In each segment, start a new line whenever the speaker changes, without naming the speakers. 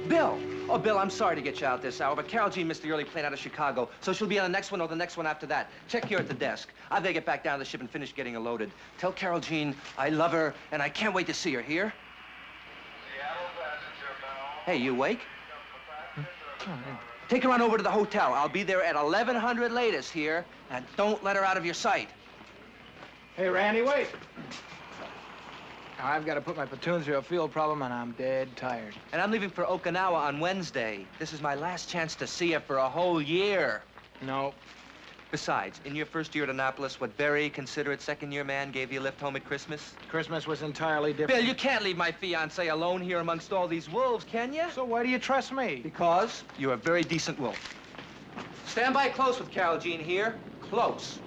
Bill! Oh, Bill, I'm sorry to get you out this hour, but Carol Jean missed the early plane out of Chicago, so she'll be on the next one or the next one after that. Check here at the desk. I better get back down to the ship and finish getting her loaded. Tell Carol Jean I love her, and I can't wait to see her, here? Hey, you awake? Take her on over to the hotel. I'll be there at 1100 latest here, and don't let her out of your sight.
Hey, Randy, wait. I've got to put my platoon through a field problem, and I'm dead tired.
And I'm leaving for Okinawa on Wednesday. This is my last chance to see her for a whole year.
No.
Besides, in your first year at Annapolis, what very considerate second-year man gave you a lift home at Christmas?
Christmas was entirely different.
Bill, you can't leave my fiancée alone here amongst all these wolves, can you?
So why do you trust me?
Because you're a very decent wolf. Stand by close with Carol Jean here. Close.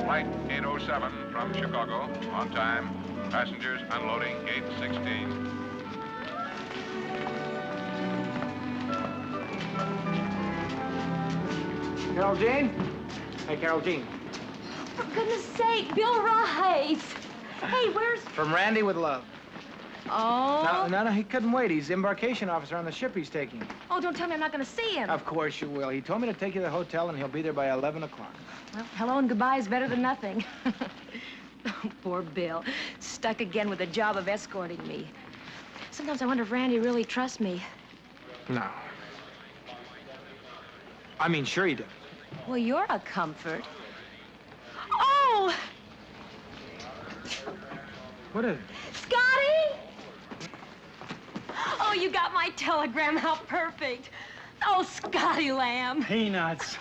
Flight 807 from Chicago, on time. Passengers unloading gate 16.
Carol Jean? Hey, Carol Jean.
For goodness sake, Bill Rice. Hey, where's...
From Randy with love.
Oh.
No, he couldn't wait. He's the embarkation officer on the ship he's taking.
Oh, don't tell me I'm not going to see him.
Of course you will. He told me to take you to the hotel, and he'll be there by 11 o'clock.
Well, hello and goodbye is better than nothing. Oh, poor Bill. Stuck again with the job of escorting me. Sometimes I wonder if Randy really trusts me.
No. I mean, sure he does.
Well, you're a comfort. Oh!
What is it?
Scotty! Oh, you got my telegram. How perfect. Oh, Scotty Lamb.
Peanuts.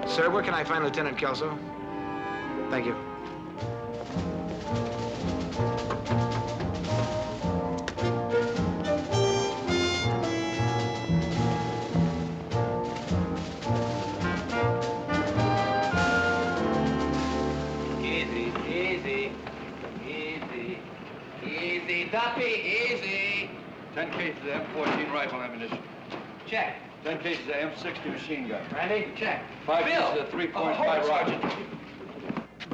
Sir, where can I find Lieutenant Kelso? Thank you.
Easy, Duffy, easy.
10 cases of M14 rifle ammunition.
Check.
10 cases of M60 machine gun.
Randy, check.
5
Bill.
cases of 3.5
hold it,
rockets.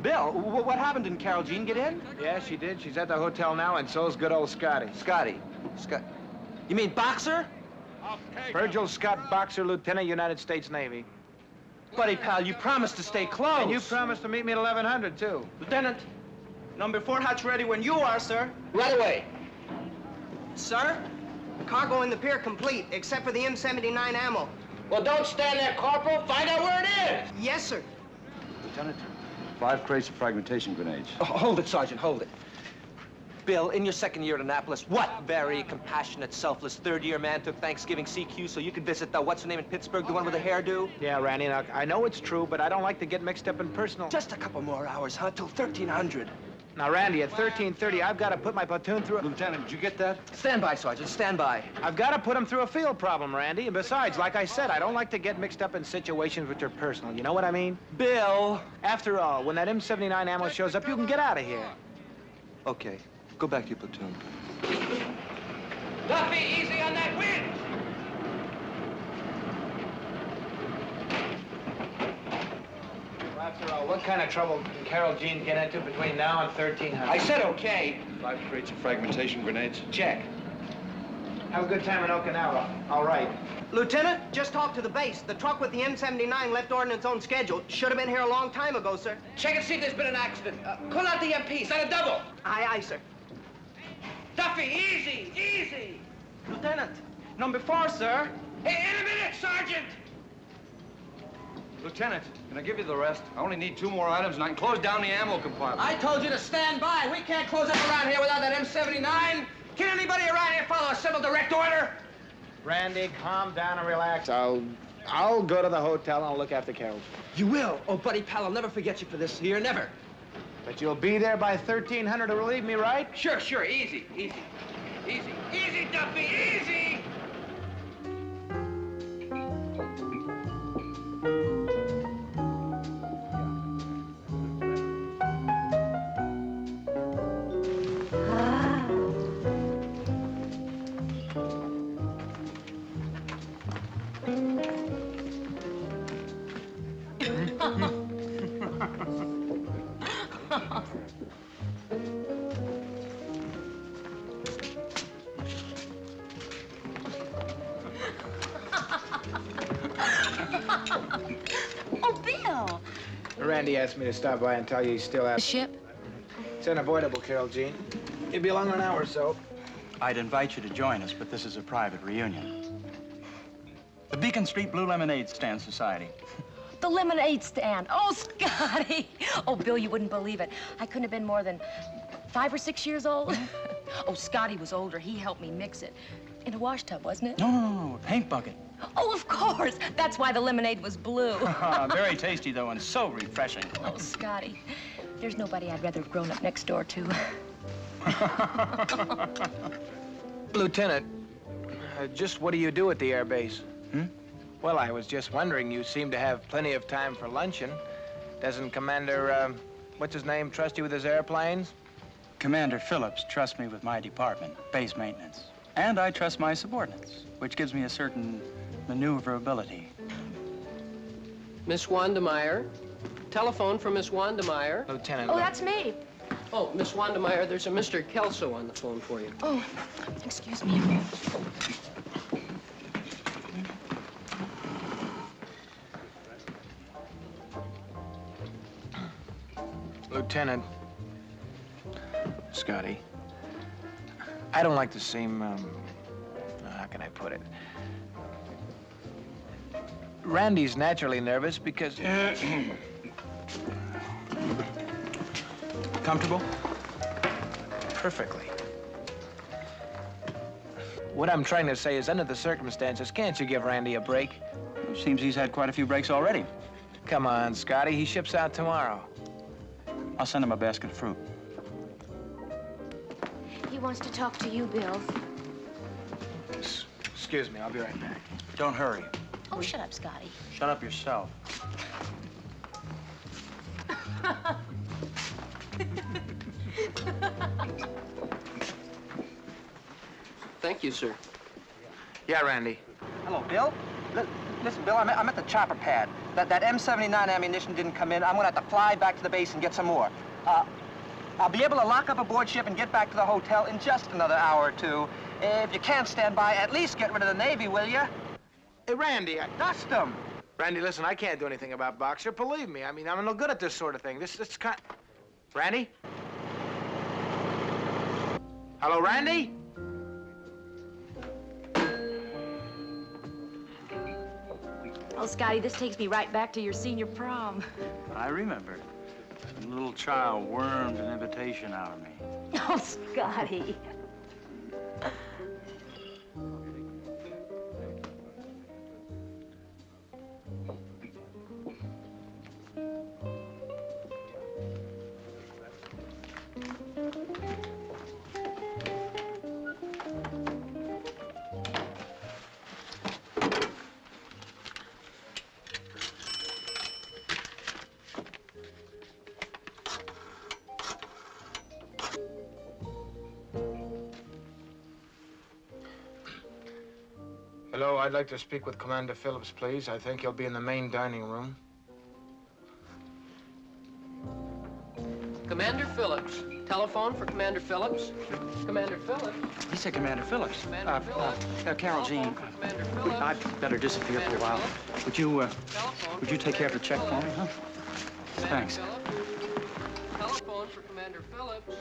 Bill, what happened? Didn't Carol Jean get in?
Yeah, she did. She's at the hotel now, and so's good old Scotty.
Scotty. You mean Boxer?
Virgil Scott Boxer, Lieutenant, United States Navy.
Buddy, pal, you promised to stay close.
And you promised to meet me at 1100, too.
Lieutenant, number 4 hatch ready when you are, sir.
Right away.
Sir, cargo in the pier complete, except for the M79 ammo.
Well, don't stand there, Corporal. Find out where it is.
Yes, sir.
Lieutenant, 5 crates of fragmentation grenades.
Oh, hold it, Sergeant, hold it. Bill, in your second year at Annapolis, what very compassionate, selfless third-year man took Thanksgiving CQ so you could visit the what's-her-name in Pittsburgh, the one with the hairdo?
Yeah, Randy, now, I know it's true, but I don't like to get mixed up in personal...
Just a couple more hours, huh, till 1300.
Now, Randy, at 13:30, I've got to put my platoon through
Lieutenant, did you get that?
Stand by, Sergeant, stand by.
I've got to put them through a field problem, Randy. And besides, like I said, I don't like to get mixed up in situations which are personal. You know what I mean?
Bill!
After all, when that M79 ammo shows up, you can get out of here.
Okay, go back to your platoon.
Duffy, easy on that wind!
After all, what kind of trouble can Carol Jean get into between now and 1300?
I said okay.
5 crates of fragmentation grenades.
Check. Have a good time in Okinawa. All right.
Lieutenant, just talk to the base. The truck with the M79 left ordnance on schedule. Should have been here a long time ago, sir.
Check and see if there's been an accident. Call out the MP. Send a double.
Aye, aye, sir.
Duffy, easy, easy.
Lieutenant, number 4, sir.
Hey, in a minute, Sergeant.
Lieutenant, can I give you the rest? I only need 2 more items and I can close down the ammo compartment.
I told you to stand by. We can't close up around here without that M79. Can anybody around here follow a civil direct order?
Randy, calm down and relax. I'll go to the hotel and I'll look after Carol.
You will? Oh, buddy pal, I'll never forget you for this here, never.
But you'll be there by 1300 to relieve me, right?
Sure, sure. Easy, easy. Easy. Easy, Duffy, easy!
Oh, Bill!
Randy asked me to stop by and tell you he's still out.
The ship?
It's unavoidable, Carol Jean. He'll be along in an hour or so.
I'd invite you to join us, but this is a private reunion. The Beacon Street Blue Lemonade Stand Society.
The lemonade stand. Oh, Scotty. Oh, Bill, you wouldn't believe it. I couldn't have been more than 5 or 6 years old. Oh, Scotty was older. He helped me mix it. In a wash tub, wasn't it?
No, a paint bucket.
Oh, of course. That's why the lemonade was blue.
Very tasty, though, and so refreshing.
Oh, Scotty. There's nobody I'd rather have grown up next door to.
Lieutenant, just what do you do at the air base?
Hmm?
Well, I was just wondering. You seem to have plenty of time for luncheon. Doesn't Commander, what's his name, trust you with his airplanes?
Commander Phillips trusts me with my department, base maintenance. And I trust my subordinates, which gives me a certain maneuverability.
Miss Wandemeyer. Telephone for Miss Wandemeyer.
Lieutenant.
Oh, that's me.
Oh, Miss Wandemeyer, there's a Mr. Kelso on the phone for you.
Oh, excuse me.
Lieutenant. Scotty. I don't like to seem, how can I put it? Randy's naturally nervous because...
Comfortable?
Perfectly. What I'm trying to say is, under the circumstances, can't you give Randy a break?
Seems he's had quite a few breaks already.
Come on, Scotty. He ships out tomorrow.
I'll send him a basket of fruit.
He wants to talk to you, Bill.
Excuse me. I'll be right back.
Don't hurry.
Oh, shut up, Scotty.
Shut up yourself.
Thank you, sir.
Yeah, Randy.
Hello, Bill. Listen, Bill, I'm at the chopper pad. That M79 ammunition didn't come in. I'm gonna have to fly back to the base and get some more. I'll be able to lock up aboard ship and get back to the hotel in just another hour or two. If you can't stand by, at least get rid of the Navy, will you?
Hey, Randy.
Dust them.
Randy, listen, I can't do anything about Boxer. Believe me. I mean, I'm no good at this sort of thing. This kind... Randy? Hello, Randy?
Oh, Scotty, this takes me right back to your senior prom.
I remember. A little child wormed an invitation out of me.
Oh, Scotty.
Hello, I'd like to speak with Commander Phillips, please. I think he'll be in the main dining room.
Commander Phillips. Telephone for Commander Phillips. Commander Phillips.
He said Commander Phillips.
Commander Phillips.
Carol Jean,
Telephone for Commander Phillips.
I'd better disappear for a while.
Telephone
Would you take care of the check for me, huh?
Commander
Thanks.
Phillips. Telephone for Commander Phillips.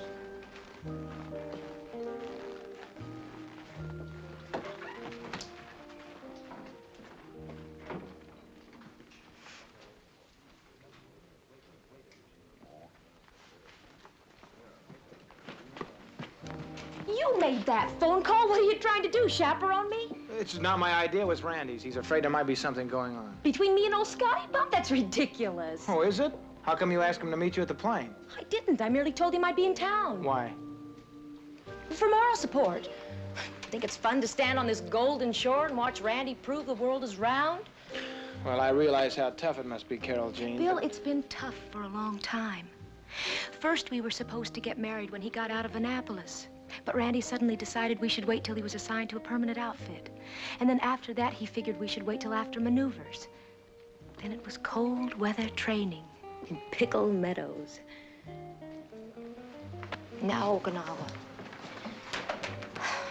You made that phone call. What are you trying to do, chaperone me?
It's not my idea, it was Randy's. He's afraid there might be something going on.
Between me and old Scotty Bump? That's ridiculous.
Oh, is it? How come you asked him to meet you at the plane?
I didn't. I merely told him I'd be in town.
Why?
For moral support. Think it's fun to stand on this golden shore and watch Randy prove the world is round?
Well, I realize how tough it must be, Carol Jean.
Bill, it's been tough for a long time. First, we were supposed to get married when he got out of Annapolis. But Randy suddenly decided we should wait till he was assigned to a permanent outfit. And then after that, he figured we should wait till after maneuvers. Then it was cold weather training in Pickle Meadows. Now Okinawa.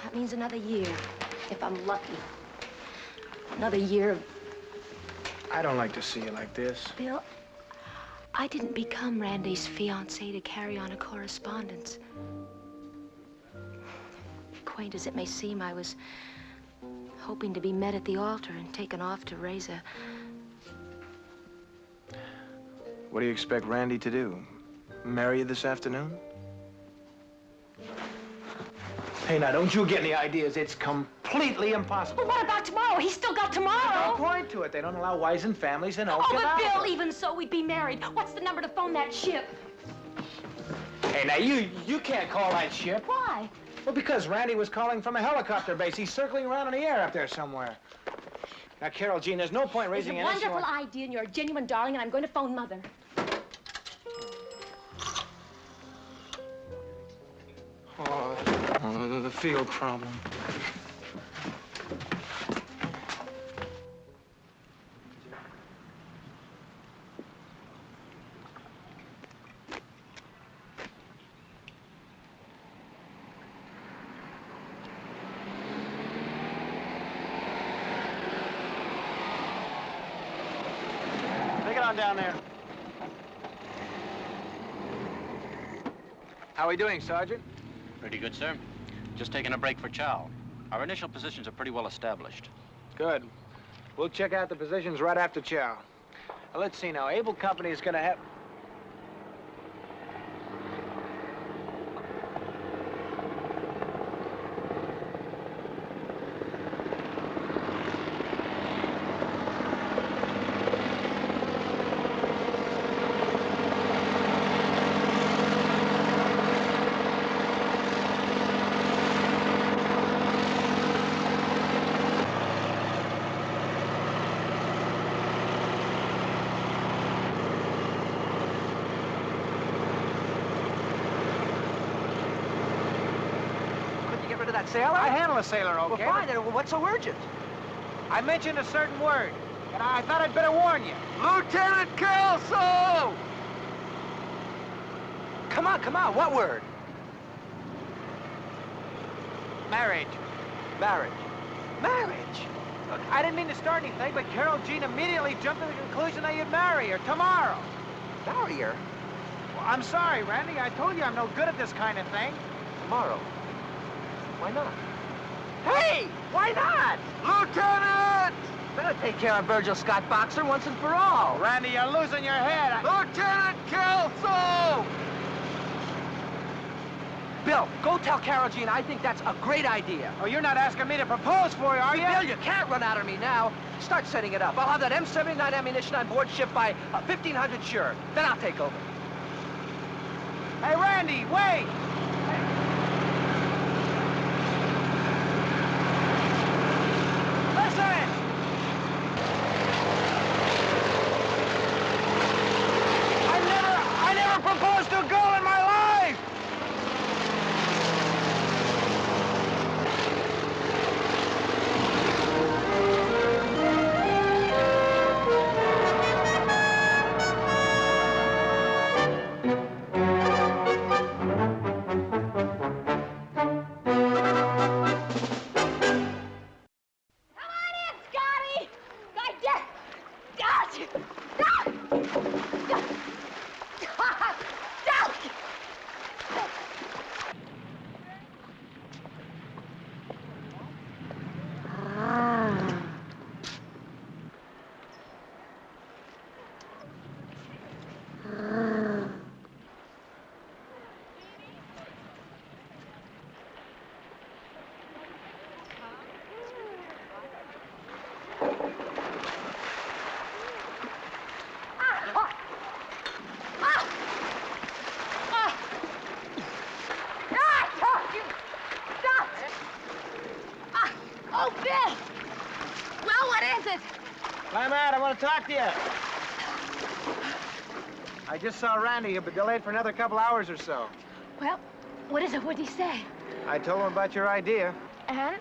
That means another year, if I'm lucky. Another year of...
I don't like to see you like this.
Bill, I didn't become Randy's fiancée to carry on a correspondence. Quaint as it may seem, I was hoping to be met at the altar and taken off to raise a...
What do you expect Randy to do? Marry you this afternoon? Hey, now, don't you get any ideas. It's completely impossible.
But what about tomorrow? He's still got tomorrow.
No point to it. They don't allow wizened families in Okinawa.
Oh, but Bill, even so, we'd be married. What's the number to phone that ship?
Hey, now, you can't call that ship.
Why?
Well, because Randy was calling from a helicopter base. He's circling around in the air up there somewhere. Now, Carol Jean, there's no point raising an
It's a
issue
wonderful
on...
idea, and you're a genuine darling, and I'm going to phone Mother.
Oh, the field problem. Take it on down there. How are we doing, Sergeant?
Pretty good, sir. Just taking a break for chow. Our initial positions are pretty well established.
Good. We'll check out the positions right after chow. Now, let's see now. Able Company is going to have...
That sailor?
I handle a sailor, okay?
Well, fine. Then what's so urgent?
I mentioned a certain word, and I thought I'd better warn you.
Lieutenant Kelso! Come on. What word?
Marriage.
Marriage.
Look, I didn't mean to start anything, but Carol Jean immediately jumped to the conclusion that you'd marry her tomorrow.
Marry her?
Well, I'm sorry, Randy. I told you I'm no good at this kind of thing.
Tomorrow. Why not? Hey! Why not? Lieutenant! Better take care of Virgil Scott Boxer once and for all.
Randy, you're losing your head.
Lieutenant Kelso! Bill, go tell Carol Jean I think that's a great idea.
Oh, you're not asking me to propose for you, are you?
Bill, you can't run out of me now. Start setting it up. I'll have that M79 ammunition on board ship by 1500 sure. Then I'll take over.
Hey, Randy, wait! Listen! I never proposed to a girl in my life!
Oh, Bill! Well, what is it?
Climb out, I want to talk to you. I just saw Randy. He'll be delayed for another couple hours or so.
Well, what is it? What'd he say?
I told him about your idea.
And?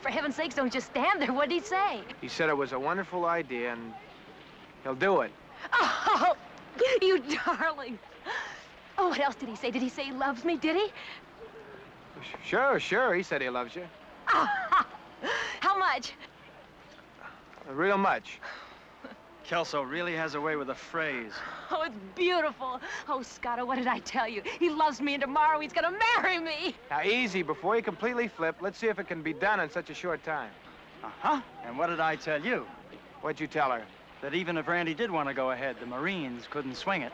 For heaven's sakes, don't just stand there. What'd he say?
He said it was a wonderful idea, and he'll do it.
Oh, you darling. Oh, what else did he say? Did he say he loves me, did he?
Sure. He said he loves you.
How much?
Real much.
Kelso really has a way with a phrase.
Oh, it's beautiful. Oh, Scotto, what did I tell you? He loves me, and tomorrow he's gonna marry me.
Now, easy. Before you completely flip, let's see if it can be done in such a short time.
Uh-huh. And what did I tell you?
What'd you tell her?
That even if Randy did want to go ahead, the Marines couldn't swing it.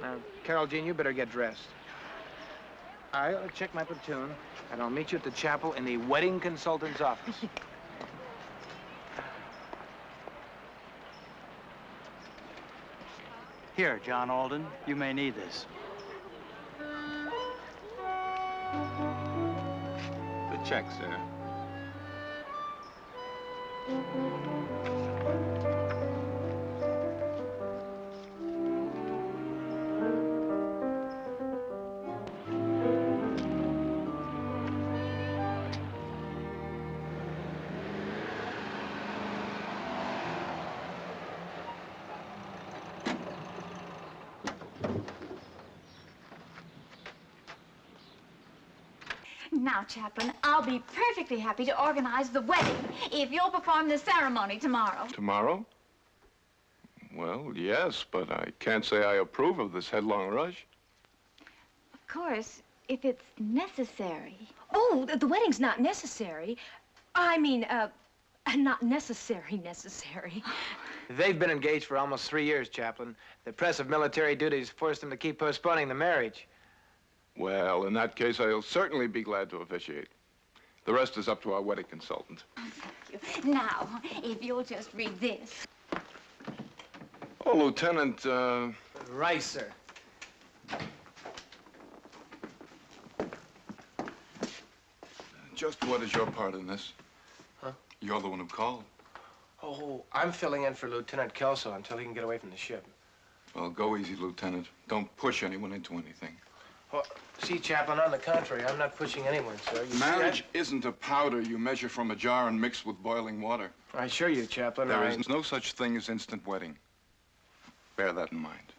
Now, Carol Jean, you better get dressed. I'll check my platoon, and I'll meet you at the chapel in the wedding consultant's office.
Here, John Alden, you may need this.
The check, sir.
Now, Chaplain, I'll be perfectly happy to organize the wedding if you'll perform the ceremony tomorrow.
Tomorrow? Well, yes, but I can't say I approve of this headlong rush.
Of course, if it's necessary.
Oh, the wedding's not necessary. I mean, not necessary.
They've been engaged for almost 3 years, Chaplain. The press of military duties forced them to keep postponing the marriage.
Well, in that case, I'll certainly be glad to officiate. The rest is up to our wedding consultant.
Thank you. Now, if you'll just read this.
Oh, Lieutenant,
Right, sir.
just what is your part in this?
Huh?
You're the one who called.
Oh, I'm filling in for Lieutenant Kelso until he can get away from the ship.
Well, go easy, Lieutenant. Don't push anyone into anything.
Well, see, Chaplain, on the contrary, I'm not pushing anyone, sir. You see,
Marriage isn't a powder you measure from a jar and mix with boiling water.
I assure you, Chaplain,
There is no such thing as instant wedding. Bear that in mind.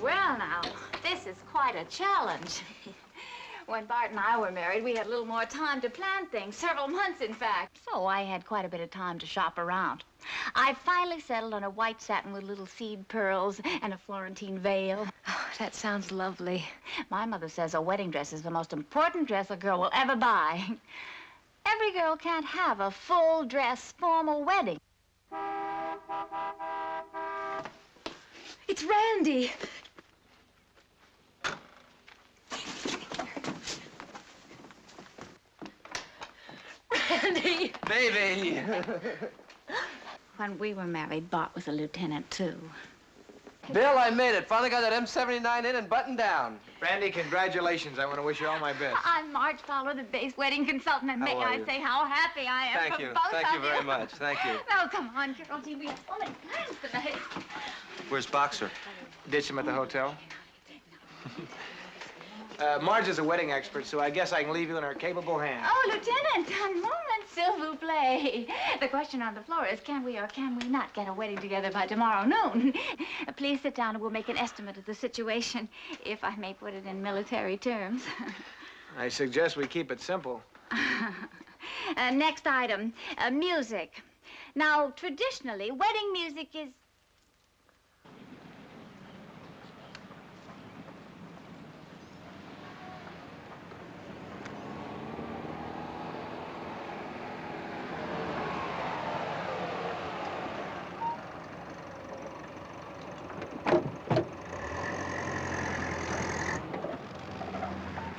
Well, now, this is quite a challenge. When Bart and I were married, we had a little more time to plan things, several months, in fact. So I had quite a bit of time to shop around. I finally settled on a white satin with little seed pearls and a Florentine veil.
Oh, that sounds lovely.
My mother says a wedding dress is the most important dress a girl will ever buy. Every girl can't have a full dress formal wedding.
It's Randy. Randy!
Baby!
When we were married, Bart was a lieutenant, too.
Bill, I made it. Finally got that M79 in and buttoned down.
Randy, congratulations. I want to wish you all my best.
I'm Marge Fowler, the base wedding consultant, and may
How are
I
you?
say how happy I am
Thank
for
you.
both
Thank
of
you very much. Thank you.
Now, come on, Carol Jean. We have so many plans tonight.
Where's Boxer?
Ditch him at the hotel. Marge is a wedding expert, so I guess I can leave you in her capable hands.
Oh, Lieutenant, un moment, s'il vous plaît. The question on the floor is, can we or can we not get a wedding together by tomorrow noon? Please sit down and we'll make an estimate of the situation, if I may put it in military terms.
I suggest we keep it simple.
Next item, music. Now, traditionally, wedding music is...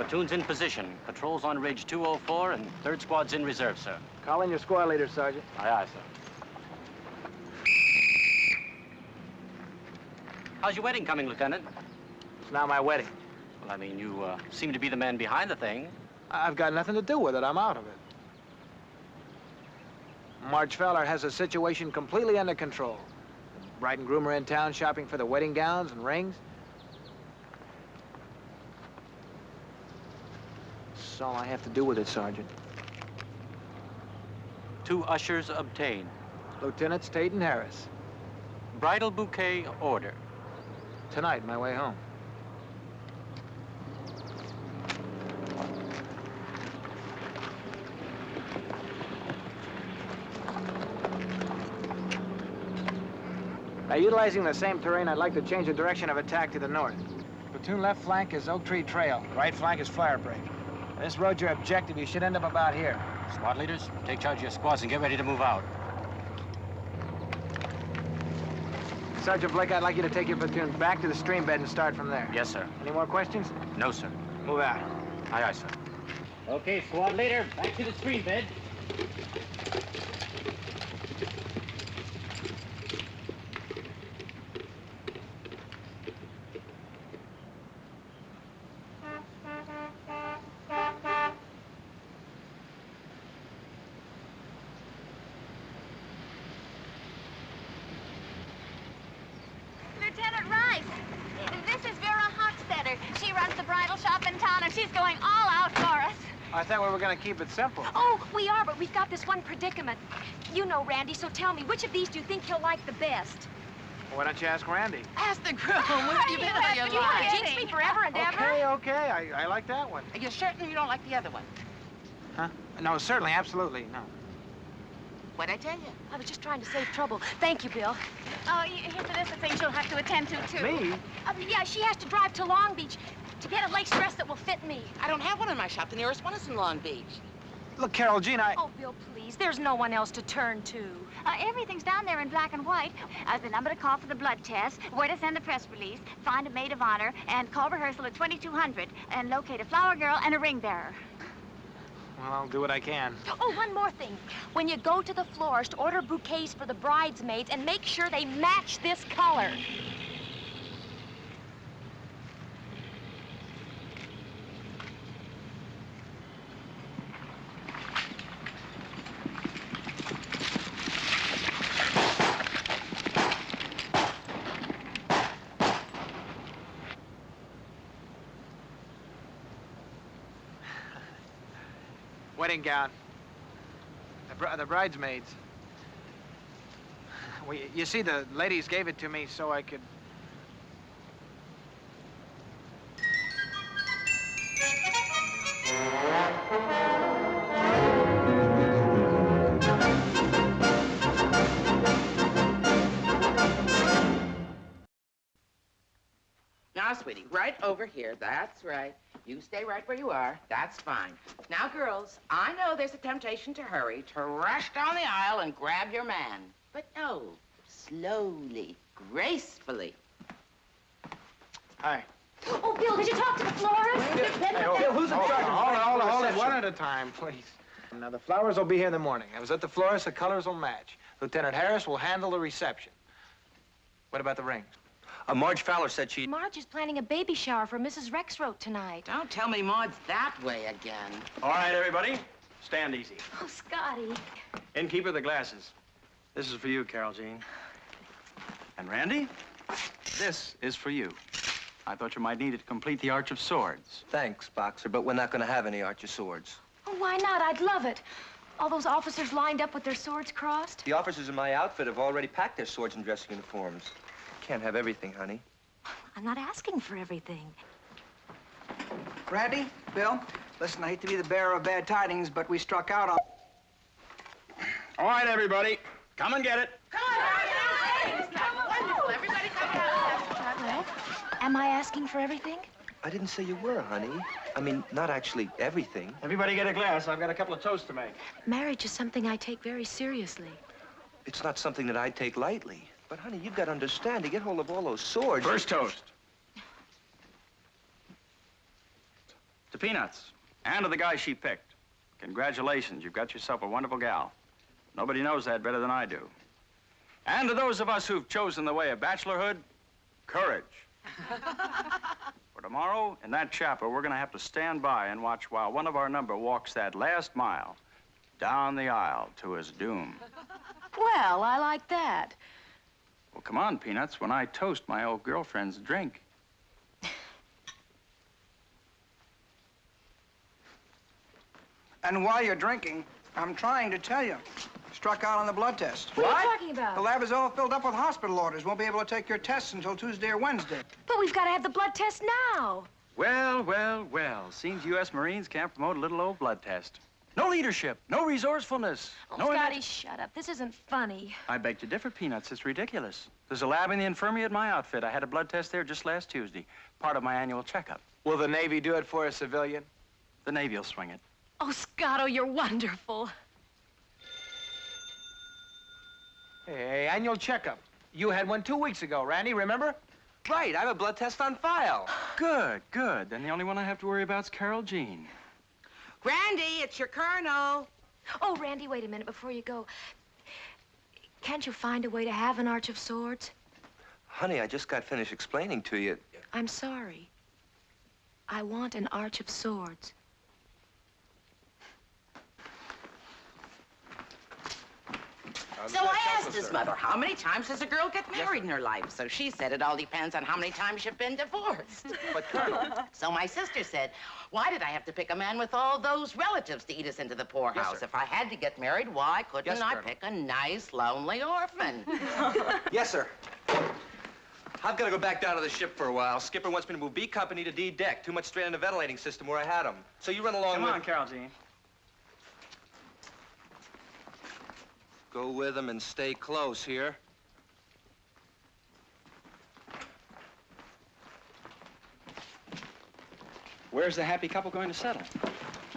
Platoon's in position. Patrol's on Ridge 204, and 3rd Squad's in reserve, sir.
Call in your squad leader, Sergeant.
Aye, aye, sir. How's your wedding coming, Lieutenant?
It's now my wedding.
Well, I mean, you seem to be the man behind the thing.
I've got nothing to do with it. I'm out of it. Marge Feller has the situation completely under control. The bride and groom are in town shopping for the wedding gowns and rings. That's all I have to do with it, Sergeant.
2 ushers obtained.
Lieutenants Tate and Harris.
Bridal bouquet order.
Tonight, my way home. By utilizing the same terrain, I'd like to change the direction of attack to the north. Platoon left flank is Oak Tree Trail. Right flank is Firebreak. This road's your objective. You should end up about here.
Squad leaders, take charge of your squads and get ready to move out.
Sergeant Blake, I'd like you to take your platoon back to the stream bed and start from there.
Yes, sir.
Any more questions?
No, sir.
Move out.
Aye, aye, sir. Okay, squad leader, back to the stream bed.
Lieutenant Rice, this is Vera Hochstetter. She runs the bridal shop in town, and she's going all out for us.
I thought we were going to keep it simple.
Oh, we are, but we've got this one predicament. You know Randy, so tell me, which of these do you think he'll like the best?
Why don't you ask Randy?
Ask the girl. What have you been all your
You want to
life?
jinx me forever and ever?
Okay. I like that one.
Are you certain you don't like the other one?
Huh? No, certainly, absolutely, no.
What'd I tell you?
I was just trying to save trouble. Thank you, Bill.
Oh, here's a list of things she'll have to attend to, too.
Me?
Yeah, she has to drive to Long Beach to get a lace dress that will fit me.
I don't have one in my shop. The nearest one is in Long Beach.
Look, Carol Jean,
Oh, Bill, please. There's no one else to turn to.
Everything's down there in black and white. The number to call for the blood test, where to send the press release, find a maid of honor, and call rehearsal at 2200, and locate a flower girl and a ring bearer.
Well, I'll do what I can.
Oh, one more thing. When you go to the florist, order bouquets for the bridesmaids and make sure they match this color.
Wedding gown. The bridesmaids. Well, you see, the ladies gave it to me so I could...
Now, sweetie, right over here. That's right. You stay right where you are. That's fine. Now, girls, I know there's a temptation to hurry, to rush down the aisle and grab your man. But no, slowly, gracefully.
Hi.
Oh, Bill, did you talk to the florist?
Bill, who's in charge? Hold it, one at a time, please. Now, the flowers will be here in the morning. I was at the florist, the colors will match. Lieutenant Harris will handle the reception. What about the rings?
Marge Fowler said she...
Marge is planning a baby shower for Mrs. Rexroth tonight.
Don't tell me Maud's that way again.
All right, everybody, stand easy.
Oh, Scotty.
Innkeeper, the glasses. This is for you, Carol Jean. And Randy, this is for you. I thought you might need it to complete the Arch of Swords.
Thanks, Boxer, but we're not going to have any Arch of Swords.
Oh, why not? I'd love it. All those officers lined up with their swords crossed.
The officers in my outfit have already packed their swords and dressing uniforms. Can't have everything, honey.
I'm not asking for everything.
Randy, Bill, listen, I hate to be the bearer of bad tidings, but we struck out on...
All right, everybody, come and get it.
Wonderful. Everybody come out.
Well, am I asking for everything?
I didn't say you were, honey. I mean, not actually everything.
Everybody get a glass. I've got a couple of toasts to make.
Marriage is something I take very seriously.
It's not something that I take lightly. But, honey, you've got to understand, to get hold of all those swords...
First toast. To Peanuts, and to the guy she picked. Congratulations, you've got yourself a wonderful gal. Nobody knows that better than I do. And to those of us who've chosen the way of bachelorhood, courage. For tomorrow, in that chapel, we're gonna have to stand by and watch while one of our number walks that last mile down the aisle to his doom.
Well, I like that.
Well, come on, Peanuts, when I toast my old girlfriend's drink.
And while you're drinking, I'm trying to tell you. Struck out on the blood test.
What are you talking about?
The lab is all filled up with hospital orders. Won't be able to take your tests until Tuesday or Wednesday.
But we've got to have the blood test now.
Well, well, well. Seems U.S. Marines can't promote a little old blood test. No leadership, no resourcefulness.
Oh,
no
Scotty, shut up. This isn't funny.
I beg to differ, Peanuts. It's ridiculous. There's a lab in the infirmary at my outfit. I had a blood test there just last Tuesday, part of my annual checkup.
Will the Navy do it for a civilian?
The Navy will swing it.
Oh, Scotto, you're wonderful.
Hey, annual checkup. You had one 2 weeks ago, Randy, remember?
Right, I have a blood test on file.
Good, good. Then the only one I have to worry about is Carol Jean.
Randy, it's your colonel.
Oh, Randy, wait a minute before you go. Can't you find a way to have an Arch of Swords?
Honey, I just got finished explaining to you.
I'm sorry. I want an Arch of Swords.
So I asked his mother, how many times does a girl get married in her life? So she said it all depends on how many times you've been divorced.
But, Colonel...
So my sister said, why did I have to pick a man with all those relatives to eat us into the poorhouse? If I had to get married, why couldn't I pick a nice, lonely orphan?
Yes, sir. I've got to go back down to the ship for a while. Skipper wants me to move B Company to D deck. Too much strain in the ventilating system where I had him. So you run along
Come
with...
on, Carol Jean.
Go with him and stay close here.
Where's the happy couple going to settle?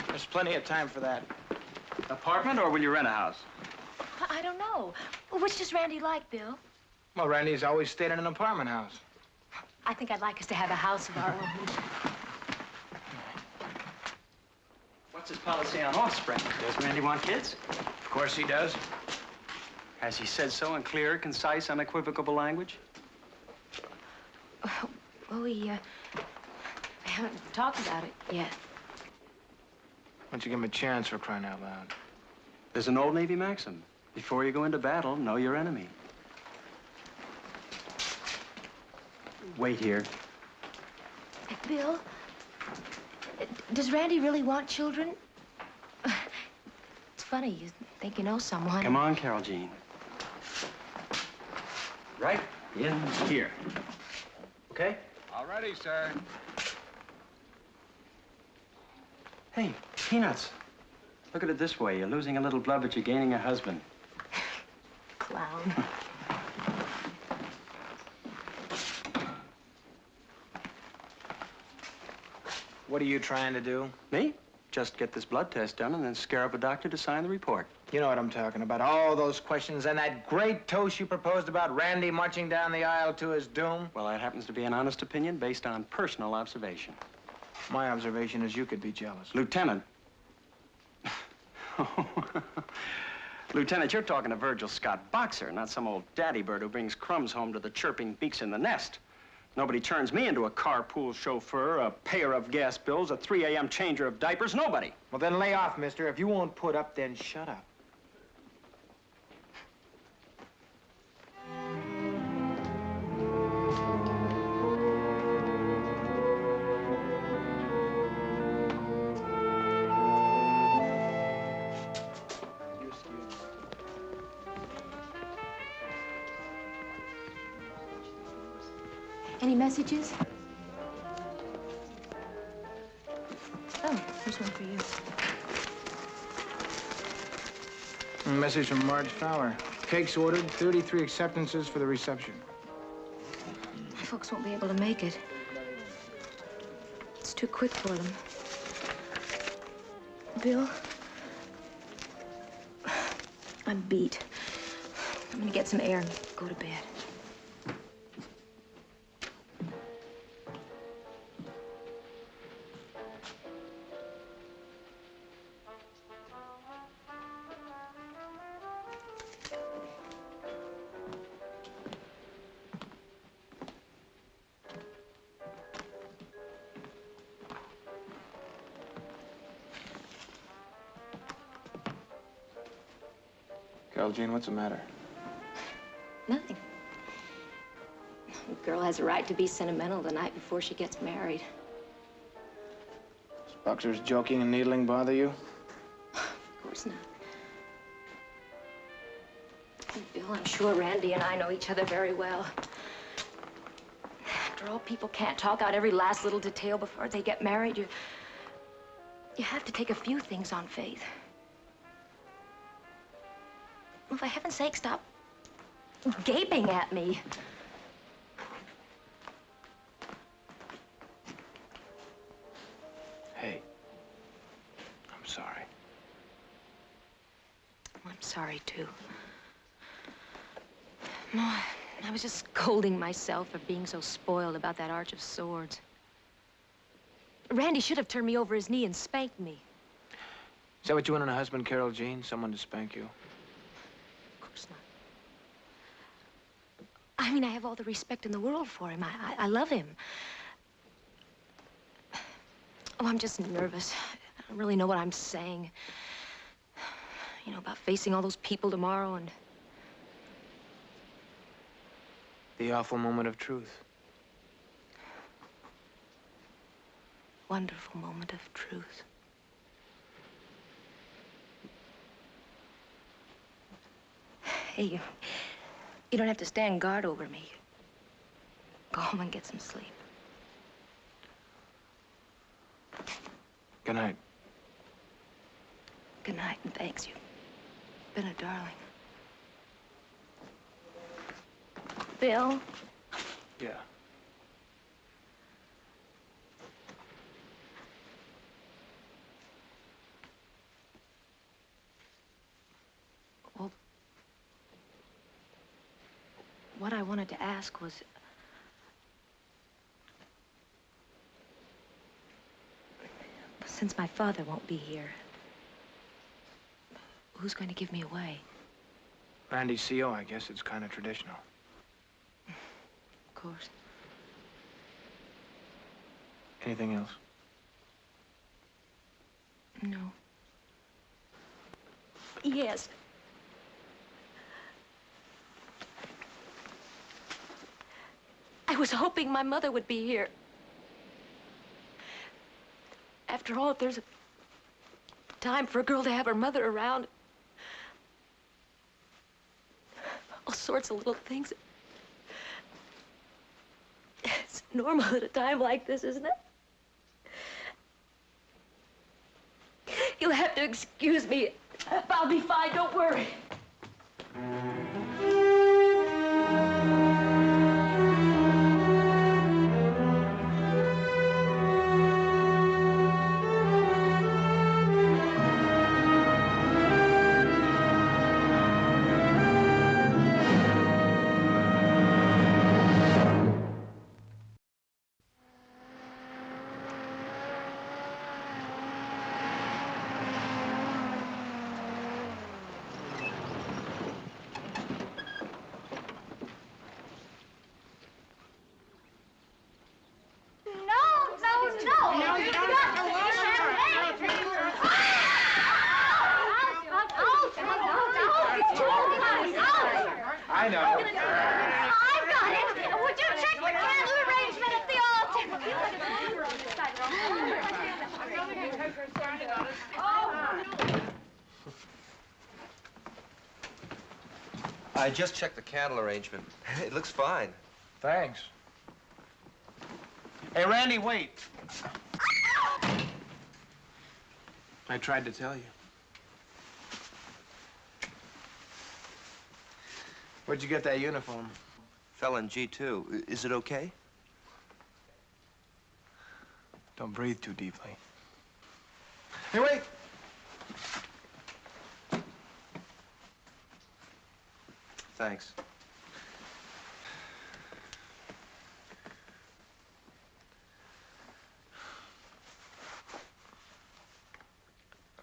There's plenty of time for that.
Apartment, or will you rent a house?
I don't know. Which does Randy like, Bill?
Well, Randy's always stayed in an apartment house.
I think I'd like us to have a house of our own.
What's his policy on offspring? Does Randy want kids?
Of course he does.
Has he said so in clear, concise, unequivocal language?
Well, we haven't talked about it yet.
Why don't you give him a chance, for crying out loud?
There's an old Navy maxim. Before you go into battle, know your enemy. Wait here.
Bill, does Randy really want children? It's funny, you think you know someone.
Come on, Carol Jean. Right in here. Okay?
All ready, sir.
Hey, Peanuts. Look at it this way. You're losing a little blood, but you're gaining a husband.
Clown.
What are you trying to do?
Me? Just get this blood test done and then scare up a doctor to sign the report.
You know what I'm talking about. All those questions and that great toast you proposed about Randy marching down the aisle to his doom.
Well, that happens to be an honest opinion based on personal observation.
My observation is you could be jealous.
Lieutenant. Lieutenant, you're talking to Virgil Scott Boxer, not some old daddy bird who brings crumbs home to the chirping beaks in the nest. Nobody turns me into a carpool chauffeur, a payer of gas bills, a 3 a.m. changer of diapers. Nobody.
Well, then lay off, mister. If you won't put up, then shut up.
Any messages? Oh, here's one for you.
A message from Marge Fowler. Cakes ordered, 33 acceptances for the reception.
My folks won't be able to make it. It's too quick for them. Bill, I'm beat. I'm gonna get some air and go to bed.
Carol Jean, what's the matter?
Nothing. A girl has a right to be sentimental the night before she gets married.
Does Buxer's joking and needling bother you?
Of course not. And Bill, I'm sure Randy and I know each other very well. After all, people can't talk out every last little detail before they get married. You have to take a few things on faith. Well, for heaven's sake, stop gaping at me.
Hey, I'm sorry.
I'm sorry, too. No, I was just scolding myself for being so spoiled about that Arch of Swords. Randy should have turned me over his knee and spanked me.
Is that what you want in a husband, Carol Jean? Someone to spank you?
Of course not. I mean, I have all the respect in the world for him. I love him. Oh, I'm just nervous. I don't really know what I'm saying. You know, about facing all those people tomorrow and...
The awful moment of truth.
Wonderful moment of truth. Hey, you don't have to stand guard over me. Go home and get some sleep.
Good night.
Good night, and thanks. You've been a darling. Bill?
Yeah.
Well, what I wanted to ask was... Since my father won't be here, who's going to give me away?
Randy's CO, I guess it's kind of traditional.
Of course.
Anything else?
No. Yes. I was hoping my mother would be here. After all, if there's a time for a girl to have her mother around, all sorts of little things. It's normal at a time like this, isn't it? You'll have to excuse me. I'll be fine, don't worry.
I know.
I got it. Would you check the candle arrangement at the altar?
I just checked the candle arrangement. It looks fine.
Thanks. Hey, Randy, wait. I tried to tell you. Where'd you get that uniform?
Fell in G2. Is it okay?
Don't breathe too deeply. Hey, wait!
Thanks.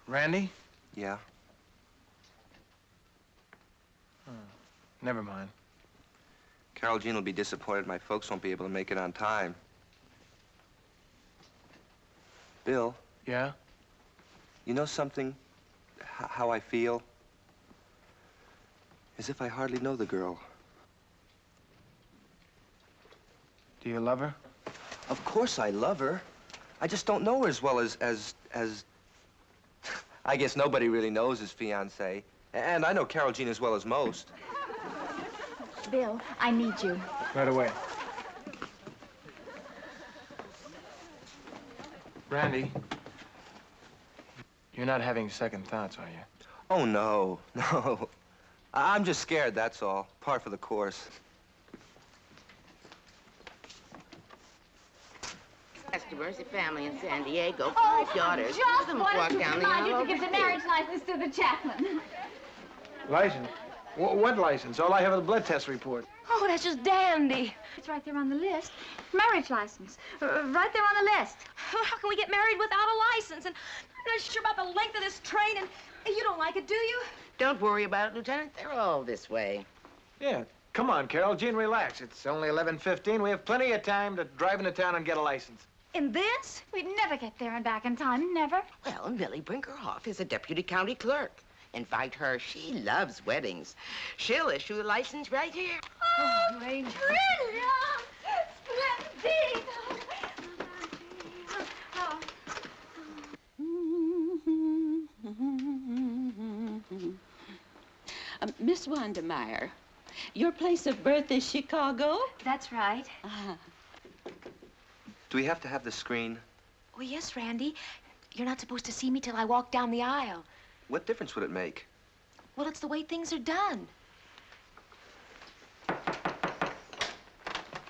Randy?
Yeah?
Never mind.
Carol Jean will be disappointed my folks won't be able to make it on time. Bill?
Yeah?
You know something? How I feel? As if I hardly know the girl.
Do you love her?
Of course I love her. I just don't know her as well as... I guess nobody really knows his fiancée. And I know Carol Jean as well as most.
Bill, I need you.
Right away. Randy, you're not having second thoughts, are you?
Oh, no, no. I'm just scared, that's all. Par for the course.
Customers, a family in San Diego,
Oh,
5 daughters.
just
Two of them walk
wanted to
down the
remind you
aisle.
to give the marriage license to the chaplain.
License? What license? All I have is a blood test report.
Oh, that's just dandy.
It's right there on the list. Marriage license. Right there on the list.
How can we get married without a license? And I'm not sure about the length of this train, and you don't like it, do you?
Don't worry about it, Lieutenant. They're all this way.
Yeah. Come on, Carol Jean, relax. It's only 11:15. We have plenty of time to drive into town and get a license.
In this? We'd never get there and back in time, never.
Well, Millie Brinkerhoff is a deputy county clerk. Invite her. She loves weddings. She'll issue the license right here.
Oh, brilliant! Splendid!
Miss Wandemeyer, your place of birth is Chicago?
That's right.
Do we have to have the screen?
Oh, yes, Randy. You're not supposed to see me till I walk down the aisle.
What difference would it make?
Well, it's the way things are done.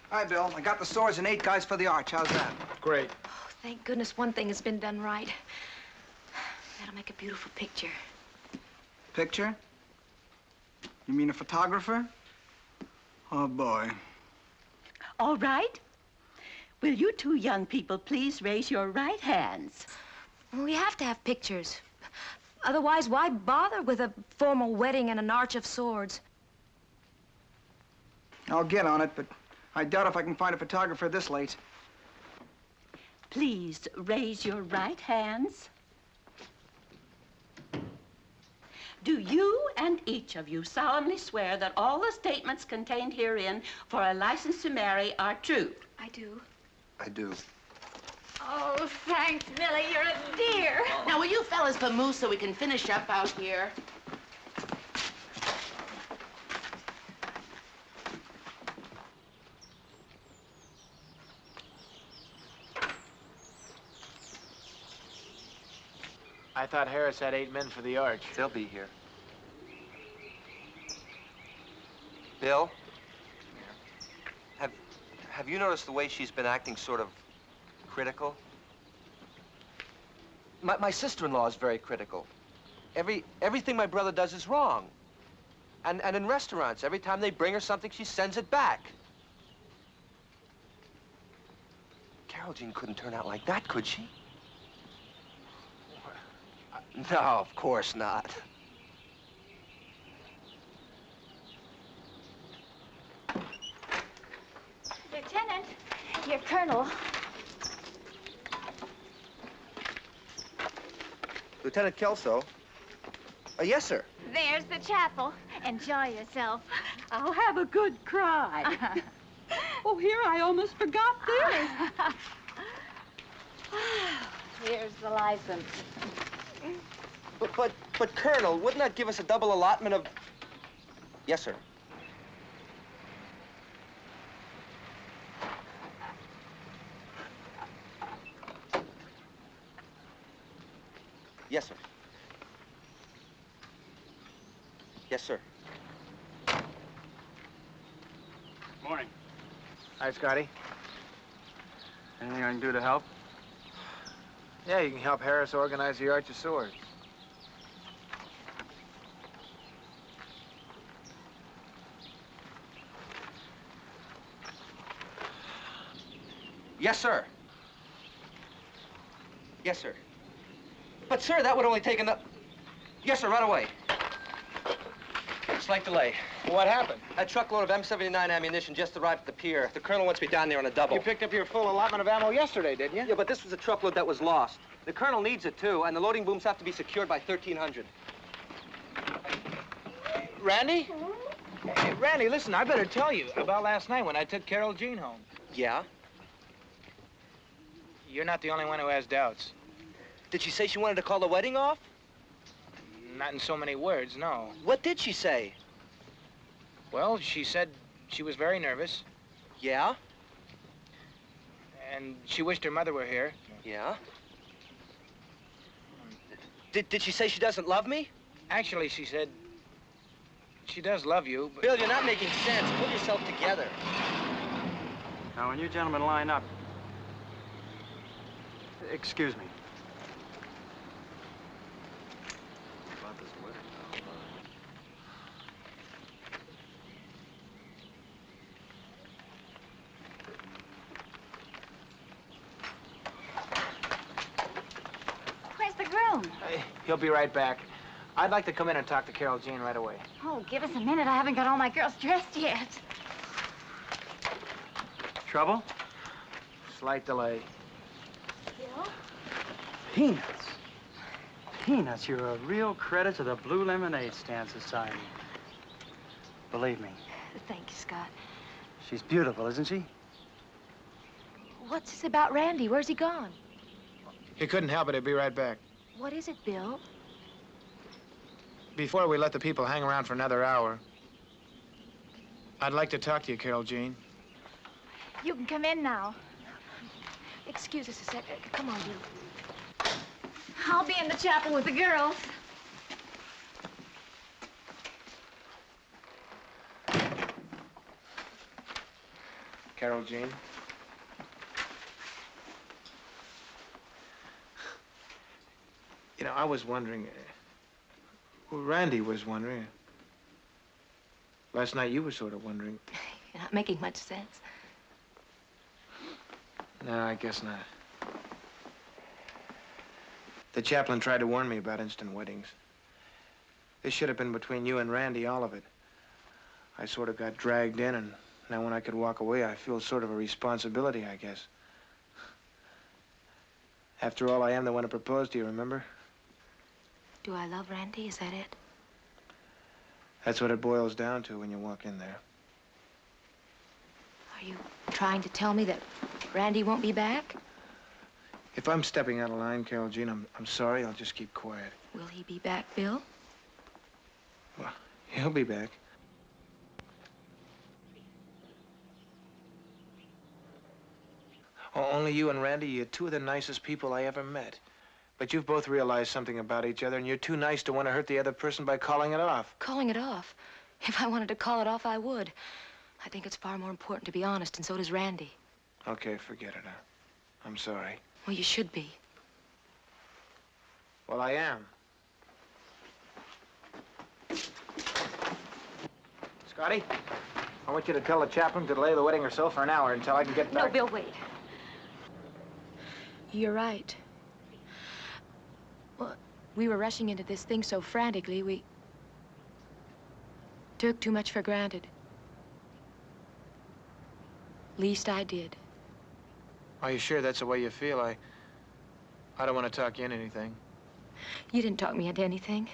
Hi, Bill. I got the swords and 8 guys for the arch. How's that?
Great.
Oh, thank goodness one thing has been done right. That'll make a beautiful picture.
Picture? You mean a photographer? Oh, boy.
All right. Will you two young people please raise your right hands?
Well, we have to have pictures. Otherwise, why bother with a formal wedding and an arch of swords?
I'll get on it, but I doubt if I can find a photographer this late.
Please raise your right hands. Do you and each of you solemnly swear that all the statements contained herein for a license to marry are true?
I do.
I do.
Oh, thanks, Millie. You're a dear.
Now, will you fellas vamoose so we can finish up out here?
I thought Harris had 8 men for the arch.
They'll be here. Bill? Have you noticed the way she's been acting sort of critical? My sister-in-law is very critical. Everything my brother does is wrong. And in restaurants, every time they bring her something, she sends it back. Carol Jean couldn't turn out like that, could she? No, of course not.
Lieutenant, your colonel.
Lieutenant Kelso? Yes, sir.
There's the chapel. Enjoy yourself.
I'll have a good cry. Oh, here, I almost forgot this.
Here's the license.
But, Colonel, wouldn't that give us a double allotment of... Yes, sir. Yes, sir. Yes, sir.
Morning.
Hi, Scotty.
Anything I can do to help?
Yeah, you can help Harris organize the Arch of Swords.
Yes, sir. Yes, sir. But, sir, that would only take enough... Yes, sir, right away. Slight delay.
What happened?
A truckload of M79 ammunition just arrived at the pier. The colonel wants me down there on a double.
You picked up your full allotment of ammo yesterday, didn't you?
Yeah, but this was a truckload that was lost. The colonel needs it, too, and the loading booms have to be secured by 1300.
Randy? Hey, Randy, listen, I better tell you about last night when I took Carol Jean home.
Yeah?
You're not the only one who has doubts.
Did she say she wanted to call the wedding off?
Not in so many words, no.
What did she say?
Well, she said she was very nervous.
Yeah?
And she wished her mother were here.
Yeah? Did she say she doesn't love me?
Actually, she said she does love you, but...
Bill, you're not making sense. Pull yourself together.
Now, when you gentlemen line up... Excuse me. About this wedding.
Where's the groom?
Hey, he'll be right back. I'd like to come in and talk to Carol Jean right away.
Oh, give us a minute. I haven't got all my girls dressed yet.
Trouble?
Slight delay.
Bill?
Peanuts. Peanuts, you're a real credit to the Blue Lemonade Stand Society. Believe me.
Thank you, Scott.
She's beautiful, isn't she?
What's this about Randy? Where's he gone?
He couldn't help it. He'll be right back.
What is it, Bill?
Before we let the people hang around for another hour, I'd like to talk to you, Carol Jean.
You can come in now.
Excuse us a sec. Come on, Bill.
I'll be in the chapel with the girls.
Carol Jean. You know, I was wondering... well, Randy was wondering. Last night you were sort of wondering.
You're not making much sense.
No, I guess not. The chaplain tried to warn me about instant weddings. This should have been between you and Randy, all of it. I sort of got dragged in, and now when I could walk away, I feel sort of a responsibility, I guess. After all, I am the one who proposed to you, remember?
Do I love Randy? Is that it?
That's what it boils down to when you walk in there.
Are you trying to tell me that Randy won't be back?
If I'm stepping out of line, Carol Jean, I'm sorry. I'll just keep quiet.
Will he be back, Bill?
Well, he'll be back. Oh, only you and Randy, you're two of the nicest people I ever met. But you've both realized something about each other, and you're too nice to want to hurt the other person by calling it off.
Calling it off? If I wanted to call it off, I would. I think it's far more important to be honest, and so does Randy.
Okay, forget it. I'm sorry.
Well, you should be.
Well, I am. Scotty, I want you to tell the chaplain to delay the wedding or so for an hour until I can get back.
No, Bill, wait. You're right. Well, we were rushing into this thing so frantically, we took too much for granted. Least I did.
Are you sure that's the way you feel? I don't want to talk you into anything.
You didn't talk me into anything.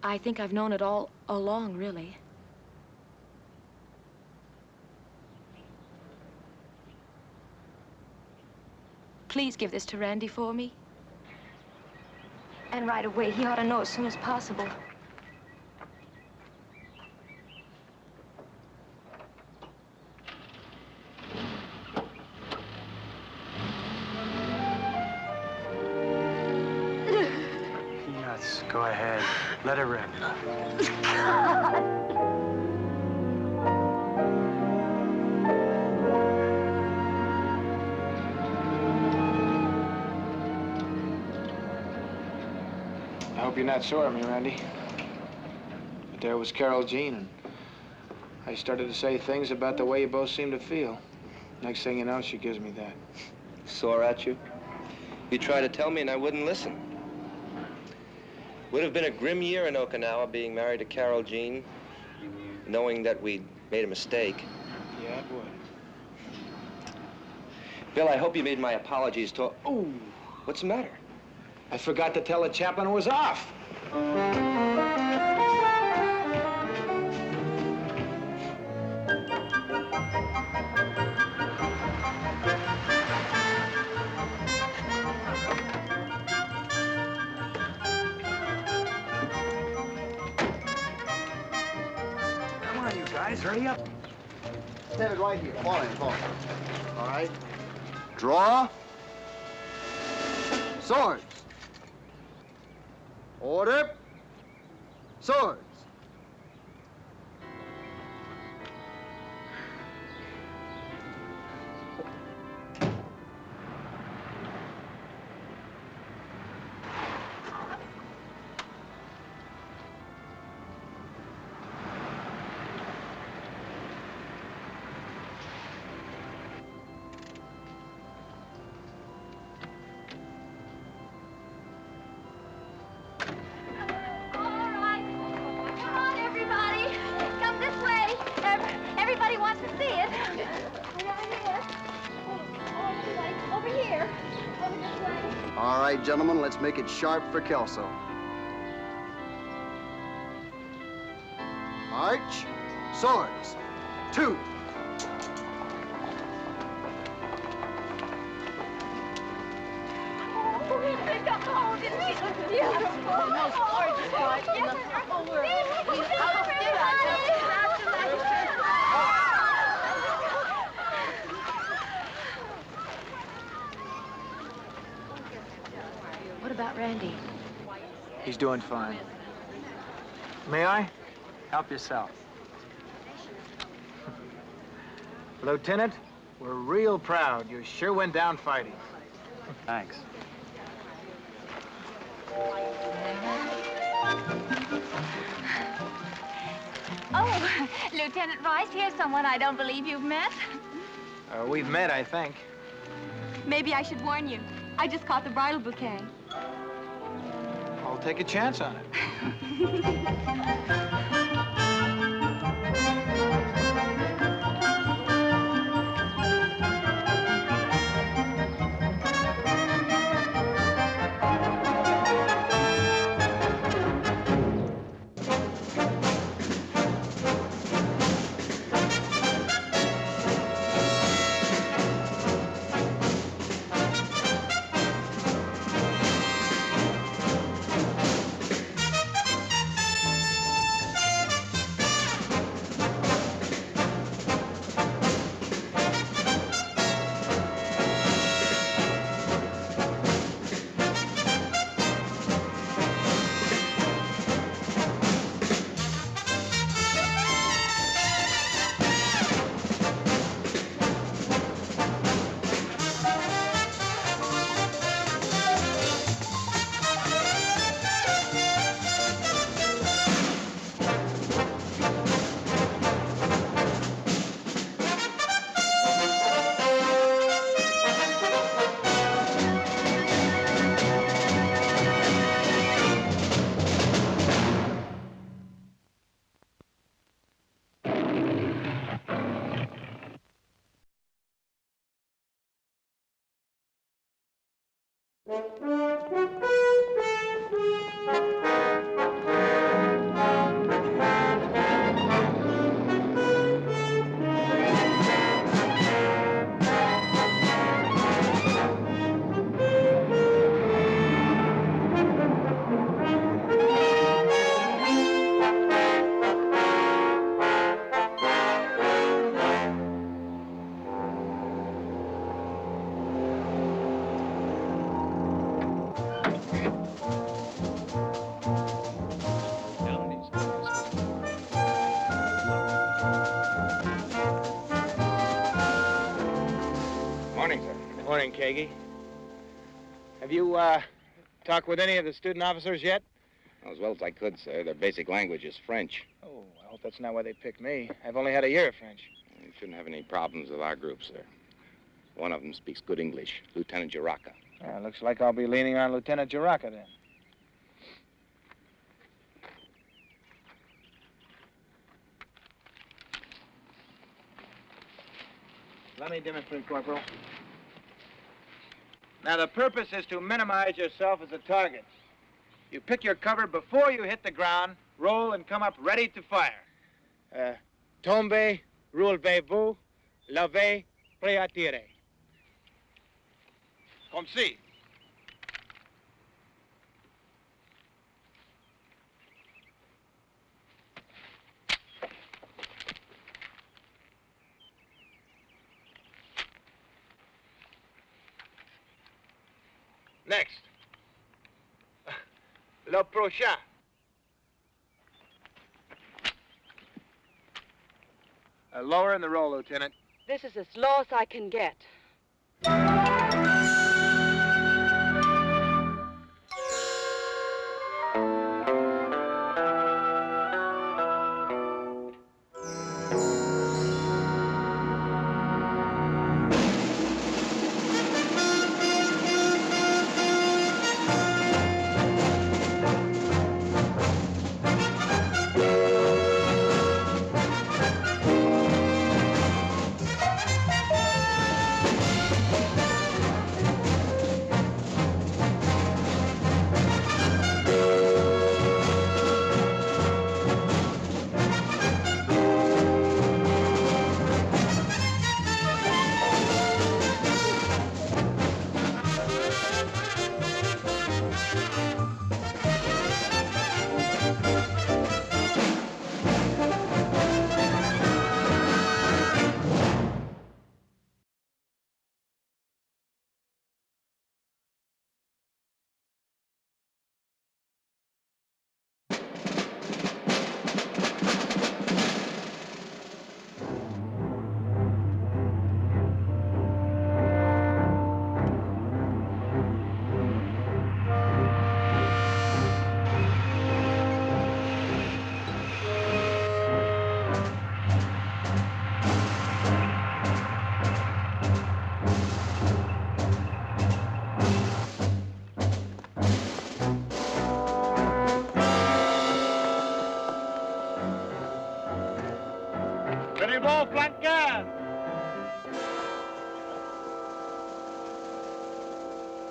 I think I've known it all along, really. Please give this to Randy for me. And right away. He ought to know as soon as possible.
Peanuts, go ahead. Let her rip.
I hope you're not sore of me, Randy. But there was Carol Jean, and I started to say things about the way you both seem to feel. Next thing you know, she gives me that.
Sore at you? You tried to tell me and I wouldn't listen. Would have been a grim year in Okinawa being married to Carol Jean, knowing that we'd made a mistake.
Yeah, it would.
Bill, I hope you made my apologies to... Oh, what's the matter?
I forgot to tell the chaplain it was off.
guys. Hurry up.
Stand it right here. Fall in, fall in. All right. Draw. Swords. Order. Swords.
Everybody wants to see it. Over here. Over this way.
All right, gentlemen, let's make it sharp for Kelso. March. Swords. 2.
What about Randy?
He's doing fine. May I?
Help yourself.
Lieutenant, we're real proud. You sure went down fighting.
Thanks.
Oh, Lieutenant Rice, here's someone I don't believe you've met.
We've met, I think.
Maybe I should warn you. I just caught the bridal bouquet.
I'll take a chance on it. Morning, sir. Morning, Kagi. Have you, talked with any of the student officers yet?
As well as I could, sir. Their basic language is French.
Oh, I hope that's not why they picked me. I've only had a year of French.
You shouldn't have any problems with our group, sir. One of them speaks good English, Lieutenant Jaraka.
Looks like I'll be leaning on Lieutenant Jaraka, then. Let me demonstrate, Corporal. Now, the purpose is to minimize yourself as a target. You pick your cover before you hit the ground, roll, and come up ready to fire. Tombe, roulez-vous, levez, prêt à tirer. Comme ci. Next. Le prochain. Lower in the roll, Lieutenant.
This is as low as I can get.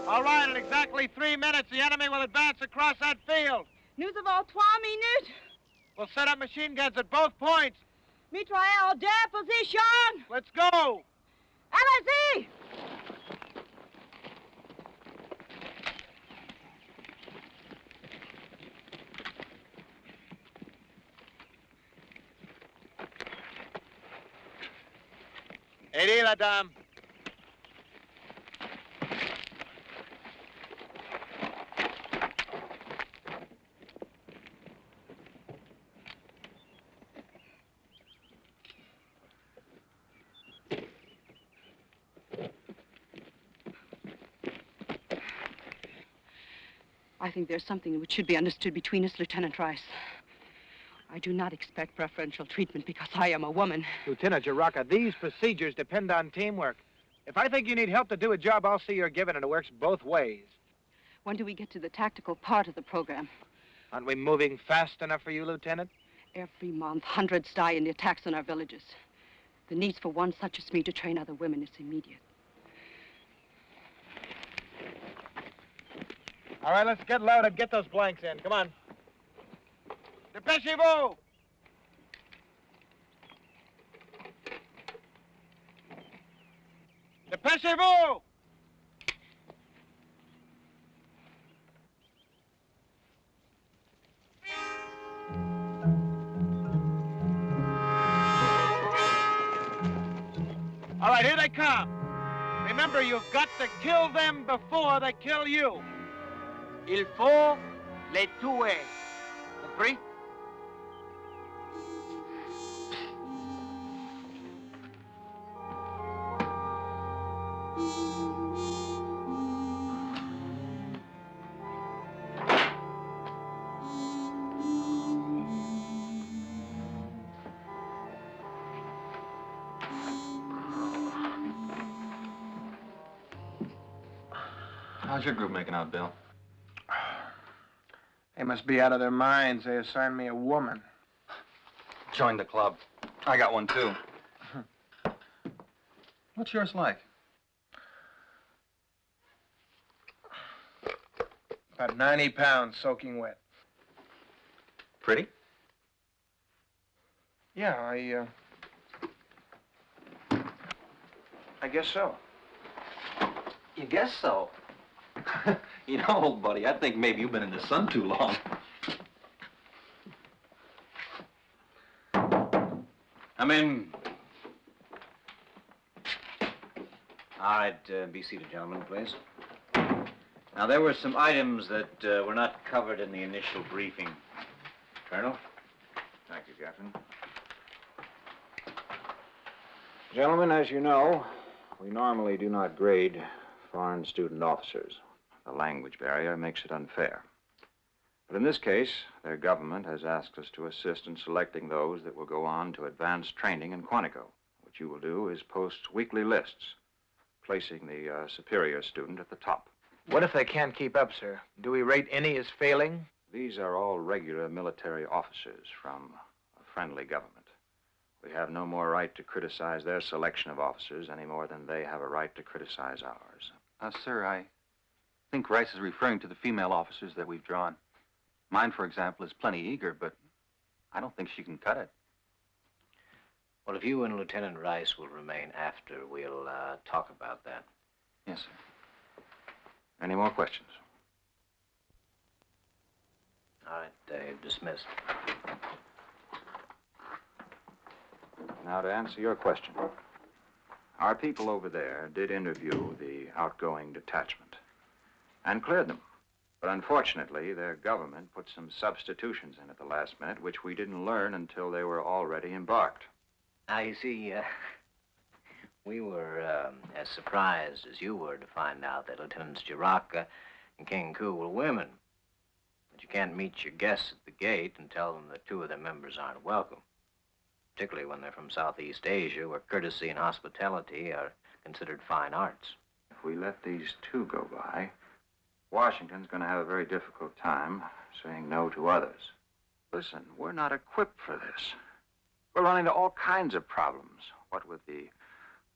All right, in exactly 3 minutes, the enemy will advance across that field.
Nous avons 3 minutes.
We'll set up machine guns at both points.
Mitrailleur de position.
Let's go.
Allez-y.
Aidez la dame.
I think there's something which should be understood between us, Lieutenant Rice. I do not expect preferential treatment because I am a woman.
Lieutenant Jaraka, these procedures depend on teamwork. If I think you need help to do a job, I'll see you're given, and it works both ways.
When do we get to the tactical part of the program?
Aren't we moving fast enough for you, Lieutenant?
Every month, hundreds die in the attacks on our villages. The need for one such as me to train other women is immediate.
All right, let's get loaded. Get those blanks in. Come on. Dépêchez-vous! Dépêchez-vous! All right, here they come. Remember, you've got to kill them before they kill you. Il faut les tuer. Compris?
How's your group making out, Bill?
They must be out of their minds. They assigned me a woman.
Join the club. I got one, too. What's yours like?
About 90 pounds, soaking wet.
Pretty?
Yeah, I guess so.
You guess so? You know, old buddy, I think maybe you've been in the sun too long.
Come in. All right, be seated, gentlemen, please. Now, there were some items that were not covered in the initial briefing. Colonel?
Thank you, Captain. Gentlemen, as you know, we normally do not grade foreign student officers. The language barrier makes it unfair. But in this case, their government has asked us to assist in selecting those that will go on to advanced training in Quantico. What you will do is post weekly lists, placing the superior student at the top.
What if they can't keep up, sir? Do we rate any as failing?
These are all regular military officers from a friendly government. We have no more right to criticize their selection of officers any more than they have a right to criticize ours.
Sir, I think Rice is referring to the female officers that we've drawn. Mine, for example, is plenty eager, but I don't think she can cut it.
Well, if you and Lieutenant Rice will remain after, we'll talk about that.
Yes, sir.
Any more questions?
All right, Dave, dismissed.
Now, to answer your question, our people over there did interview the outgoing detachment and cleared them. But unfortunately, their government put some substitutions in at the last minute, which we didn't learn until they were already embarked.
Now, you see, we were as surprised as you were to find out that Lieutenants Jiraka and King Ku were women. But you can't meet your guests at the gate and tell them that two of their members aren't welcome, particularly when they're from Southeast Asia, where courtesy and hospitality are considered fine arts.
If we let these two go by, Washington's going to have a very difficult time saying no to others. Listen, we're not equipped for this. We'll run into all kinds of problems. What with the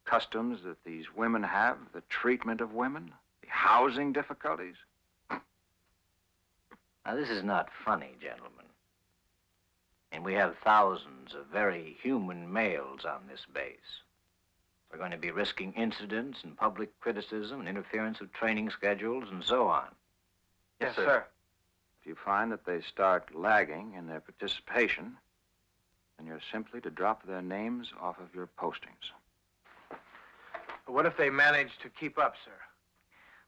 customs that these women have, the treatment of women, the housing difficulties.
Now, this is not funny, gentlemen. And we have thousands of very human males on this base. We're going to be risking incidents and public criticism and interference with training schedules and so on.
Yes, sir.
If you find that they start lagging in their participation, then you're simply to drop their names off of your postings.
What if they manage to keep up, sir?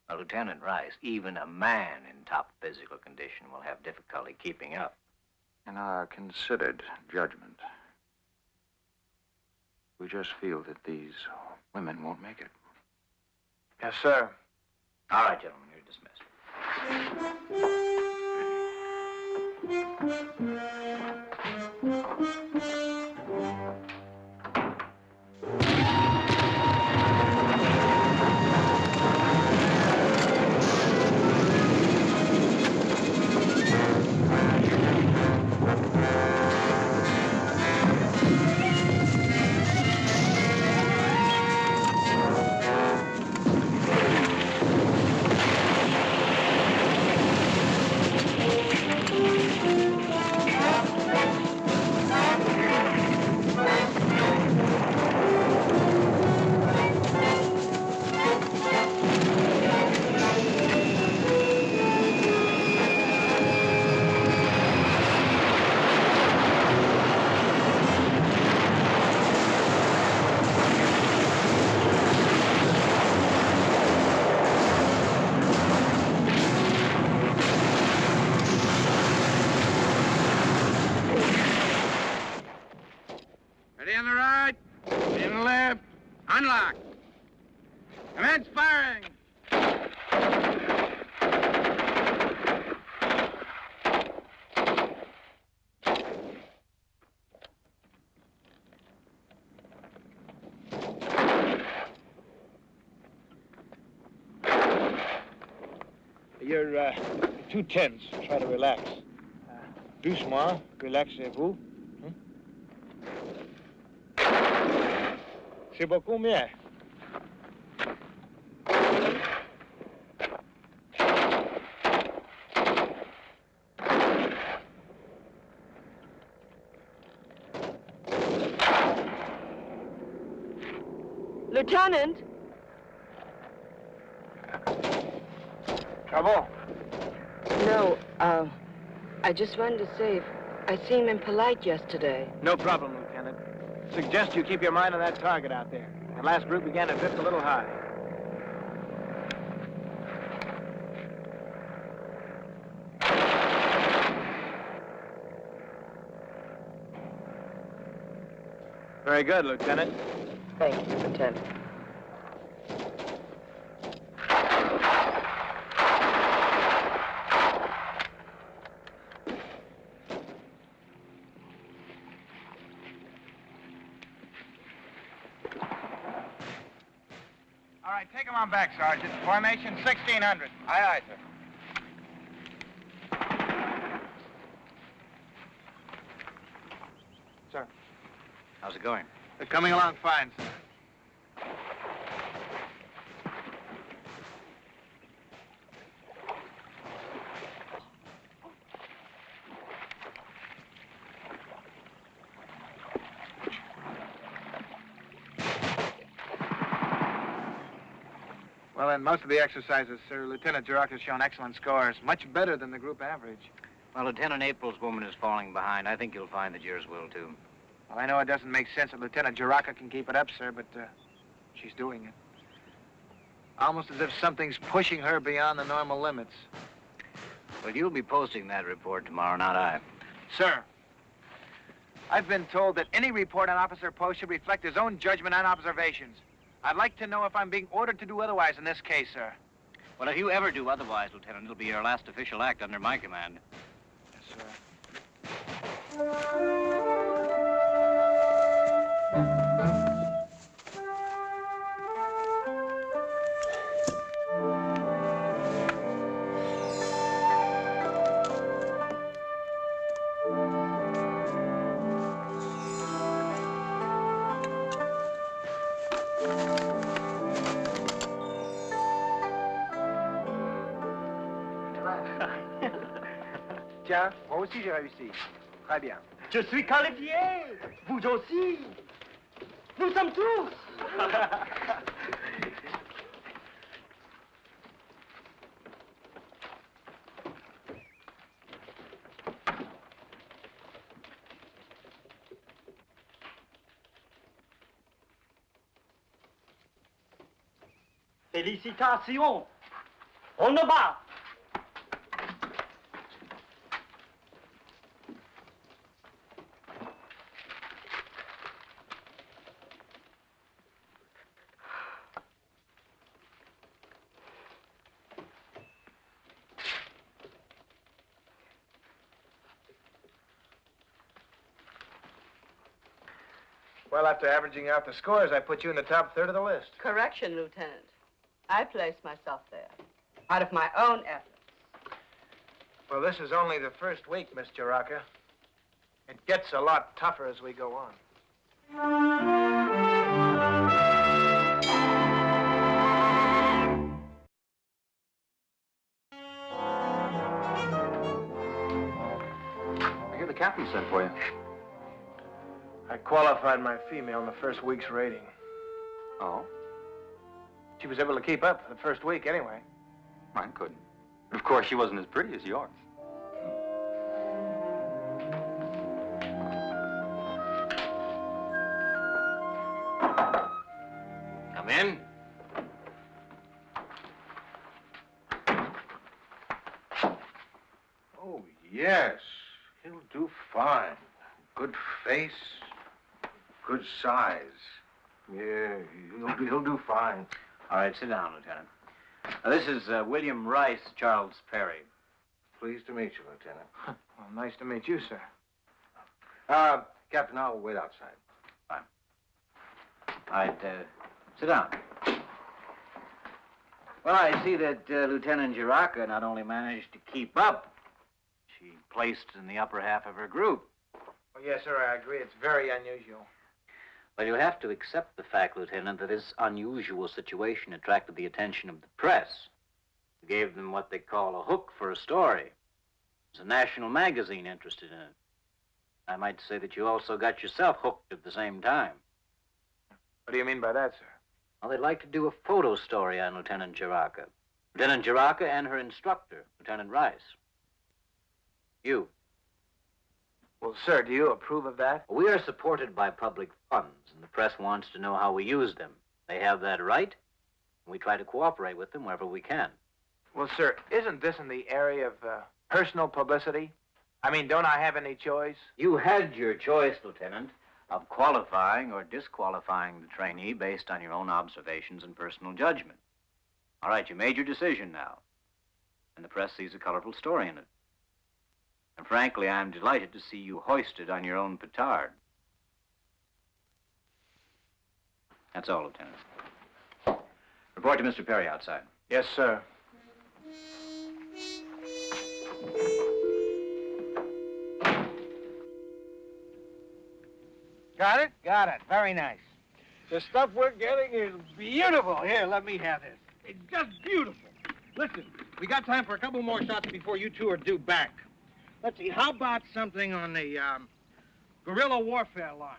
Now, Lieutenant Rice, even a man in top physical condition will have difficulty keeping up.
In our considered judgment, we just feel that these women won't make it.
Yes, sir.
All right, gentlemen, you're dismissed.
Ready on the right, ready on the left, unlock. Commence firing.
You're too tense. Try to relax. Doucement, relaxez-vous. C'est beaucoup mieux.
Lieutenant?
Trouble?
No, I just wanted to say, I seemed impolite yesterday.
No problem, Lieutenant. Suggest you keep your mind on that target out there. The last group began to drift a little high. Very good, Lieutenant.
Thank you, Lieutenant.
All right, take him on back, Sergeant. Formation 1600. Aye, aye, sir. Sir.
How's it going?
They're coming along fine, sir. Well, in most of the exercises, sir, Lieutenant Jirok has shown excellent scores, much better than the group average.
Well, Lieutenant April's woman is falling behind. I think you'll find that yours will, too.
Well, I know it doesn't make sense that Lieutenant Jiraka can keep it up, sir, but she's doing it. Almost as if something's pushing her beyond the normal limits.
Well, you'll be posting that report tomorrow, not I.
Sir, I've been told that any report on Officer Post should reflect his own judgment and observations. I'd like to know if I'm being ordered to do otherwise in this case, sir.
Well, if you ever do otherwise, Lieutenant, it'll be your last official act under my command.
Yes, sir. Tiens, moi aussi j'ai réussi. Très bien.
Je suis qualifié. Vous aussi. Nous sommes tous. Félicitations. On ne bat.
Well, after averaging out the scores, I put you in the top third of the list.
Correction, Lieutenant. I placed myself there, out of my own effort.
Well, this is only the first week, Miss Jiraka. It gets a lot tougher as we go on.
I hear the captain sent for you.
I qualified my female in the first week's rating.
Oh?
She was able to keep up for the first week anyway.
Mine couldn't. Of course, she wasn't as pretty as yours.
Come in.
Oh, yes. He'll do fine. Good face, good size. Yeah, he'll do fine.
All right, sit down, Lieutenant. This is William Rice, Charles Perry.
Pleased to meet you, Lieutenant.
Well, nice to meet you, sir.
Captain, I'll wait outside.
Fine. All right, sit down. Well, I see that Lieutenant Jiraka not only managed to keep up, she placed in the upper half of her group.
Oh, yes, sir, I agree. It's very unusual.
Well, you have to accept the fact, Lieutenant, that this unusual situation attracted the attention of the press. It gave them what they call a hook for a story. There's a national magazine interested in it. I might say that you also got yourself hooked at the same time.
What do you mean by that, sir?
Well, they'd like to do a photo story on Lieutenant Jiraka. Lieutenant Jiraka and her instructor, Lieutenant Rice. You.
Well, sir, do you approve of that?
We are supported by public funds, and the press wants to know how we use them. They have that right, and we try to cooperate with them wherever we can.
Well, sir, isn't this in the area of personal publicity? I mean, don't I have any choice?
You had your choice, Lieutenant. of qualifying or disqualifying the trainee based on your own observations and personal judgment. All right, you made your decision now, and the press sees a colorful story in it. And frankly, I'm delighted to see you hoisted on your own petard. That's all, Lieutenant. Report to Mr. Perry outside.
Yes, sir.
Got it? Got it. Very nice. The stuff we're getting is beautiful. Here, let me have this. It's just beautiful. Listen, we got time for a couple more shots before you two are due back. Let's see, how about something on the guerrilla warfare line?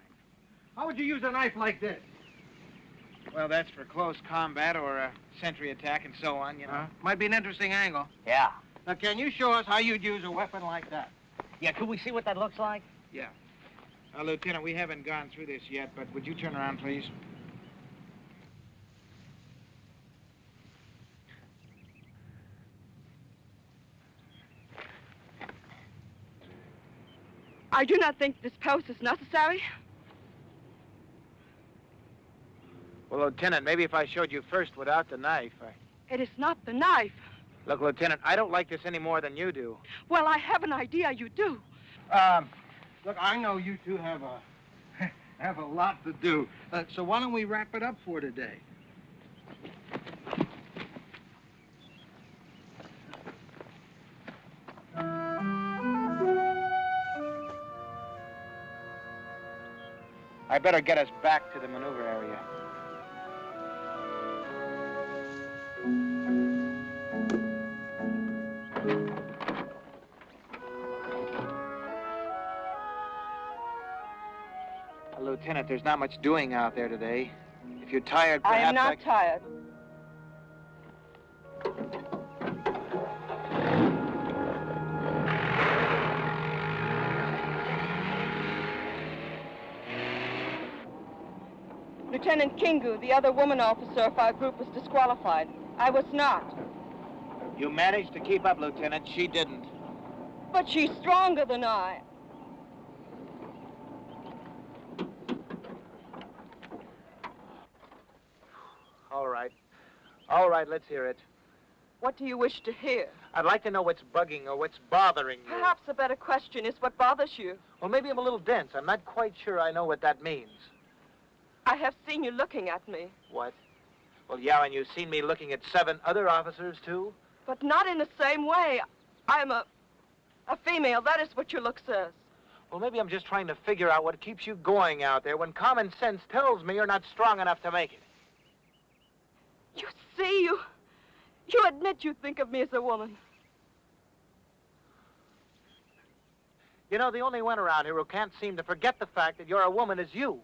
How would you use a knife like this?
Well, that's for close combat or a sentry attack and so on, you know.
Might be an interesting angle.
Yeah.
Now, can you show us how you'd use a weapon like that?
Yeah, could we see what that looks like?
Yeah. Lieutenant, we haven't gone through this yet, but would you turn around, please?
I do not think this post is necessary.
Well, Lieutenant, maybe if I showed you first without the knife,
It is not the knife.
Look, Lieutenant, I don't like this any more than you do.
Well, I have an idea you do.
Look, I know you two have a lot to do. So why don't we wrap it up for today?
I better get us back to the maneuver area. Lieutenant, there's not much doing out there today. If you're tired, perhaps
I am not tired. Lieutenant Kingu, the other woman officer of our group, was disqualified. I was not.
You managed to keep up, Lieutenant. She didn't.
But she's stronger than I.
All right, let's hear it.
What do you wish to hear?
I'd like to know what's bugging or what's bothering you.
Perhaps a better question is what bothers you.
Well, maybe I'm a little dense. I'm not quite sure I know what that means.
I have seen you looking at me.
What? Well, yeah, and you've seen me looking at 7 other officers, too?
But not in the same way. I'm a female. That is what your look says.
Well, maybe I'm just trying to figure out what keeps you going out there when common sense tells me you're not strong enough to make it.
You see, you admit you think of me as a woman.
You know, the only one around here who can't seem to forget the fact that you're a woman is you.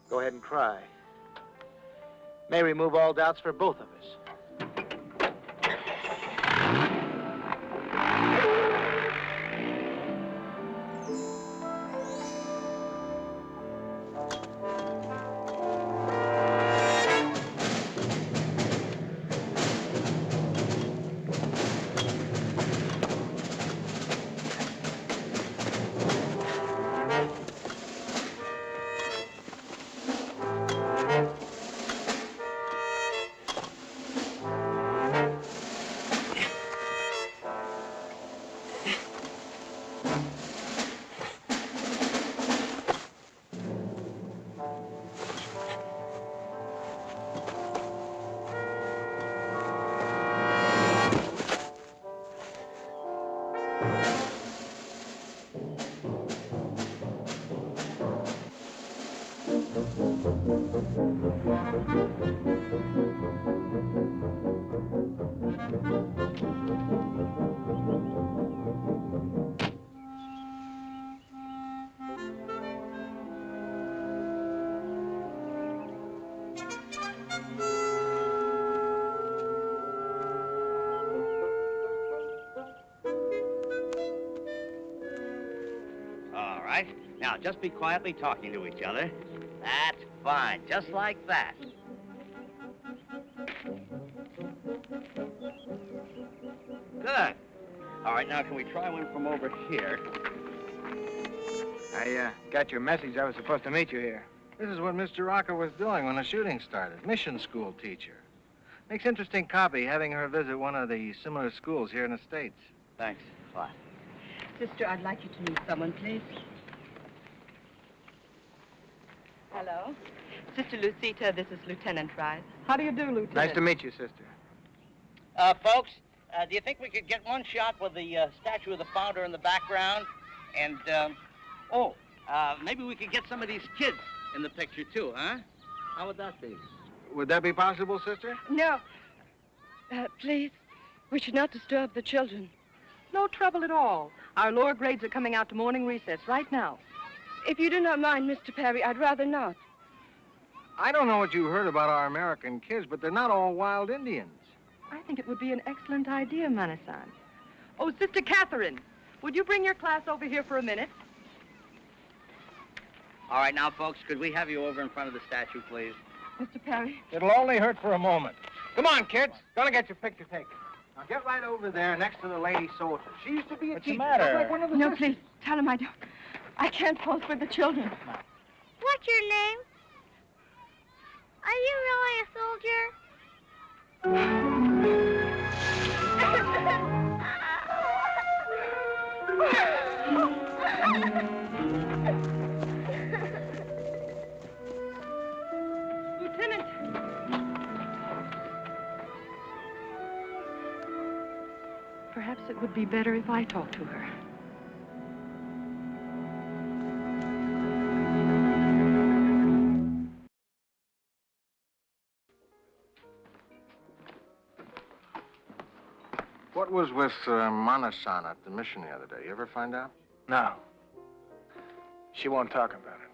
Go ahead and cry. May remove all doubts for both of us.
Now, just be quietly talking to each other. That's fine, just like that. Good. All right, now can we try one from over here?
I got your message. I was supposed to meet you here.
This is what Mr. Rocker was doing when the shooting started. Mission school teacher. Makes interesting copy having her visit one of the similar schools here in the States.
Thanks. Bye.
Sister, I'd like you to meet someone, please. Hello. Sister Lucita, this is Lieutenant Rice. How do you do, Lieutenant?
Nice to meet you, sister.
Folks, do you think we could get one shot with the statue of the founder in the background? And, maybe we could get some of these kids in the picture, too, huh? How would that be?
Would that be possible, sister?
No. Please, we should not disturb the children. No trouble at all. Our lower grades are coming out to morning recess right now. If you do not mind, Mr. Perry, I'd rather not.
I don't know what you heard about our American kids, but they're not all wild Indians.
I think it would be an excellent idea, Manasan. Oh, Sister Catherine, would you bring your class over here for a minute?
All right, now, folks, could we have you over in front of the statue, please?
Mr. Perry?
It'll only hurt for a moment. Come on, kids. Gonna get your picture taken. Now, get right over there next to the lady soldier. She used to be a teacher.
What's the matter?
Like one of the
No,
sisters.
please, tell him I can't pose for the children.
What's your name? Are you really a soldier?
Lieutenant! Perhaps it would be better if I talked to her.
What was with Manasan at the mission the other day? You ever find out?
No. She won't talk about it.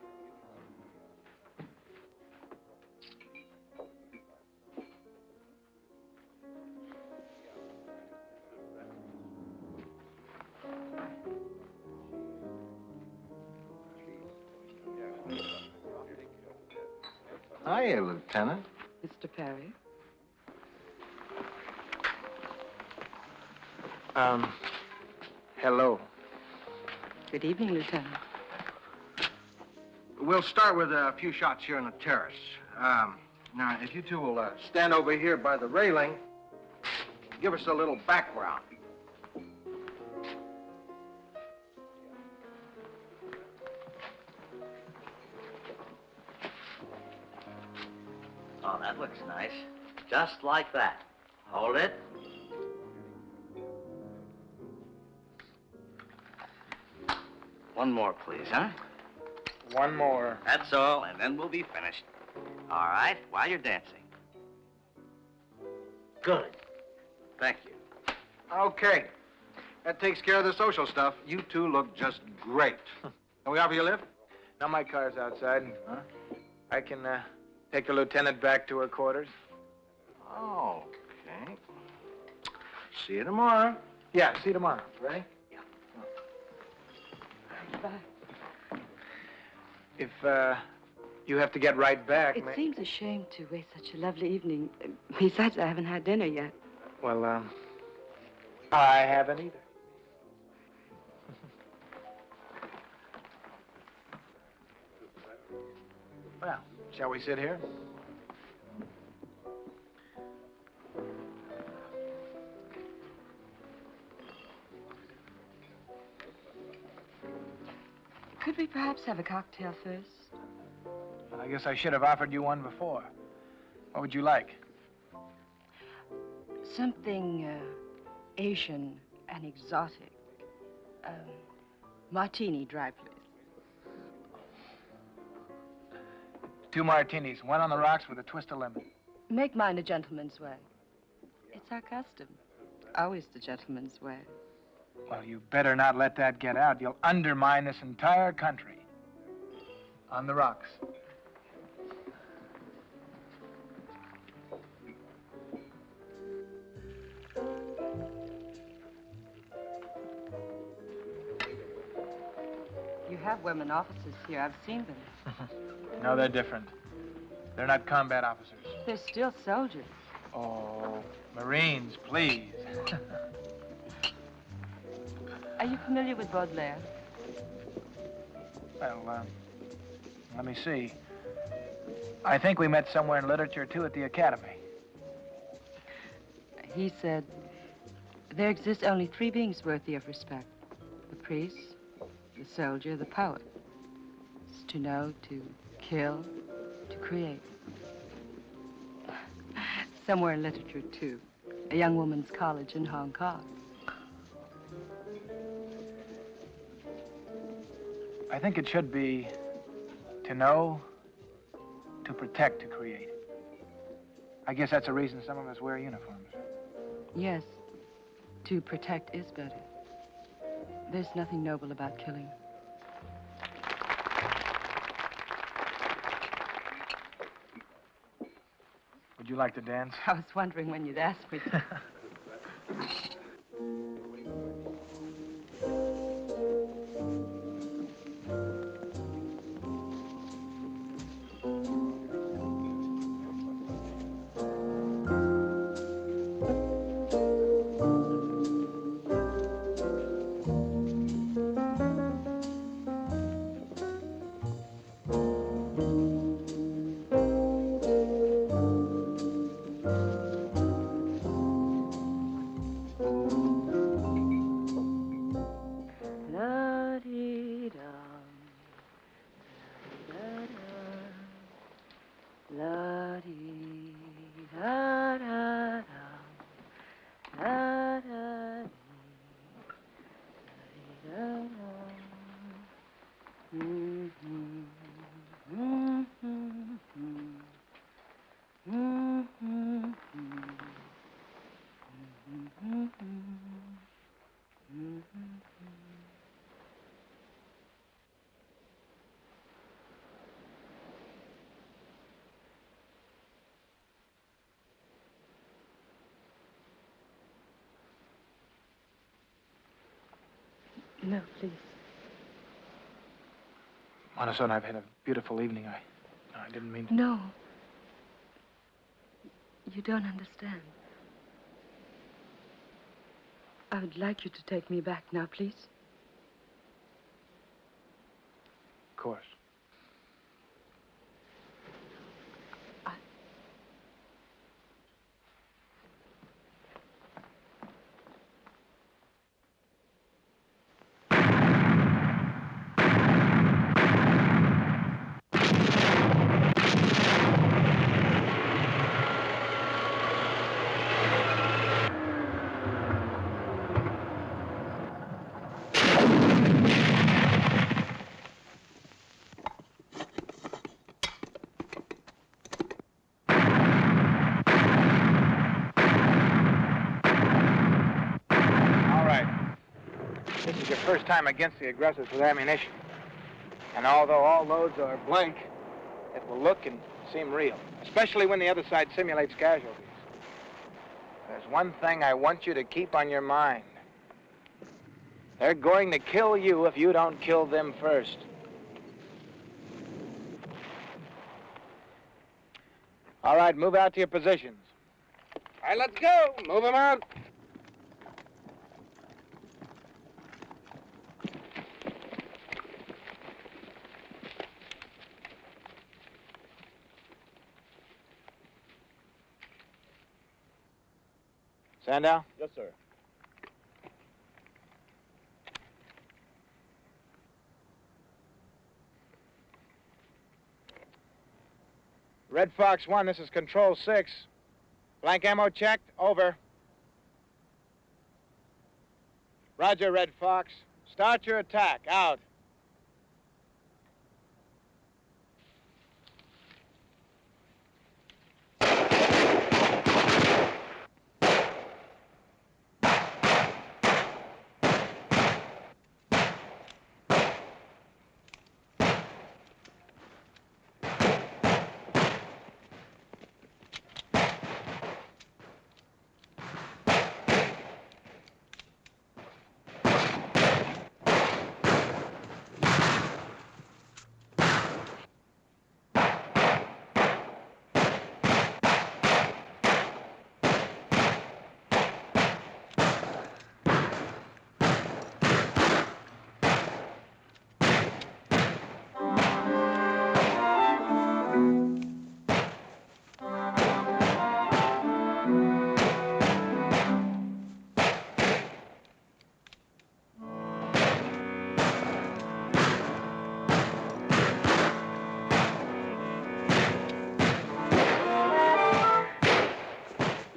Hiya, Lieutenant.
Mr. Perry?
Hello.
Good evening, Lieutenant.
We'll start with a few shots here on the terrace. Now, if you two will stand over here by the railing, give us a little background.
Oh, that looks nice. Just like that. Hold it. One more, please, huh?
One more.
That's all, and then we'll be finished. All right, while you're dancing. Good. Thank you.
Okay. That takes care of the social stuff. You two look just great. Can we offer you a lift?
Now my car's outside. Huh? I can take the lieutenant back to her quarters.
Okay. See you tomorrow.
Yeah, see you tomorrow. Ready?
Bye.
If you have to get right back,
It seems a shame to waste such a lovely evening. Besides, I haven't had dinner yet.
well, I haven't either. Well, shall we sit here?
Could we perhaps have a cocktail first?
Well, I guess I should have offered you one before. What would you like?
Something Asian and exotic. Martini, dry, please.
2 martinis, one on the rocks with a twist of lemon.
Make mine a gentleman's way. It's our custom. Always the gentleman's way.
Well, you better not let that get out. You'll undermine this entire country. On the rocks.
You have women officers here. I've seen them.
No, they're different. They're not combat officers.
They're still soldiers.
Oh, Marines, please.
Are you familiar with Baudelaire?
Well, let me see. I think we met somewhere in literature, too, at the Academy.
He said, there exist only three beings worthy of respect. The priest, the soldier, the poet. It's to know, to kill, to create. Somewhere in literature, too. A young woman's college in Hong Kong.
I think it should be to know, to protect, to create. I guess that's a reason some of us wear uniforms.
Yes, to protect is better. There's nothing noble about killing.
Would you like to dance?
I was wondering when you'd ask me to. No, please.
Mona-san, I've had a beautiful evening. I didn't mean to...
No. You don't understand. I would like you to take me back now, please.
Of course. This is your first time against the aggressors with ammunition. And although all loads are blank, it will look and seem real, especially when the other side simulates casualties. There's one thing I want you to keep on your mind. They're going to kill you if you don't kill them first. All right, move out to your positions.
All right, let's go. Move them out.
Sandow?
Yes, sir.
Red Fox 1, this is Control 6. Blank ammo checked. Over. Roger, Red Fox. Start your attack. Out.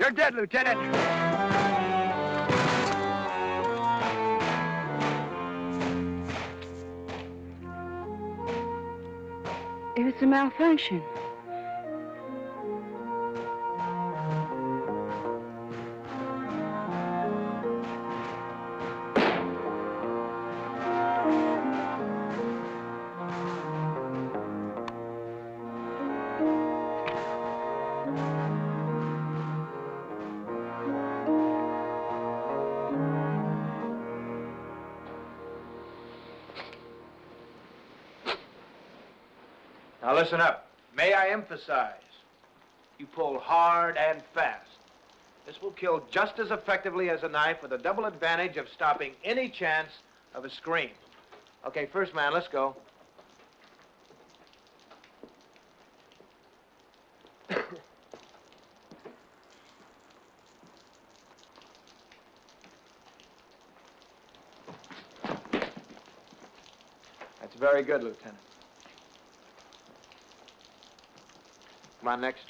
You're dead, Lieutenant.
It was a malfunction.
Now listen up. May I emphasize, you pull hard and fast. This will kill just as effectively as a knife with a double advantage of stopping any chance of a scream. Okay, first man, let's go. That's very good, Lieutenant. Come on, next.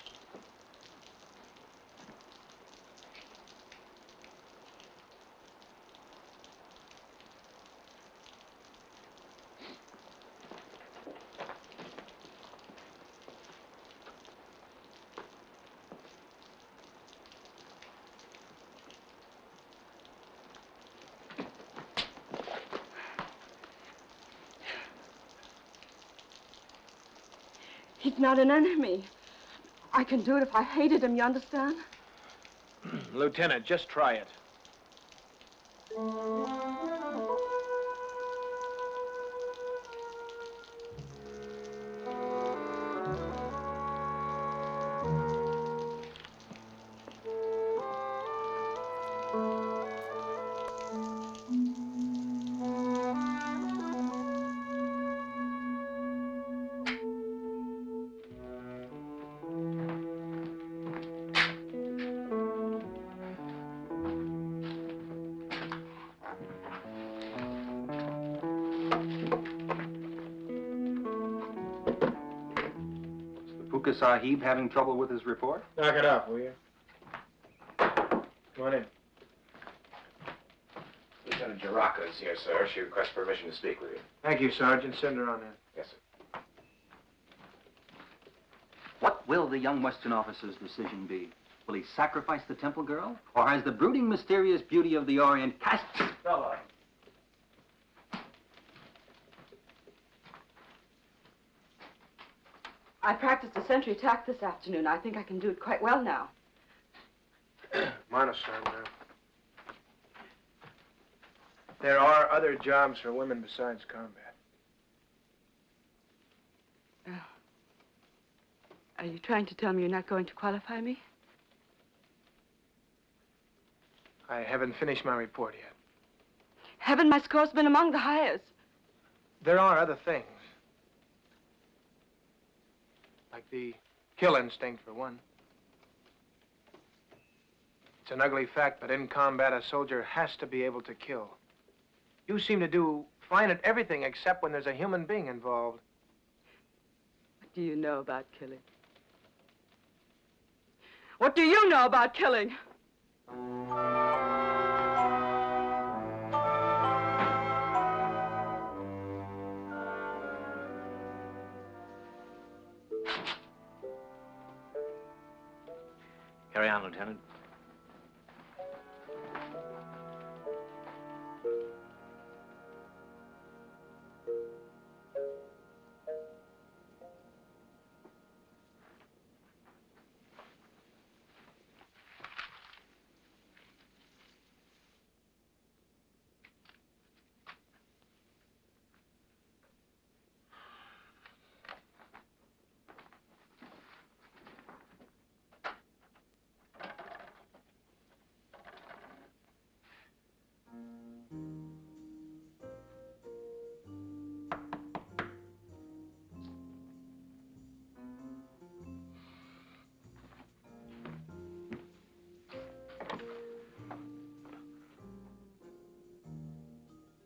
He's not an enemy. I can do it if I hated him, you understand?
Lieutenant, just try it.
Puka Sahib having trouble with his report?
Knock it off, will you? Come on in.
Lieutenant Jaraka is here, sir. She requests permission to speak with you.
Thank you, Sergeant. Send her on in.
Yes, sir.
What will the young Western officer's decision be? Will he sacrifice the temple girl? Or has the brooding, mysterious beauty of the Orient cast...
Fella.
I practiced a sentry attack this afternoon. I think I can do it quite well now.
Mono, son. There are other jobs for women besides combat.
Are you trying to tell me you're not going to qualify me?
I haven't finished my report yet.
Haven't my scores been among the highest?
There are other things. Like the kill instinct, for one. It's an ugly fact, but in combat, a soldier has to be able to kill. You seem to do fine at everything except when there's a human being involved.
What do you know about killing? What do you know about killing?
Carry on, Lieutenant.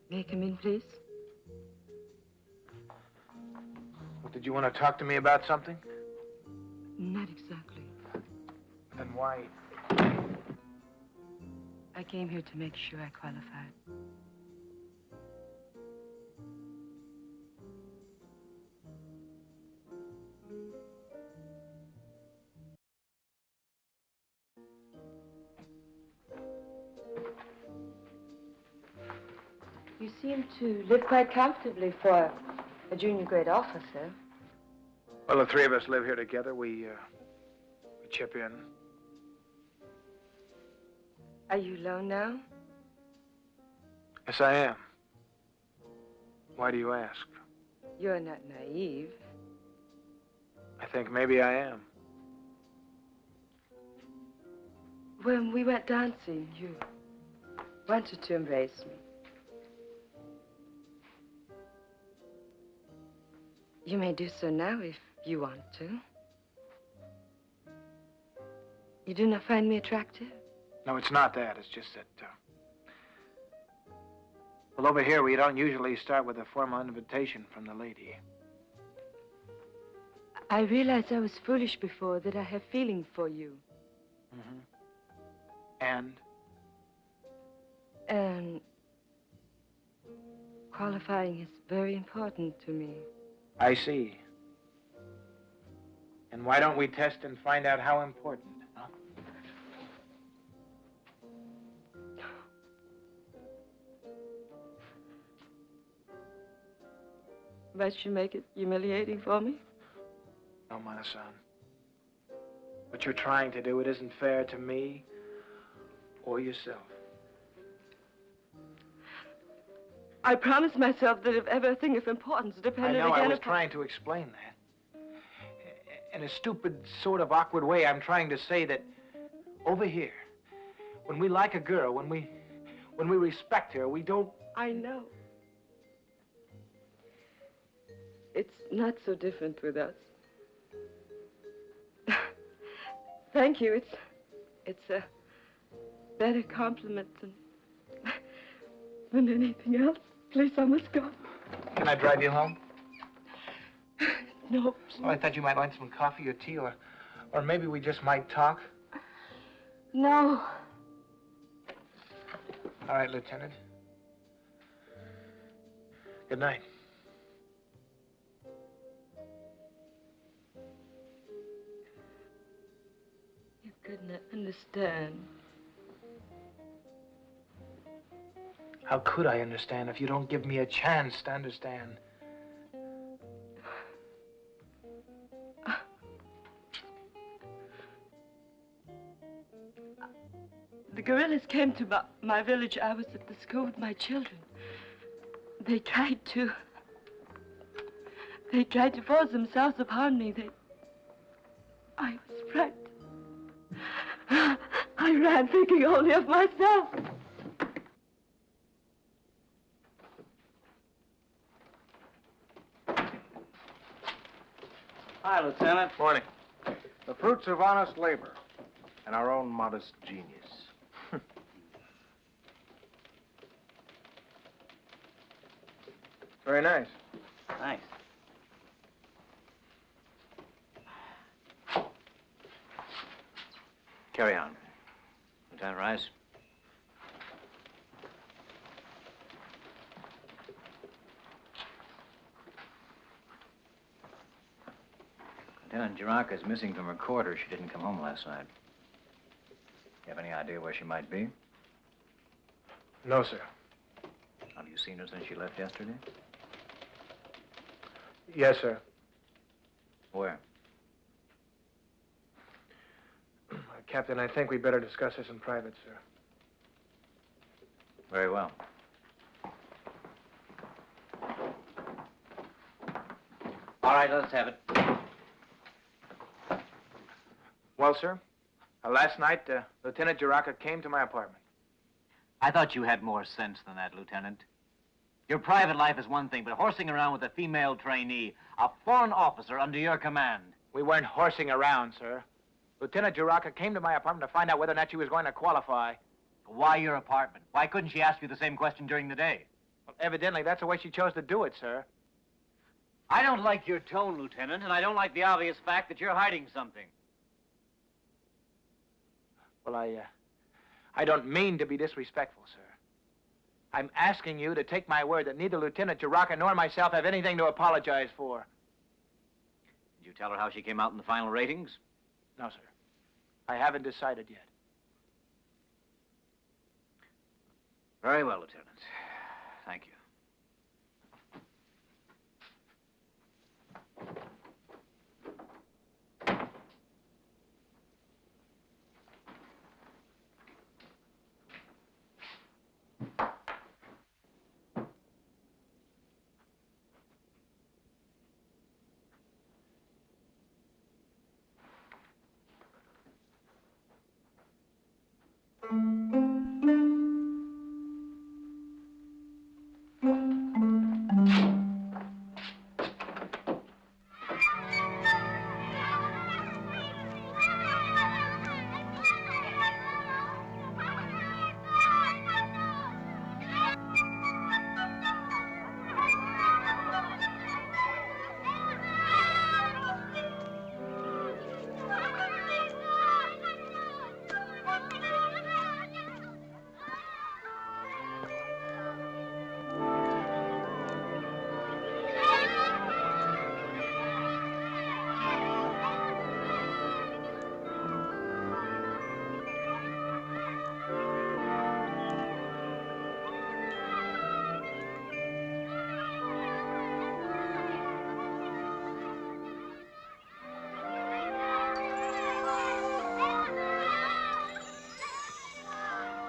May I come in, please?
Well, did you want to talk to me about something?
Not exactly.
Then why
I came here to make sure I qualified. You seem to live quite comfortably for a junior grade officer.
Well, the three of us live here together. We chip in.
Are you alone now?
Yes, I am. Why do you ask?
You're not naive.
I think maybe I am.
When we went dancing, you wanted to embrace me. You may do so now if you want to. You do not find me attractive?
No, it's not that. It's just that, well, over here, we don't usually start with a formal invitation from the lady.
I realized I was foolish before, that I have feeling for you.
Mm-hmm. And?
And qualifying is very important to me.
I see. And why don't we test and find out how important, huh?
Must you make it humiliating for me?
No, Mana-san. What you're trying to do, it isn't fair to me or yourself.
I promised myself that if ever a thing of importance depended
I know,
again
I was
upon...
trying to explain that. In a stupid, sort of awkward way, I'm trying to say that over here, when we like a girl, when we respect her, we don't...
I know. It's not so different with us. Thank you. It's a better compliment than anything else. Please, I must go.
Can I drive you home?
No.
Oh, I thought you might like some coffee or tea, or maybe we just might talk.
No.
All right, Lieutenant. Good night.
You could not understand.
How could I understand if you don't give me a chance to understand?
The guerrillas came to my village. I was at the school with my children. They tried to force themselves upon me. I was frightened. I ran thinking only of myself.
Hi, Lieutenant.
Morning.
The fruits of honest labor and our own modest genius.
Very nice.
Thanks.
Carry on. Lieutenant Rice. Lieutenant Jiraka is missing from her quarters. She didn't come home last night. You have any idea where she might be?
No, sir.
Have you seen her since she left yesterday?
Yes, sir.
Where?
Captain, I think we better discuss this in private, sir.
Very well. All right, let's have it.
Well, sir, last night, Lieutenant Jiraka came to my apartment.
I thought you had more sense than that, Lieutenant. Your private life is one thing, but horsing around with a female trainee, a foreign officer under your command.
We weren't horsing around, sir. Lieutenant Jiraka came to my apartment to find out whether or not she was going to qualify.
Why your apartment? Why couldn't she ask you the same question during the day?
Well, evidently, that's the way she chose to do it, sir.
I don't like your tone, Lieutenant, and I don't like the obvious fact that you're hiding something.
Well, I don't mean to be disrespectful, sir. I'm asking you to take my word that neither Lieutenant Jaraka nor myself have anything to apologize for.
Did you tell her how she came out in the final ratings?
No, sir. I haven't decided yet.
Very well, Lieutenant. Thank you.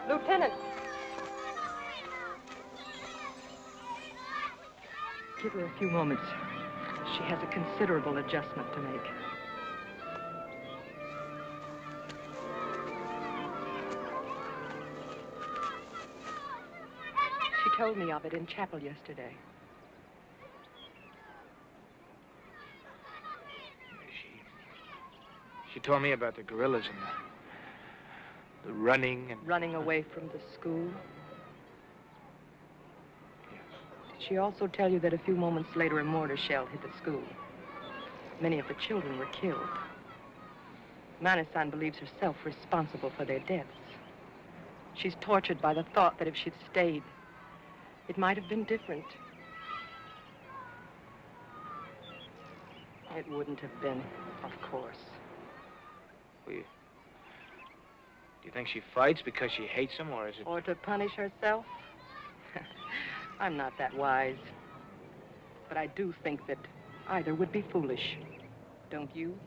Lieutenant! Give her a few moments. She has a considerable adjustment to make. She told me of it in chapel yesterday.
She told me about the gorillas and the running and...
Running away from the school?
Yes.
Did she also tell you that a few moments later a mortar shell hit the school? Many of the children were killed. Mana-san believes herself responsible for their deaths. She's tortured by the thought that if she'd stayed, it might have been different. It wouldn't have been, of course.
Do you think she fights because she hates him, or is it...
Or to punish herself? I'm not that wise. But I do think that either would be foolish. Don't you?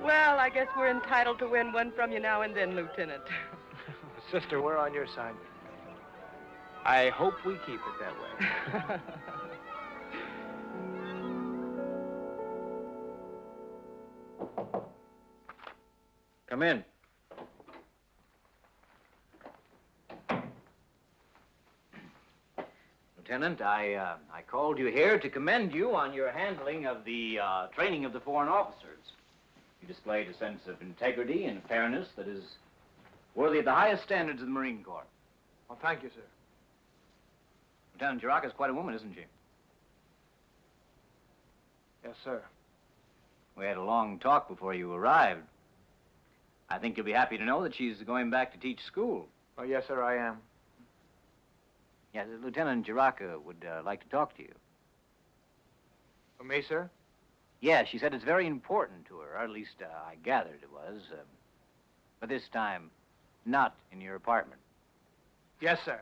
Well, I guess we're entitled to win one from you now and then, Lieutenant.
Sister, we're on your side. I hope we keep it that way.
Come in. Lieutenant, I called you here to commend you on your handling of the training of the foreign officers. You displayed a sense of integrity and fairness that is worthy of the highest standards of the Marine Corps.
Well, thank you, sir.
Lieutenant Jaraka is quite a woman, isn't she?
Yes, sir.
We had a long talk before you arrived. I think you'll be happy to know that she's going back to teach school.
Oh, yes, sir, I am.
Yes, Lieutenant Jaraka would like to talk to you.
For me, sir?
Yes, she said it's very important to her, or at least I gathered it was. But this time, not in your apartment.
Yes, sir.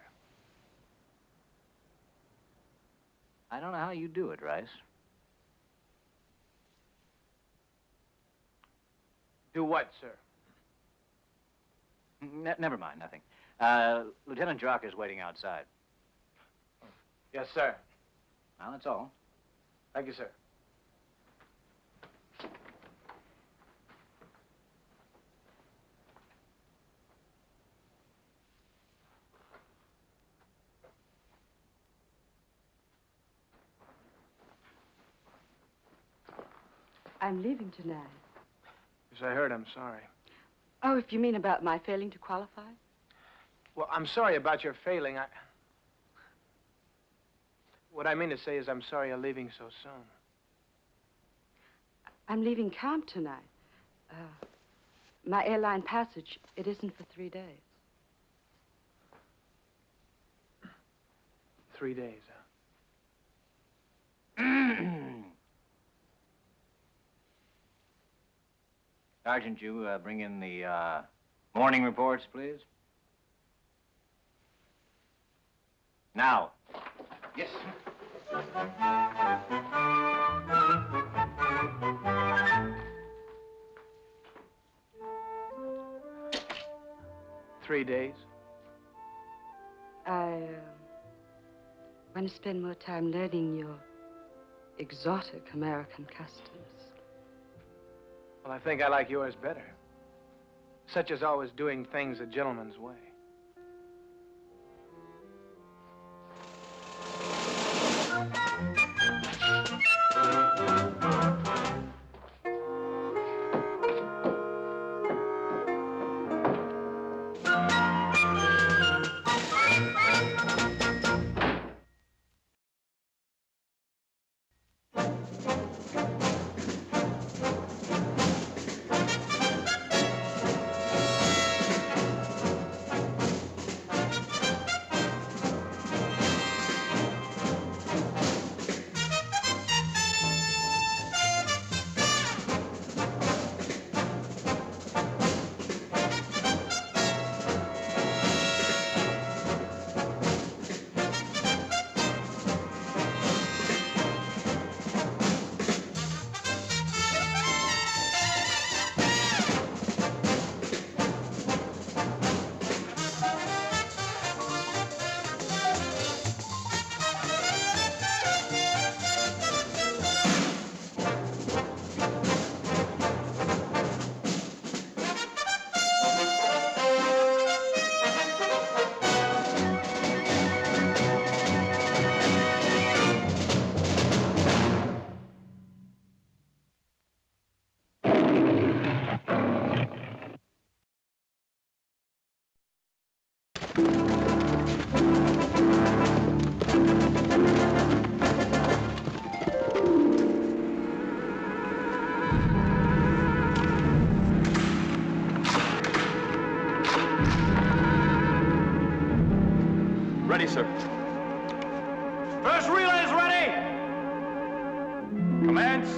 I don't know how you do it, Rice.
Do what, sir?
Never mind, nothing. Lieutenant Jaraka is waiting outside.
Oh, Yes, sir.
Well, that's all.
Thank you, sir.
I'm leaving tonight.
Yes, I heard. I'm sorry.
Oh, if you mean about my failing to qualify?
Well, I'm sorry about your failing. What I mean to say is I'm sorry you're leaving so soon.
I'm leaving camp tonight. My airline passage, it isn't for 3 days.
3 days, huh?
Sergeant, you bring in the morning reports, please. Now.
Yes.
Three days.
I want to spend more time learning your exotic American customs.
Well, I think I like yours better. Such as always doing things a gentleman's way.
Ready, sir. First relay's ready! Commence.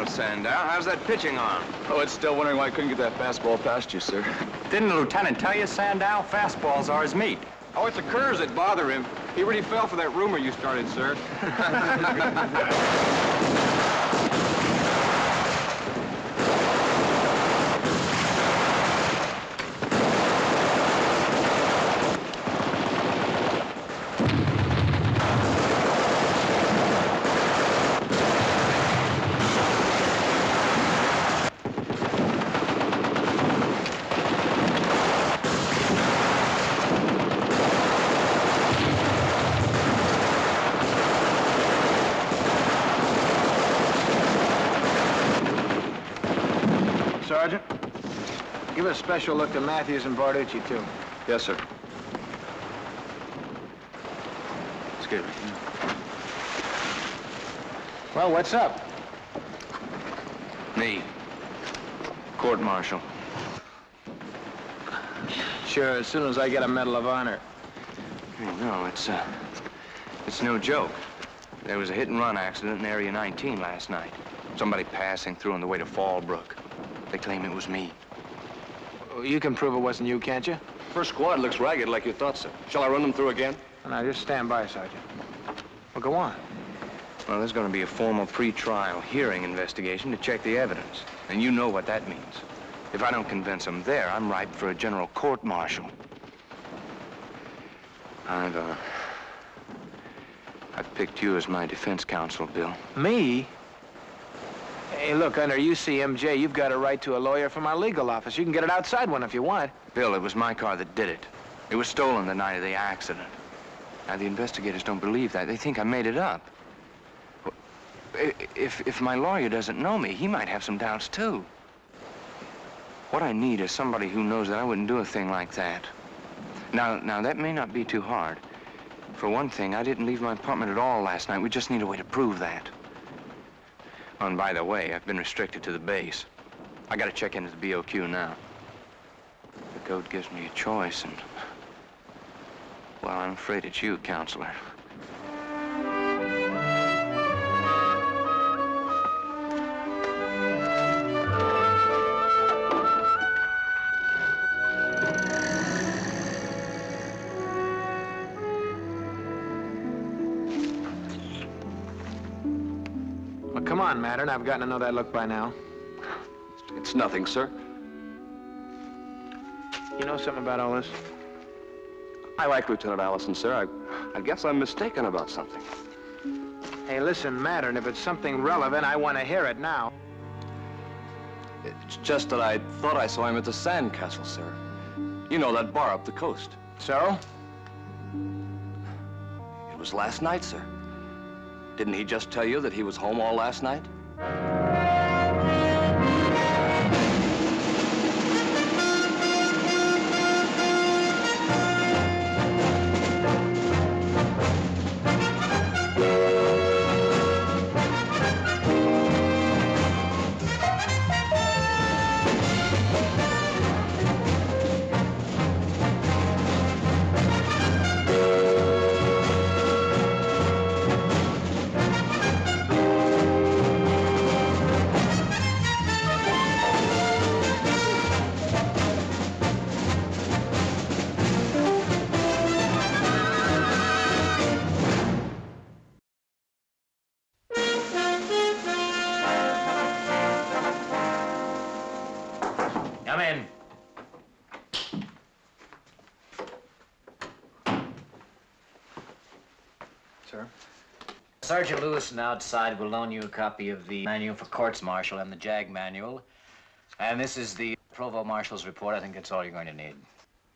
Sandow. How's that pitching on?
Oh, it's still wondering why I couldn't get that fastball past you, sir.
Didn't the lieutenant tell you, Sandow? Fastballs are his meat.
Oh, it's the curves that bother him. He really fell for that rumor you started, sir.
Give a special look to Matthews and Barducci, too.
Yes, sir.
Excuse me.
Well, what's up?
Me. Court-martial.
Sure, as soon as I get a Medal of Honor.
No, it's no joke. There was a hit-and-run accident in Area 19 last night. Somebody passing through on the way to Fallbrook. They claim it was me.
You can prove it wasn't you, can't you?
First squad looks ragged like you thought, sir. Shall I run them through again?
No, just stand by, Sergeant. Well, go on.
Well, there's going to be a formal pre-trial hearing investigation to check the evidence. And you know what that means. If I don't convince them there, I'm ripe for a general court-martial. I've picked you as my defense counsel, Bill.
Me? Hey, look, under UCMJ, you've got a right to a lawyer from our legal office. You can get it outside one if you want.
Bill, it was my car that did it. It was stolen the night of the accident. Now, the investigators don't believe that. They think I made it up. If my lawyer doesn't know me, he might have some doubts, too. What I need is somebody who knows that I wouldn't do a thing like that. Now, that may not be too hard. For one thing, I didn't leave my apartment at all last night. We just need a way to prove that. Oh, and by the way, I've been restricted to the base. I gotta check into the BOQ now. The code gives me a choice, and... well, I'm afraid it's you, Counselor.
Come on, Mattern. I've gotten to know that look by now.
It's nothing, sir.
You know something about all this?
I like Lieutenant Allison, sir. I guess I'm mistaken about something.
Hey, listen, Mattern, if it's something relevant, I want to hear it now.
It's just that I thought I saw him at the Sandcastle, sir. You know, that bar up the coast.
So?
It was last night, sir. Didn't he just tell you that he was home all last night?
Come in.
Sir?
Sergeant Lewison outside will loan you a copy of the manual for courts-martial and the JAG manual. And this is the Provost Marshal's report. I think that's all you're going to need.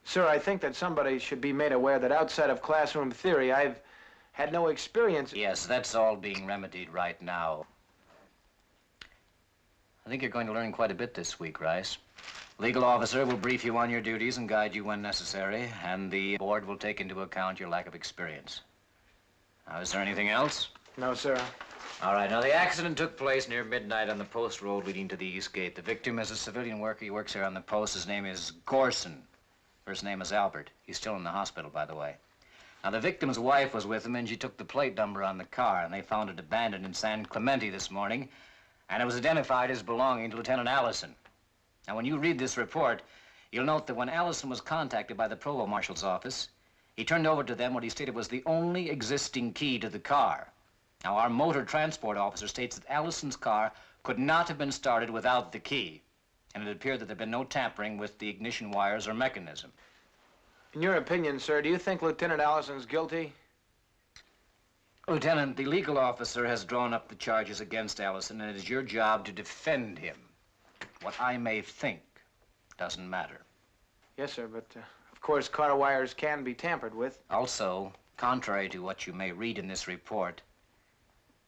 Sir, I think that somebody should be made aware that outside of classroom theory, I've had no experience.
Yes, that's all being remedied right now. I think you're going to learn quite a bit this week, Rice. Legal officer will brief you on your duties and guide you when necessary, and the board will take into account your lack of experience. Now, is there anything else?
No, sir.
All right, now the accident took place near midnight on the post road leading to the East Gate. The victim is a civilian worker. He works here on the post. His name is Gorson. First name is Albert. He's still in the hospital, by the way. Now, the victim's wife was with him, and she took the plate number on the car, and they found it abandoned in San Clemente this morning, and it was identified as belonging to Lieutenant Allison. Now, when you read this report, you'll note that when Allison was contacted by the Provost Marshal's office, he turned over to them what he stated was the only existing key to the car. Now, our motor transport officer states that Allison's car could not have been started without the key, and it appeared that there had been no tampering with the ignition wires or mechanism.
In your opinion, sir, do you think Lieutenant Allison's guilty?
Lieutenant, the legal officer has drawn up the charges against Allison, and it is your job to defend him. What I may think doesn't matter.
Yes, sir, but of course car wires can be tampered with.
Also, contrary to what you may read in this report,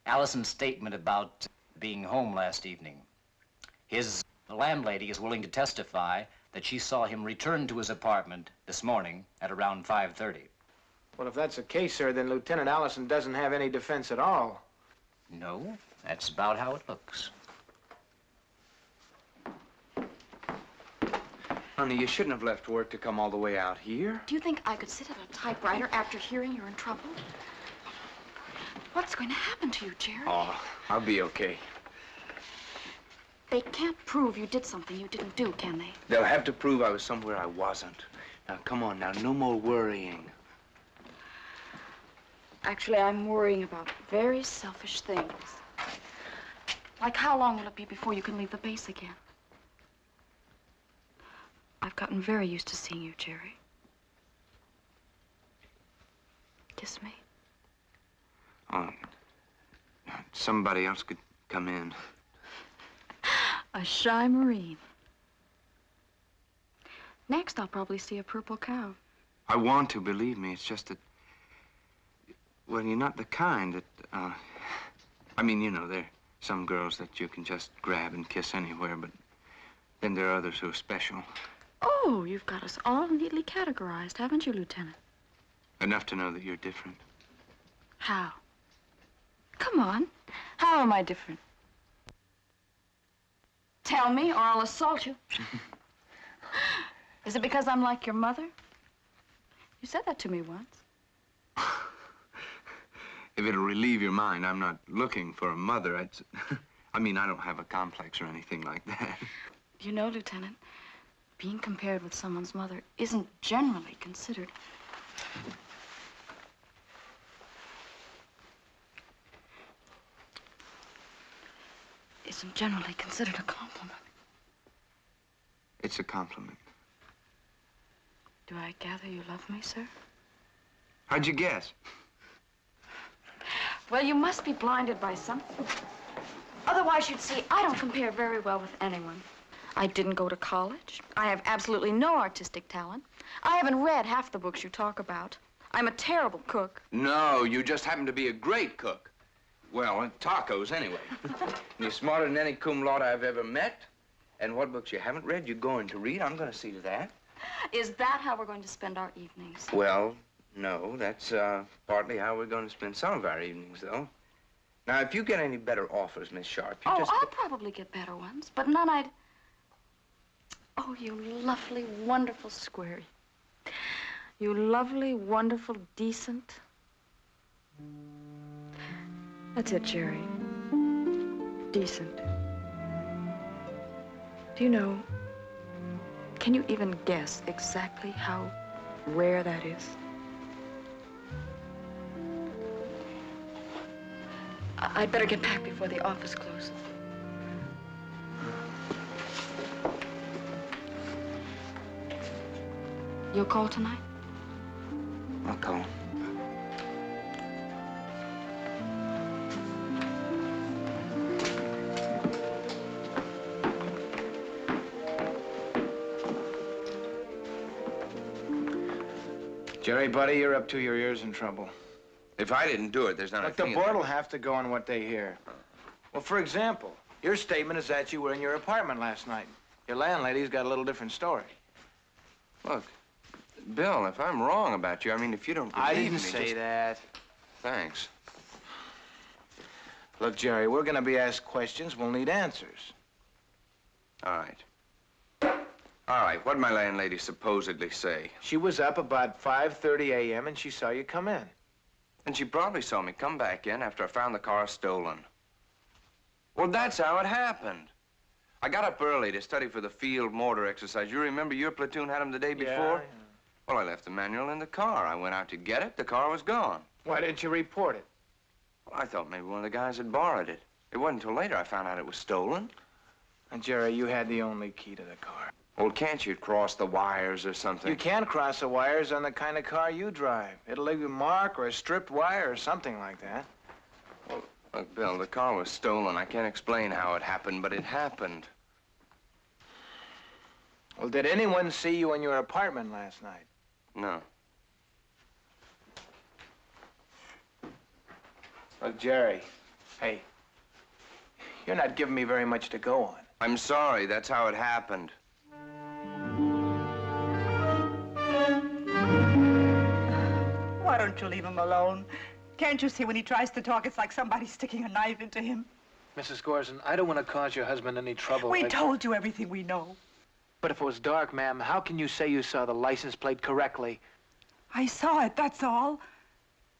Allison's statement about being home last evening, his landlady is willing to testify
that she saw him return to his apartment this morning at around 5:30.
Well, if that's the case, sir, then Lieutenant Allison doesn't have any defense at all.
No, that's about how it looks.
Honey, you shouldn't have left work to come all the way out here.
Do you think I could sit at a typewriter after hearing you're in trouble? What's going to happen to you, Jerry?
Oh, I'll be okay.
They can't prove you did something you didn't do, can they?
They'll have to prove I was somewhere I wasn't. Now, come on now, no more worrying.
Actually, I'm worrying about very selfish things. Like how long will it be before you can leave the base again? I've gotten very used to seeing you, Jerry. Kiss me.
Oh, somebody else could come in.
A shy Marine. Next, I'll probably see a purple cow.
I want to, believe me. It's just that, well, you're not the kind that, I mean, you know, there are some girls that you can just grab and kiss anywhere, but then there are others who are special.
Oh, you've got us all neatly categorized, haven't you, Lieutenant?
Enough to know that you're different.
How? Come on. How am I different? Tell me, or I'll assault you. Is it because I'm like your mother? You said that to me once.
If it'll relieve your mind, I'm not looking for a mother. I mean, I don't have a complex or anything like that.
You know, Lieutenant, being compared with someone's mother isn't generally considered. Isn't generally considered a compliment.
It's a compliment.
Do I gather you love me, sir?
How'd you guess?
Well, you must be blinded by something. Otherwise, you'd see I don't compare very well with anyone. I didn't go to college. I have absolutely no artistic talent. I haven't read half the books you talk about. I'm a terrible cook.
No, you just happen to be a great cook. Well, tacos, anyway. You're smarter than any cum laude I've ever met. And what books you haven't read, you're going to read. I'm going to see to that.
Is that how we're going to spend our evenings?
Well, no, that's partly how we're going to spend some of our evenings, though. Now, if you get any better offers, Miss Sharp, you just...
I'll probably get better ones, but none I'd... Oh, you lovely, wonderful square. You lovely, wonderful, decent... That's it, Jerry. Decent. Do you know, can you even guess exactly how rare that is? I'd better get back before the office closes. You'll call tonight?
I'll call.
Jerry, buddy, you're up to your ears in trouble.
If I didn't do it, there's not
Look,
a
the
thing...
board will have to go on what they hear. Well, for example, your statement is that you were in your apartment last night. Your landlady's got a little different story.
Look, Bill, if I'm wrong about you, I mean, if you don't believe
I didn't
me,
say
just...
that.
Thanks.
Look, Jerry, we're going to be asked questions. We'll need answers.
All right. All right, what'd my landlady supposedly say?
She was up about 5:30 a.m. and she saw you come in.
And she probably saw me come back in after I found the car stolen. Well, that's how it happened. I got up early to study for the field mortar exercise. You remember your platoon had them the day before?
Yeah.
Well, I left the manual in the car. I went out to get it. The car was gone.
Why didn't you report it?
Well, I thought maybe one of the guys had borrowed it. It wasn't until later I found out it was stolen.
And, Jerry, you had the only key to the car.
Well, can't you cross the wires or something?
You can cross the wires on the kind of car you drive. It'll leave a mark or a stripped wire or something like that.
Well, look, Bill, the car was stolen. I can't explain how it happened, but it happened.
Well, did anyone see you in your apartment last night?
No.
Look, Jerry, hey, you're not giving me very much to go on.
I'm sorry. That's how it happened.
don't you leave him alone? Can't you see when he tries to talk, it's like somebody sticking a knife into him?
Mrs. Gorson, I don't want to cause your husband any trouble.
We told you everything we know.
But if it was dark, ma'am, how can you say you saw the license plate correctly?
I saw it, that's all.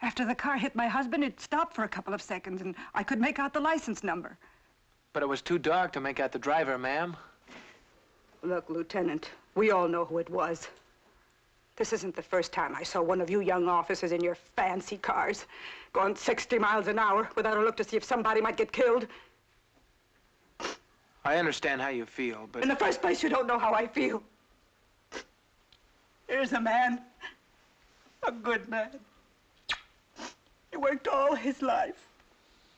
After the car hit my husband, it stopped for a couple of seconds, and I could make out the license number.
But it was too dark to make out the driver, ma'am.
Look, Lieutenant, we all know who it was. This isn't the first time I saw one of you young officers in your fancy cars going 60 miles an hour without a look to see if somebody might get killed.
I understand how you feel, but...
In the first place, you don't know how I feel. Here's a man, a good man. He worked all his life.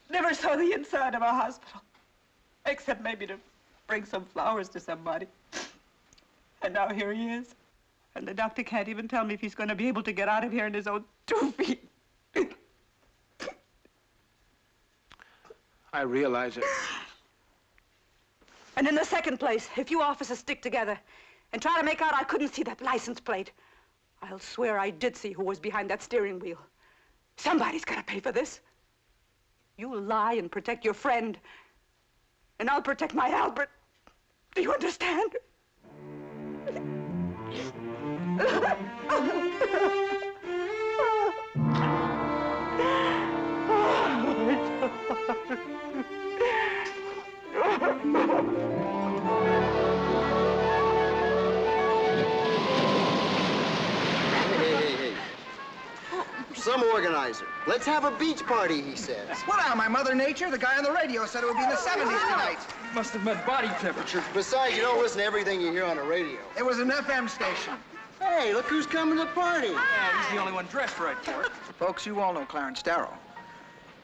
Never saw the inside of a hospital, except maybe to bring some flowers to somebody. And now here he is. And the doctor can't even tell me if he's going to be able to get out of here in his own 2 feet.
I realize it.
And in the second place, if you officers stick together and try to make out I couldn't see that license plate, I'll swear I did see who was behind that steering wheel. Somebody's got to pay for this. You lie and protect your friend, and I'll protect my Albert. Do you understand?
Hey. Some organizer. Let's have a beach party, he says.
What am I, Mother Nature? The guy on the radio said it would be in the 70s tonight.
Must have meant body temperature.
Besides, you don't listen to everything you hear on the radio.
It was an FM station.
Hey, look who's coming to the party.
Yeah, he's the only one dressed right for it.
Folks, you all know Clarence Darrow.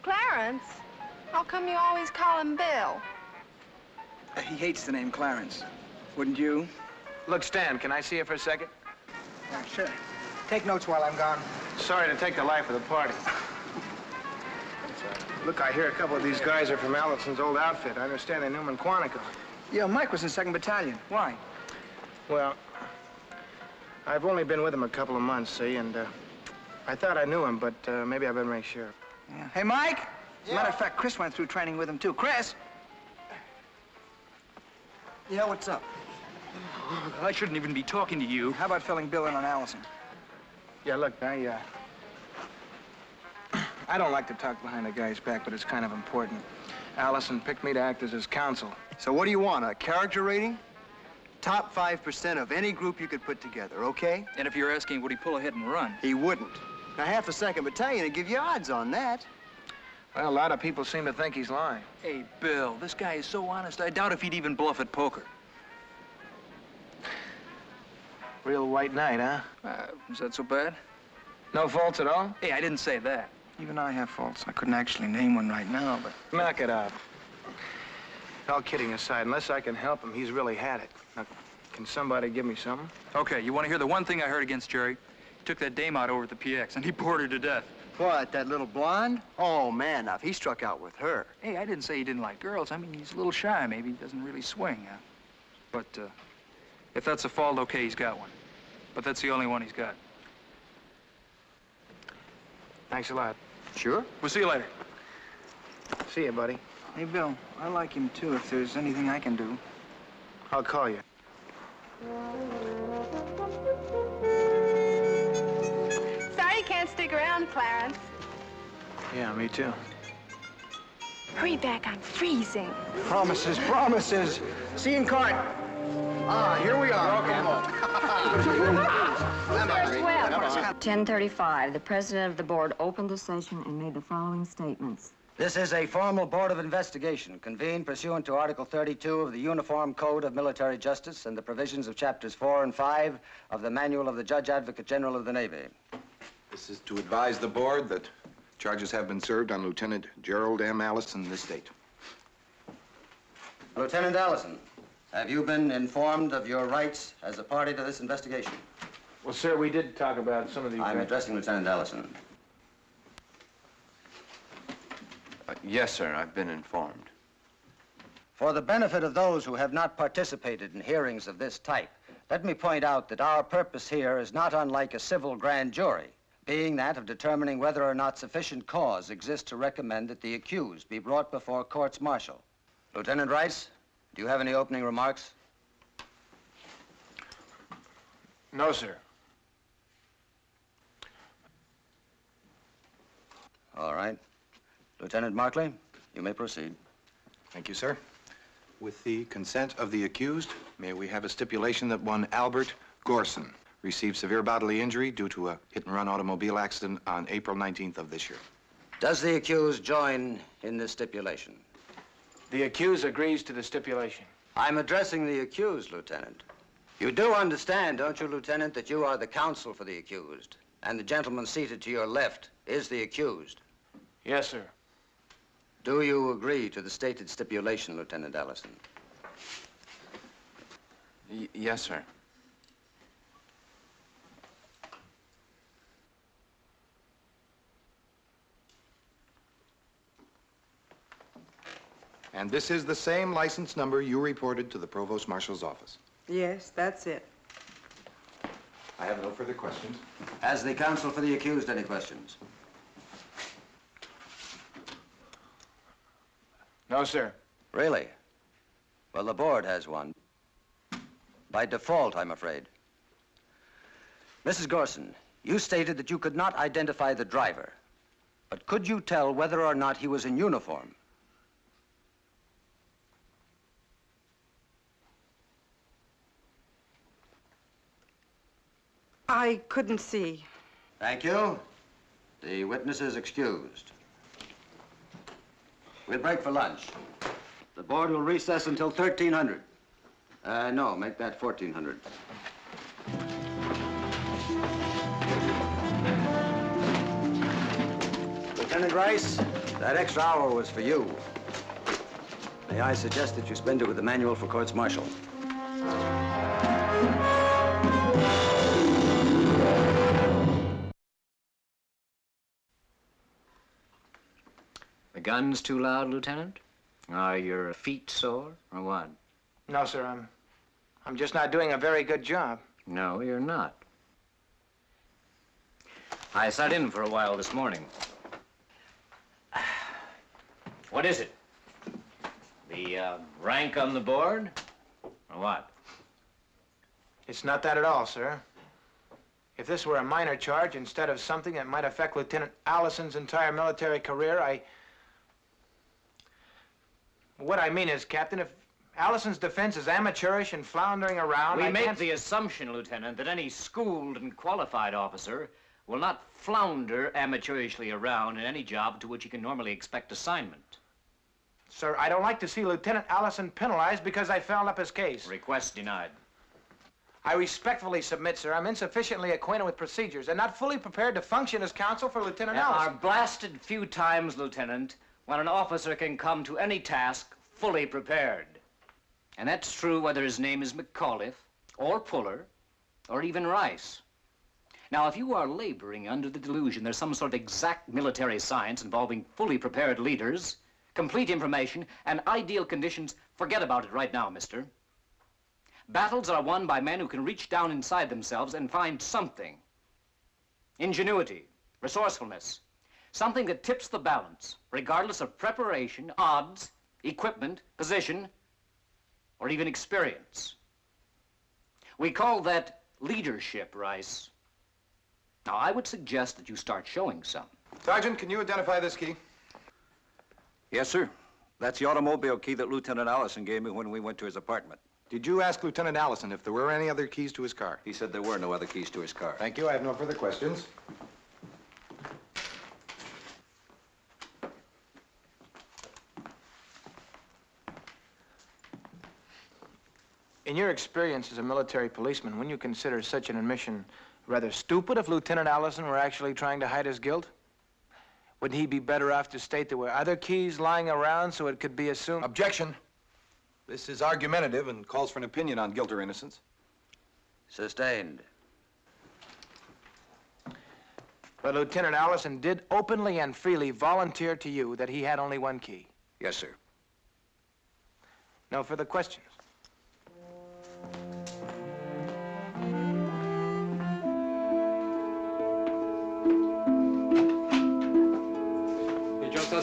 Clarence? How come you always call him Bill?
He hates the name Clarence. Wouldn't you?
Look, Stan, can I see you for a second?
Yeah, sure. Take notes while I'm gone.
Sorry to take the life of the party. Look, I hear a couple of these guys are from Allison's old outfit. I understand they knew him in Quantico.
Yeah, Mike was in 2nd Battalion. Why?
Well, I've only been with him a couple of months, see, and I thought I knew him, but maybe I better make sure.
Yeah. Hey, Mike? As a matter of fact, Chris went through training with him, too. Chris? Yeah, what's up?
I shouldn't even be talking to you.
How about filling Bill in on Allison?
Yeah, look, I don't like to talk behind a guy's back, but it's kind of important. Allison picked me to act as his counsel.
So what do you want, a character rating? Top 5% of any group you could put together, okay?
And if you're asking, would he pull ahead and run?
He wouldn't. Now, half a 2nd Battalion would give you odds on that.
Well, a lot of people seem to think he's lying.
Hey, Bill, this guy is so honest, I doubt if he'd even bluff at poker.
Real white knight, huh?
Is that so bad?
No faults at all?
Hey, I didn't say that.
Even I have faults. I couldn't actually name one right now, but...
Knock it out. All kidding aside, unless I can help him, he's really had it. Now, can somebody give me something?
Okay, you want to hear the one thing I heard against Jerry? He took that dame out over at the PX, and he bored her to death.
What, that little blonde? Oh, man, now, if he struck out with her.
Hey, I didn't say he didn't like girls. I mean, he's a little shy. Maybe he doesn't really swing. But if that's a fault, okay, he's got one. But that's the only one he's got.
Thanks a lot.
Sure.
We'll see you later.
See you, buddy.
Hey, Bill, I like him, too, if there's anything I can do.
I'll call you.
Sorry you can't stick around, Clarence.
Yeah, me too.
Hurry back, I'm freezing.
Promises, promises. See you in court. Ah, here we are. Okay.
10:35. The president of the board opened the session and made the following statements.
This is a formal board of investigation convened pursuant to Article 32 of the Uniform Code of Military Justice and the provisions of Chapters 4 and 5 of the Manual of the Judge Advocate General of the Navy.
This is to advise the board that charges have been served on Lieutenant Gerald M. Allison this date.
Lieutenant Allison, have you been informed of your rights as a party to this investigation?
Well, sir, we did talk about some of the...
I'm addressing Lieutenant Allison.
Yes, sir, I've been informed.
For the benefit of those who have not participated in hearings of this type, let me point out that our purpose here is not unlike a civil grand jury, being that of determining whether or not sufficient cause exists to recommend that the accused be brought before courts martial. Lieutenant Rice, do you have any opening remarks?
No, sir.
All right. Lieutenant Markley, you may proceed.
Thank you, sir. With the consent of the accused, may we have a stipulation that one Albert Gorson received severe bodily injury due to a hit-and-run automobile accident on April 19th of this year.
Does the accused join in this stipulation?
The accused agrees to the stipulation.
I'm addressing the accused, Lieutenant. You do understand, don't you, Lieutenant, that you are the counsel for the accused, and the gentleman seated to your left is the accused?
Yes, sir.
Do you agree to the stated stipulation, Lieutenant Allison?
Yes, sir.
And this is the same license number you reported to the Provost Marshal's office.
Yes, that's it.
I have no further questions.
Has the counsel for the accused any questions?
No, sir.
Really? Well, the board has one. By default, I'm afraid. Mrs. Gorson, you stated that you could not identify the driver, but could you tell whether or not he was in uniform?
I couldn't see.
Thank you. The witness is excused. We'll break for lunch. The board will recess until 1300. No, make that 1400. Lieutenant Rice, that extra hour was for you. May I suggest that you spend it with the manual for courts martial?
The gun's too loud, Lieutenant? Are your feet sore, or what?
No, sir. I'm just not doing a very good job.
No, you're not. I sat in for a while this morning. What is it? The rank on the board, or what?
It's not that at all, sir. If this were a minor charge instead of something that might affect Lieutenant Allison's entire military career, What I mean is, Captain, if Allison's defense is amateurish and floundering around,
We make the assumption, Lieutenant, that any schooled and qualified officer will not flounder amateurishly around in any job to which he can normally expect assignment.
Sir, I don't like to see Lieutenant Allison penalized because I fouled up his case.
Request denied.
I respectfully submit, sir, I'm insufficiently acquainted with procedures and not fully prepared to function as counsel for Lieutenant
There
Allison.
are blasted few times, Lieutenant, when an officer can come to any task fully prepared. And that's true whether his name is McAuliffe, or Puller, or even Rice. Now, if you are laboring under the delusion there's some sort of exact military science involving fully prepared leaders, complete information, and ideal conditions, forget about it right now, mister. Battles are won by men who can reach down inside themselves and find something. Ingenuity, resourcefulness, something that tips the balance, regardless of preparation, odds, equipment, position, or even experience. We call that leadership, Rice. Now, I would suggest that you start showing some.
Sergeant, can you identify this key?
Yes, sir. That's the automobile key that Lieutenant Allison gave me when we went to his apartment.
Did you ask Lieutenant Allison if there were any other keys to his car?
He said there were no other keys to his car.
Thank you. I have no further questions.
In your experience as a military policeman, wouldn't you consider such an admission rather stupid if Lieutenant Allison were actually trying to hide his guilt? Wouldn't he be better off to state there were other keys lying around so it could be assumed?
Objection. This is argumentative and calls for an opinion on guilt or innocence.
Sustained.
But Lieutenant Allison did openly and freely volunteer to you that he had only one key.
Yes, sir.
No further questions.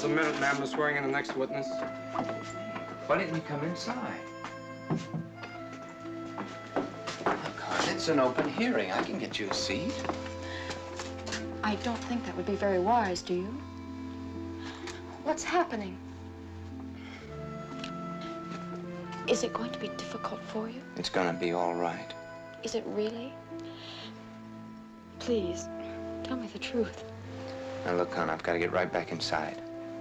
us a minute, ma'am. We're swearing in the next witness.
Why didn't you come inside? Look, hon, it's an open hearing. I can get you a seat.
I don't think that would be very wise, do you? What's happening? Is it going to be difficult for you?
It's gonna be all right.
Is it really? Please, tell me the truth.
Now, look, hon, I've got to get right back inside.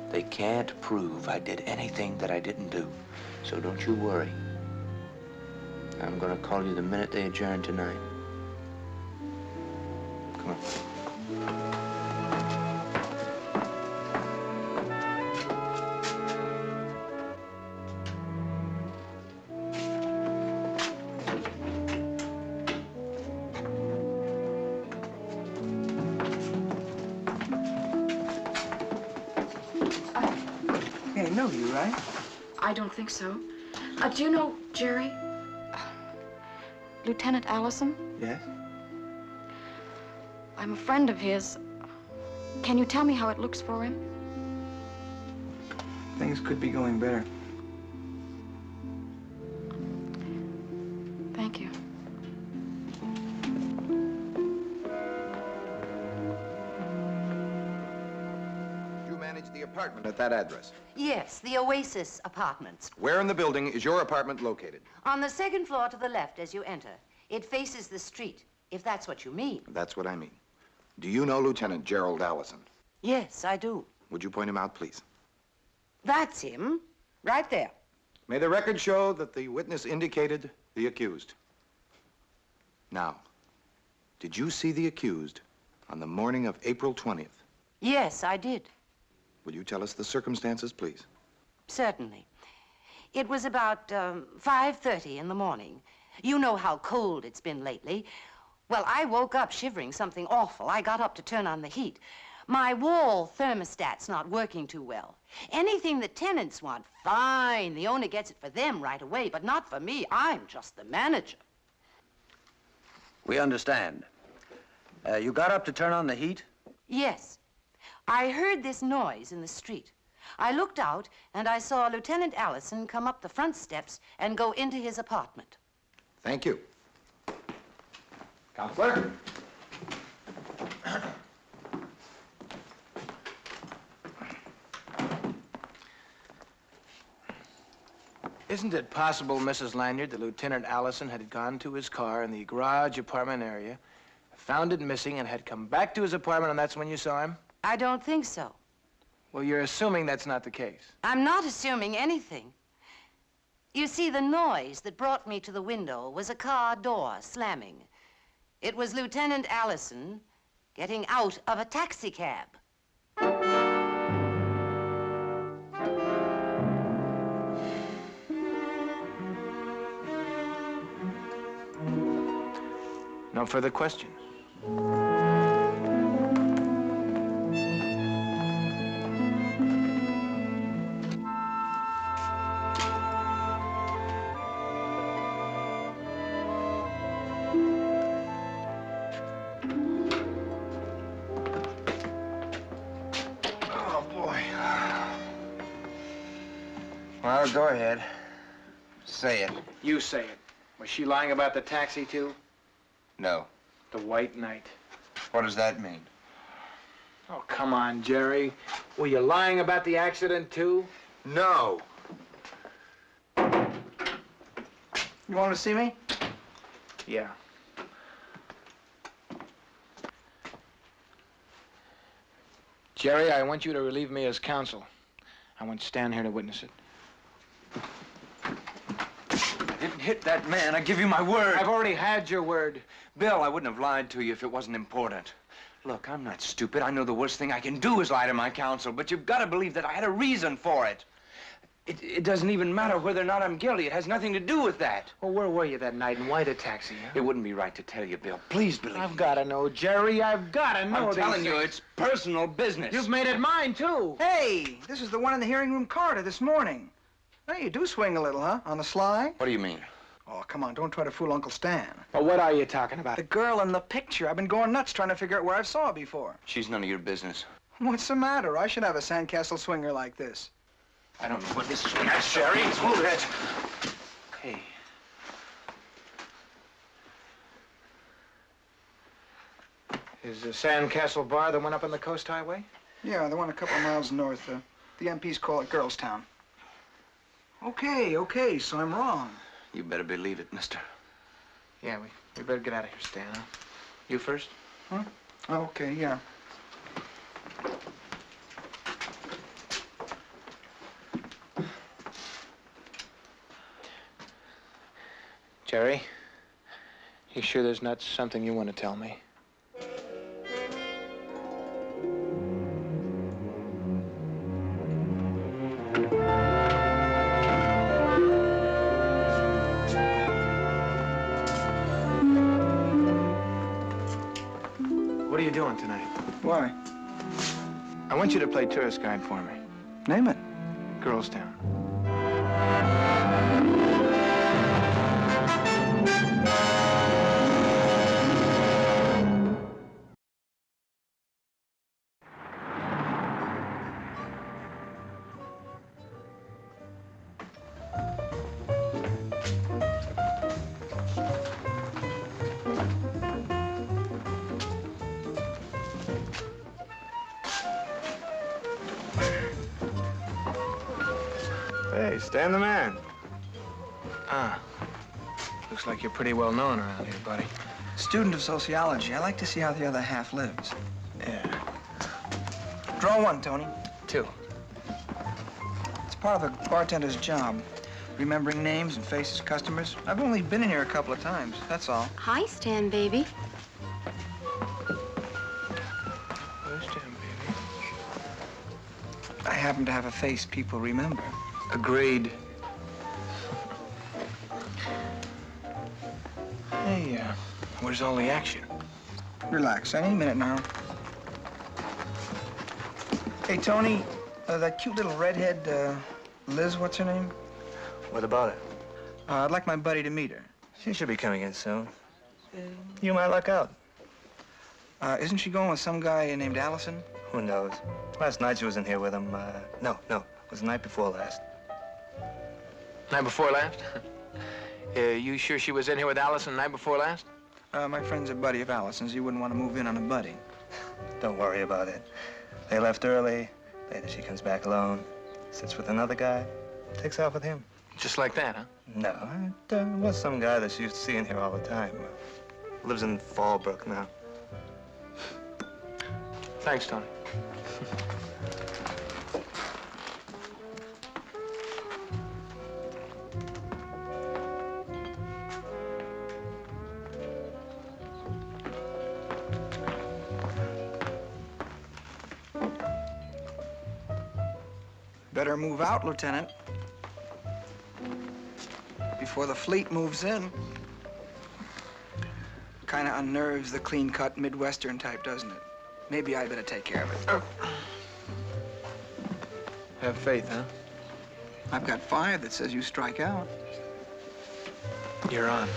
They can't prove I did anything that I didn't do. So don't you worry. I'm gonna call you the minute they adjourn tonight. Come on.
I know you, right? I don't think so. Do you know Jerry? Lieutenant Allison?
Yes?
I'm a friend of his. Can you tell me how it looks for him?
Things could be going better.
Thank you.
You manage the apartment at that address.
Yes, the Oasis Apartments.
Where in the building is your apartment located?
On the second floor to the left as you enter. It faces the street, if that's what you mean.
That's what I mean. Do you know Lieutenant Gerald Allison?
Yes, I do.
Would you point him out, please?
That's him, right there.
May the record show that the witness indicated the accused. Now, did you see the accused on the morning of April 20th?
Yes, I did.
Will you tell us the circumstances, please?
Certainly. It was about 5:30 in the morning. You know how cold it's been lately. Well, I woke up shivering something awful. I got up to turn on the heat. My wall thermostat's not working too well. Anything the tenants want, fine. The owner gets it for them right away, but not for me. I'm just the manager.
We understand. You got up to turn on the heat?
Yes. I heard this noise in the street. I looked out, and I saw Lieutenant Allison come up the front steps and go into his apartment.
Thank you. Counselor?
Isn't it possible, Mrs. Lanyard, that Lieutenant Allison had gone to his car in the garage apartment area, found it missing, and had come back to his apartment, and that's when you saw him?
I don't think so.
Well, you're assuming that's not the case.
I'm not assuming anything. You see, the noise that brought me to the window was a car door slamming. It was Lieutenant Allison getting out of a taxicab.
No further questions. Oh, boy. Well, go ahead. Say it. You say it. Was she lying about the taxi, too?
No.
The White Knight.
What does that mean?
Oh, come on, Jerry. Were you lying about the accident, too?
No.
You want to see me? Yeah. Jerry, I want you to relieve me as counsel. I want Stan here to witness it.
I didn't hit that man. I give you my word.
I've already had your word.
Bill, I wouldn't have lied to you if it wasn't important. Look, I'm not stupid. I know the worst thing I can do is lie to my counsel, but you've got to believe that I had a reason for it. It doesn't even matter whether or not I'm guilty. It has nothing to do with that.
Well, where were you that night and why the taxi, huh?
It wouldn't be right to tell you, Bill. Please believe me.
I've got to know, Jerry. I've got to know
I'm telling
these
you,
things.
it's personal business.
You've made it mine, too.
Hey, this is the one in the hearing room corridor this morning. Hey, you do swing a little, huh? On the sly?
What do you mean?
Oh, come on, don't try to fool Uncle Stan.
Well, what are you talking about?
The girl in the picture. I've been going nuts trying to figure out where I saw her before.
She's none of your business.
What's the matter? I should have a sandcastle swinger like this.
I don't know what this is. Sherry, move it. Hey. Is the Sandcastle Bar the one up on the Coast Highway?
Yeah, the one a couple miles north. The MPs call it Girlstown. Okay, so I'm wrong.
You better believe it, mister.
Yeah, we better get out of here, Stan, huh? You first?
Huh? Okay, yeah.
Jerry, you sure there's not something you want to tell me? What are you doing tonight?
Why?
I want you to play tourist guide for me.
Name it.
Girlstown.
Hey, Stan the man.
Ah. Looks like you're pretty well known around here, buddy.
Student of sociology. I like to see how the other half lives. Yeah. Draw one, Tony.
2.
It's part of a bartender's job. Remembering names and faces of customers. I've only been in here a couple of times, that's all.
Hi, Stan, baby.
Where's Stan, baby?
I happen to have a face people remember.
Agreed. Hey, where's all the action?
Relax, any minute now. Hey, Tony, that cute little redhead, Liz, what's her name?
What about it?
I'd like my buddy to meet her.
She should be coming in soon. You might luck out.
Isn't she going with some guy named Allison?
Who knows? Last night she was in here with him. No. It was the night before last.
Night before last? You sure she was in here with Allison the night before last?
My friend's a buddy of Allison's. You wouldn't want to move in on a buddy.
Don't worry about it. They left early. Later she comes back alone. Sits with another guy. Takes off with him.
Just like that, huh?
No, it was some guy that she used to see in here all the time. Lives in Fallbrook now.
Thanks, Tony.
Better move out, Lieutenant. Before the fleet moves in. Kind of unnerves the clean-cut Midwestern type, doesn't it? Maybe I better take care of it.
Have faith, huh?
I've got 5 that says you strike out.
You're on.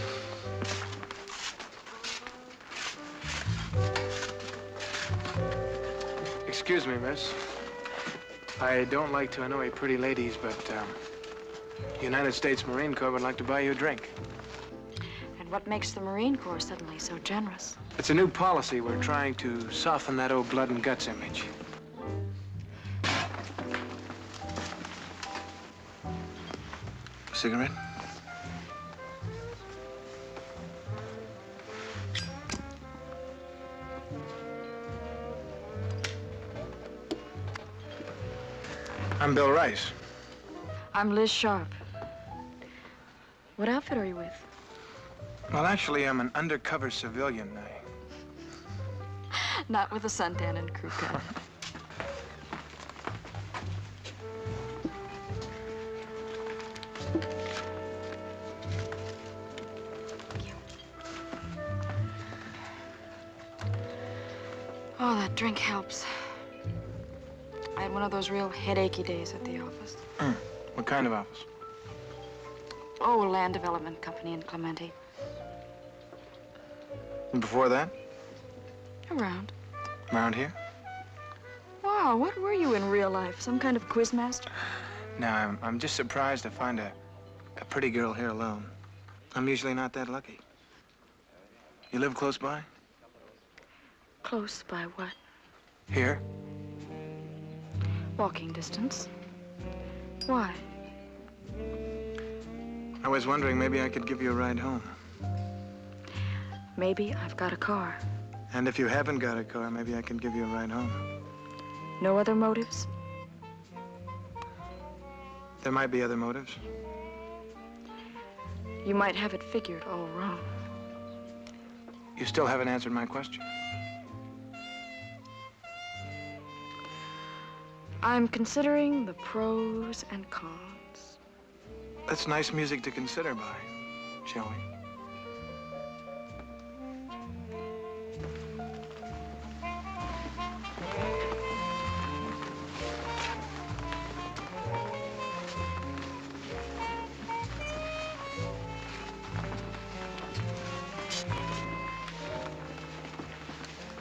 Excuse me, miss. I don't like to annoy pretty ladies, but United States Marine Corps would like to buy you a drink.
And what makes the Marine Corps suddenly so generous?
It's a new policy. We're trying to soften that old blood and guts image. Cigarette? I'm Bill Rice.
I'm Liz Sharp. What outfit are you with?
Well, actually, I'm an undercover civilian.
Not with a suntan and crew cut. Oh, that drink helps. I had one of those real headachy days at the office.
What kind of office?
Oh, a land development company in Clemente.
And before that?
Around.
Around here?
Why? Carl, what were you in real life? Some kind of quizmaster?
No, I'm just surprised to find a pretty girl here alone. I'm usually not that lucky. You live close by?
Close by what?
Here?
Walking distance. Why?
I was wondering maybe I could give you a ride home.
Maybe I've got a car.
And if you haven't got a car, maybe I can give you a ride home.
No other motives?
There might be other motives.
You might have it figured all wrong.
You still haven't answered my question.
I'm considering the pros and cons.
That's nice music to consider by, shall we?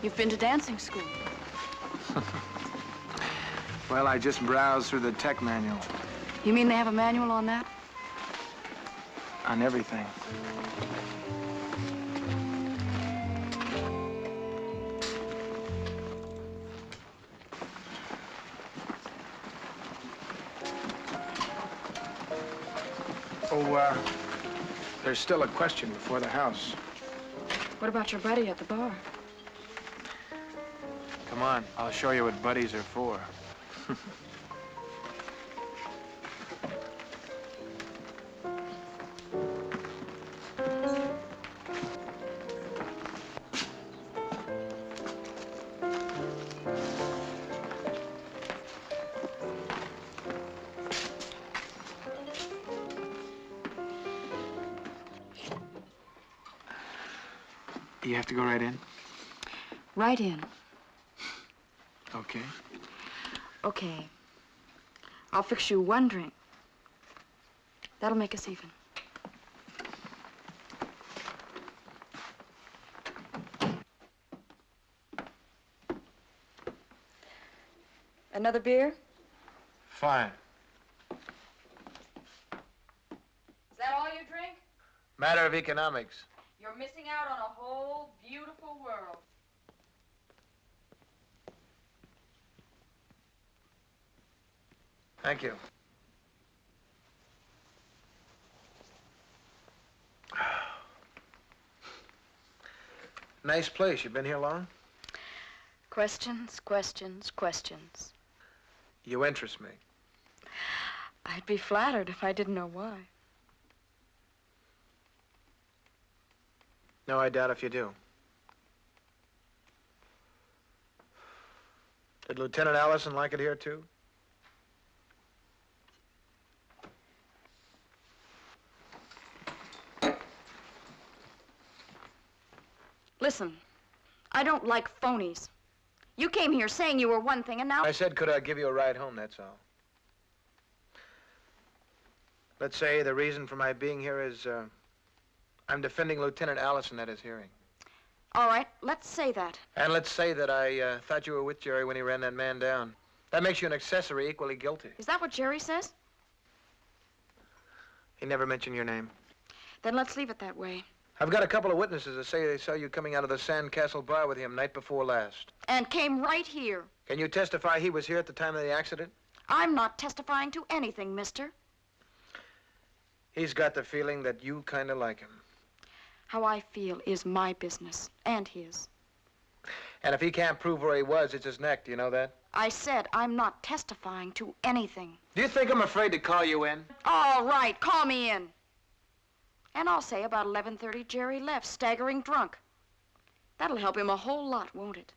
You've been to dancing school.
Well, I just browsed through the tech manual
You mean they have a manual on that?
on everything. Oh, there's still a question before the house.
What about your buddy at the bar?
Come on, I'll show you what buddies are for. You have to go right in?
Right in.
Okay.
Okay. I'll fix you one drink. That'll make us even. Another beer?
Fine.
Is that all you drink?
Matter of economics.
You're missing out on a whole beautiful world.
Thank you. Nice place. You been here long?
Questions, questions, questions.
You interest me.
I'd be flattered if I didn't know why.
No, I doubt if you do. Did Lieutenant Allison like it here, too?
Listen, I don't like phonies. You came here saying you were one thing, and now...
I said, could I give you a ride home, that's all. Let's say the reason for my being here is, I'm defending Lieutenant Allison at his hearing.
All right, let's say that.
And let's say that I thought you were with Jerry when he ran that man down. That makes you an accessory equally guilty.
Is that what Jerry says?
He never mentioned your name.
Then let's leave it that way.
I've got a couple of witnesses that say they saw you coming out of the Sandcastle bar with him night before last.
And came right here.
Can you testify he was here at the time of the accident?
I'm not testifying to anything, mister.
He's got the feeling that you kind of like him.
How I feel is my business, and his.
And if he can't prove where he was, it's his neck. Do you know that?
I said I'm not testifying to anything.
Do you think I'm afraid to call you in?
All right, call me in. And I'll say about 11:30 Jerry left, staggering drunk. That'll help him a whole lot, won't it?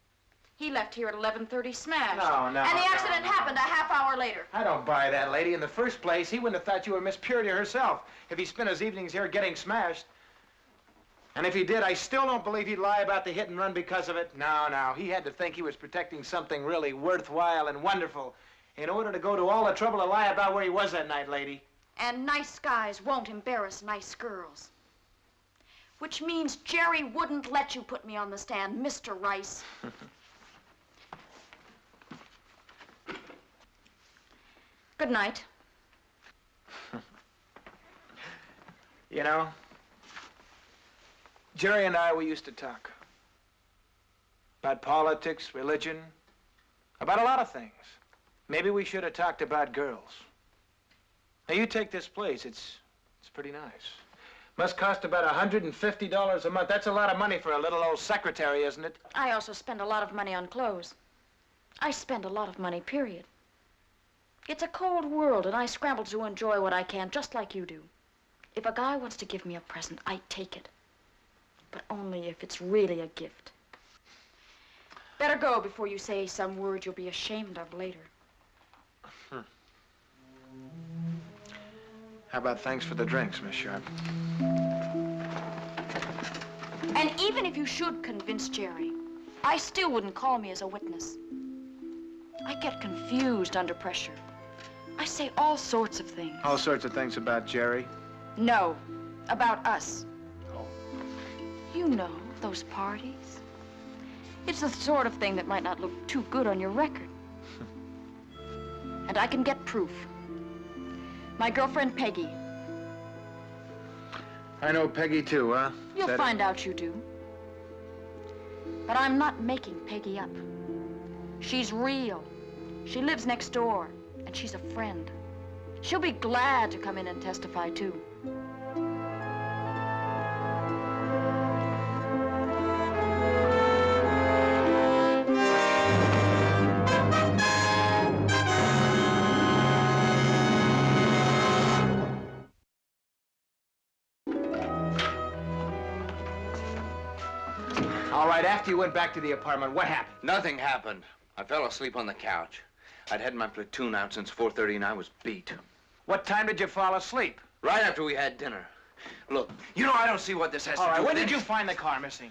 He left here at 11:30 smashed.
No.
And the accident happened a half hour later.
I don't buy that, lady. In the first place, he wouldn't have thought you were Miss Purity herself if he spent his evenings here getting smashed. And if he did, I still don't believe he'd lie about the hit and run because of it. No. He had to think he was protecting something really worthwhile and wonderful in order to go to all the trouble to lie about where he was that night, lady.
And nice guys won't embarrass nice girls. Which means Jerry wouldn't let you put me on the stand, Mr. Rice. Good night.
You know, Jerry and we used to talk. About politics, religion, about a lot of things. Maybe we should have talked about girls. Now, you take this place, it's pretty nice. Must cost about $150 a month. That's a lot of money for a little old secretary, isn't it?
I also spend a lot of money on clothes. I spend a lot of money, period. It's a cold world, and I scramble to enjoy what I can, just like you do. If a guy wants to give me a present, I take it. But only if it's really a gift. Better go before you say some word you'll be ashamed of later.
How about thanks for the drinks, Miss Sharp?
And even if you should convince Jerry, I still wouldn't call me as a witness. I get confused under pressure. I say all sorts of things.
All sorts of things about Jerry?
No, about us. Oh. You know, those parties. It's the sort of thing that might not look too good on your record. And I can get proof. My girlfriend, Peggy.
I know Peggy, too, huh?
You'll find out you do. But I'm not making Peggy up. She's real. She lives next door, and she's a friend. She'll be glad to come in and testify, too.
All right, after you went back to the apartment, what happened?
Nothing happened. I fell asleep on the couch. I'd had my platoon out since 4:30 and I was beat.
What time did you fall asleep?
Right after we had dinner. Look, you know I don't see what this has to do with
All right, when
it.
did you find the car missing?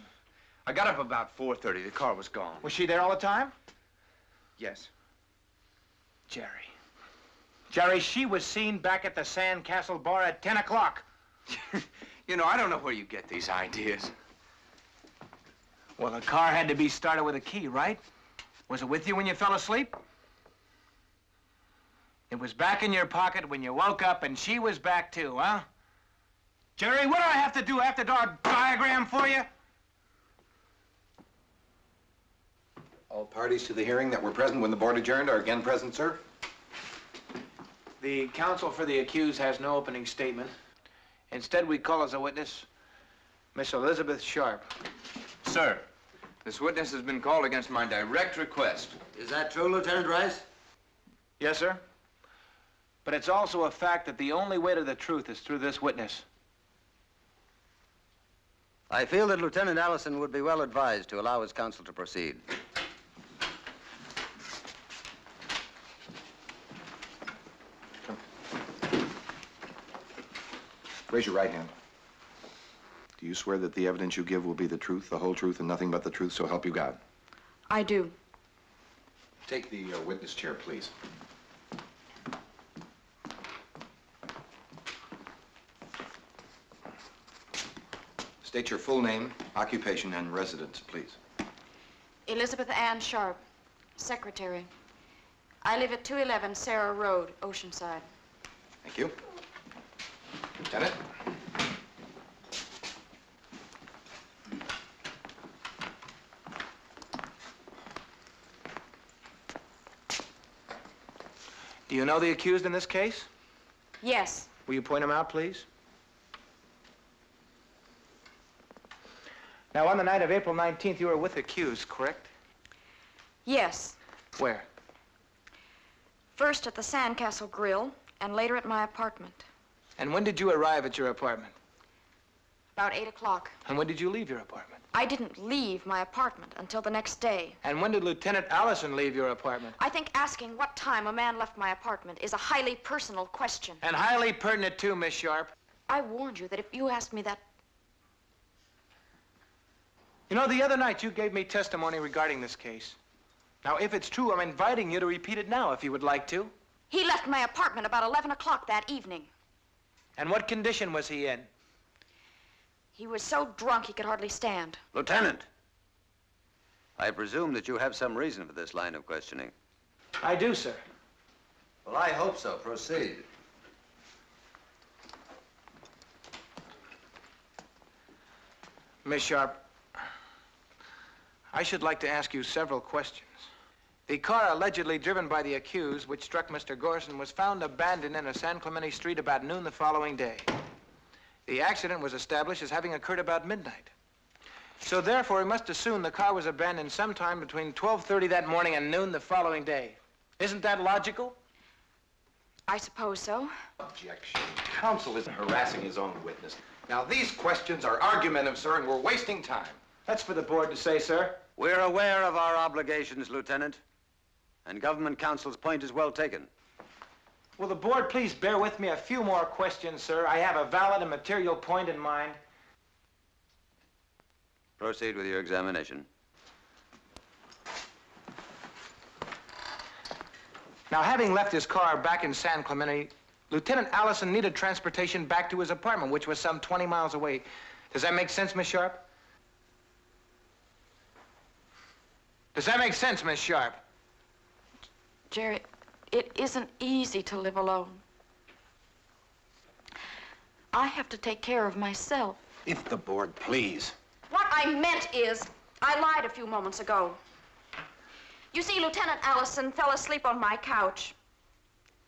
I got up about 4:30. The car was gone.
Was she there all the time?
Yes.
Jerry. Jerry, she was seen back at the Sandcastle bar at 10 o'clock.
You know, I don't know where you get these ideas.
Well, the car had to be started with a key, right? Was it with you when you fell asleep? It was back in your pocket when you woke up, and she was back too, huh? Jerry, what do I have to do? I have to draw a diagram for you?
All parties to the hearing that were present when the board adjourned are again present, sir.
The counsel for the accused has no opening statement. Instead, we call as a witness Miss Elizabeth Sharp.
Sir, this witness has been called against my direct request.
Is that true, Lieutenant Rice?
Yes, sir. But it's also a fact that the only way to the truth is through this witness.
I feel that Lieutenant Allison would be well advised to allow his counsel to proceed.
Raise your right hand. Do you swear that the evidence you give will be the truth, the whole truth, and nothing but the truth, so help you God?
I do.
Take the witness chair, please. State your full name, occupation, and residence, please.
Elizabeth Ann Sharp, secretary. I live at 211 Sarah Road, Oceanside.
Thank you. Lieutenant?
Do you know the accused in this case?
Yes.
Will you point him out, please? Now, on the night of April 19th, you were with the accused, correct?
Yes.
Where?
First at the Sandcastle Grill, and later at my apartment.
And when did you arrive at your apartment?
About 8 o'clock.
And when did you leave your apartment?
I didn't leave my apartment until the next day.
And when did Lieutenant Allison leave your apartment?
I think asking what time a man left my apartment is a highly personal question.
And highly pertinent, too, Miss Sharp.
I warned you that if you asked me that...
You know, the other night you gave me testimony regarding this case. Now, if it's true, I'm inviting you to repeat it now, if you would like to.
He left my apartment about 11 o'clock that evening.
And what condition was he in?
He was so drunk he could hardly stand.
Lieutenant, I presume that you have some reason for this line of questioning.
I do, sir.
Well, I hope so. Proceed.
Miss Sharp, I should like to ask you several questions. The car allegedly driven by the accused, which struck Mr. Gorson, was found abandoned in a San Clemente street about noon the following day. The accident was established as having occurred about midnight. So therefore, we must assume the car was abandoned sometime between 12:30 that morning and noon the following day. Isn't that logical?
I suppose so.
Objection. Counsel isn't harassing his own witness. Now, these questions are argumentative, sir, and we're wasting time.
That's for the board to say, sir.
We're aware of our obligations, Lieutenant, and government counsel's point is well taken.
Will the board please bear with me a few more questions, sir? I have a valid and material point in mind.
Proceed with your examination.
Now, having left his car back in San Clemente, Lieutenant Allison needed transportation back to his apartment, which was some 20 miles away. Does that make sense, Miss Sharp? Does that make sense, Miss Sharp?
Jerry, it isn't easy to live alone. I have to take care of myself.
If the board please.
What I meant is, I lied a few moments ago. You see, Lieutenant Allison fell asleep on my couch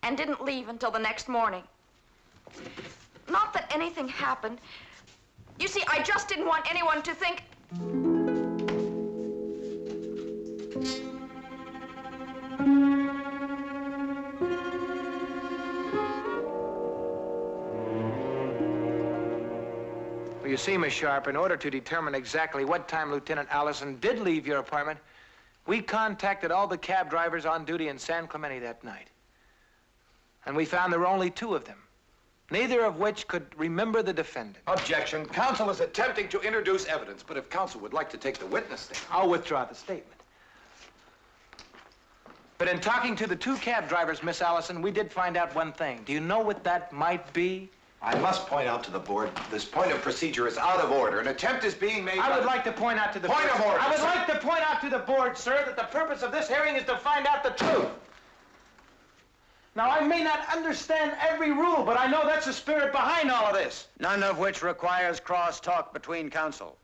and didn't leave until the next morning. Not that anything happened. You see, I just didn't want anyone to think...
Well, you see, Miss Sharp, in order to determine exactly what time Lieutenant Allison did leave your apartment, we contacted all the cab drivers on duty in San Clemente that night. And we found there were only 2 of them, neither of which could remember the defendant.
Objection. Counsel is attempting to introduce evidence, but if counsel would like to take the witness stand.
I'll withdraw the statement. But in talking to the 2 cab drivers, Miss Allison, we did find out one thing. Do you know what that might be?
I must point out to the board, this point of procedure is out of order. An attempt is being made.
I would like to point out to the
Point
board.
of order,
I would
sir.
like to point out to the board, sir, that the purpose of this hearing is to find out the truth. Now, I may not understand every rule, but I know that's the spirit behind all of this.
None of which requires cross-talk between counsel.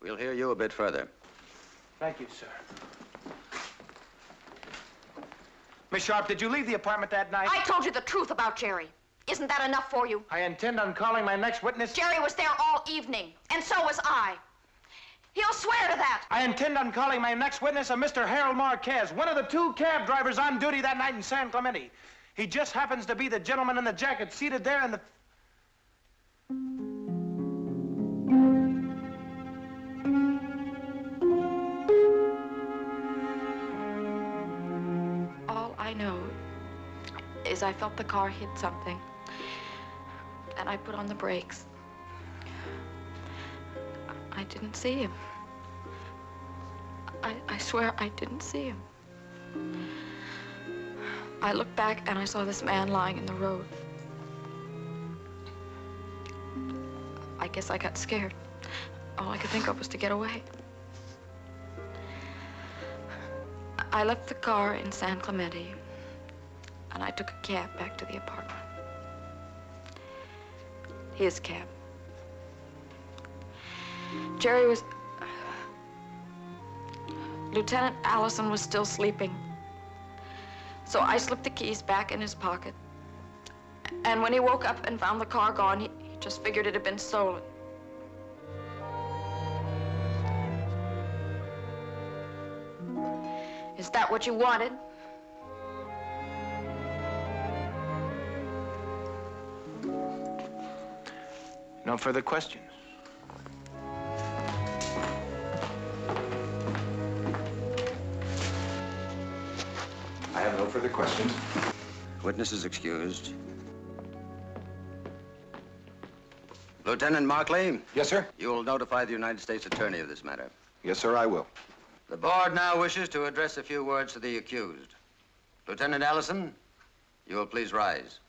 We'll hear you a bit further.
Thank you, sir. Miss Sharp, did you leave the apartment that night?
I told you the truth about Jerry. Isn't that enough for you?
I intend on calling my next witness.
Jerry was there all evening, and so was I. He'll swear to that.
I intend on calling my next witness, a Mr. Harold Marquez, one of the 2 cab drivers on duty that night in San Clemente. He just happens to be the gentleman in the jacket seated there in the...
All I know is I felt the car hit something, and I put on the brakes. I didn't see him. I swear I didn't see him. I looked back and I saw this man lying in the road. I guess I got scared. All I could think of was to get away. I left the car in San Clemente, and I took a cab back to the apartment. His cab. Jerry was... Lieutenant Allison was still sleeping. So I slipped the keys back in his pocket. And when he woke up and found the car gone, he just figured it had been stolen. Is that what you wanted?
No further questions.
I have no further questions.
Witness is excused. Lieutenant Markley?
Yes, sir?
You will notify the United States Attorney of this matter.
Yes, sir, I will.
The board now wishes to address a few words to the accused. Lieutenant Allison, you will please rise.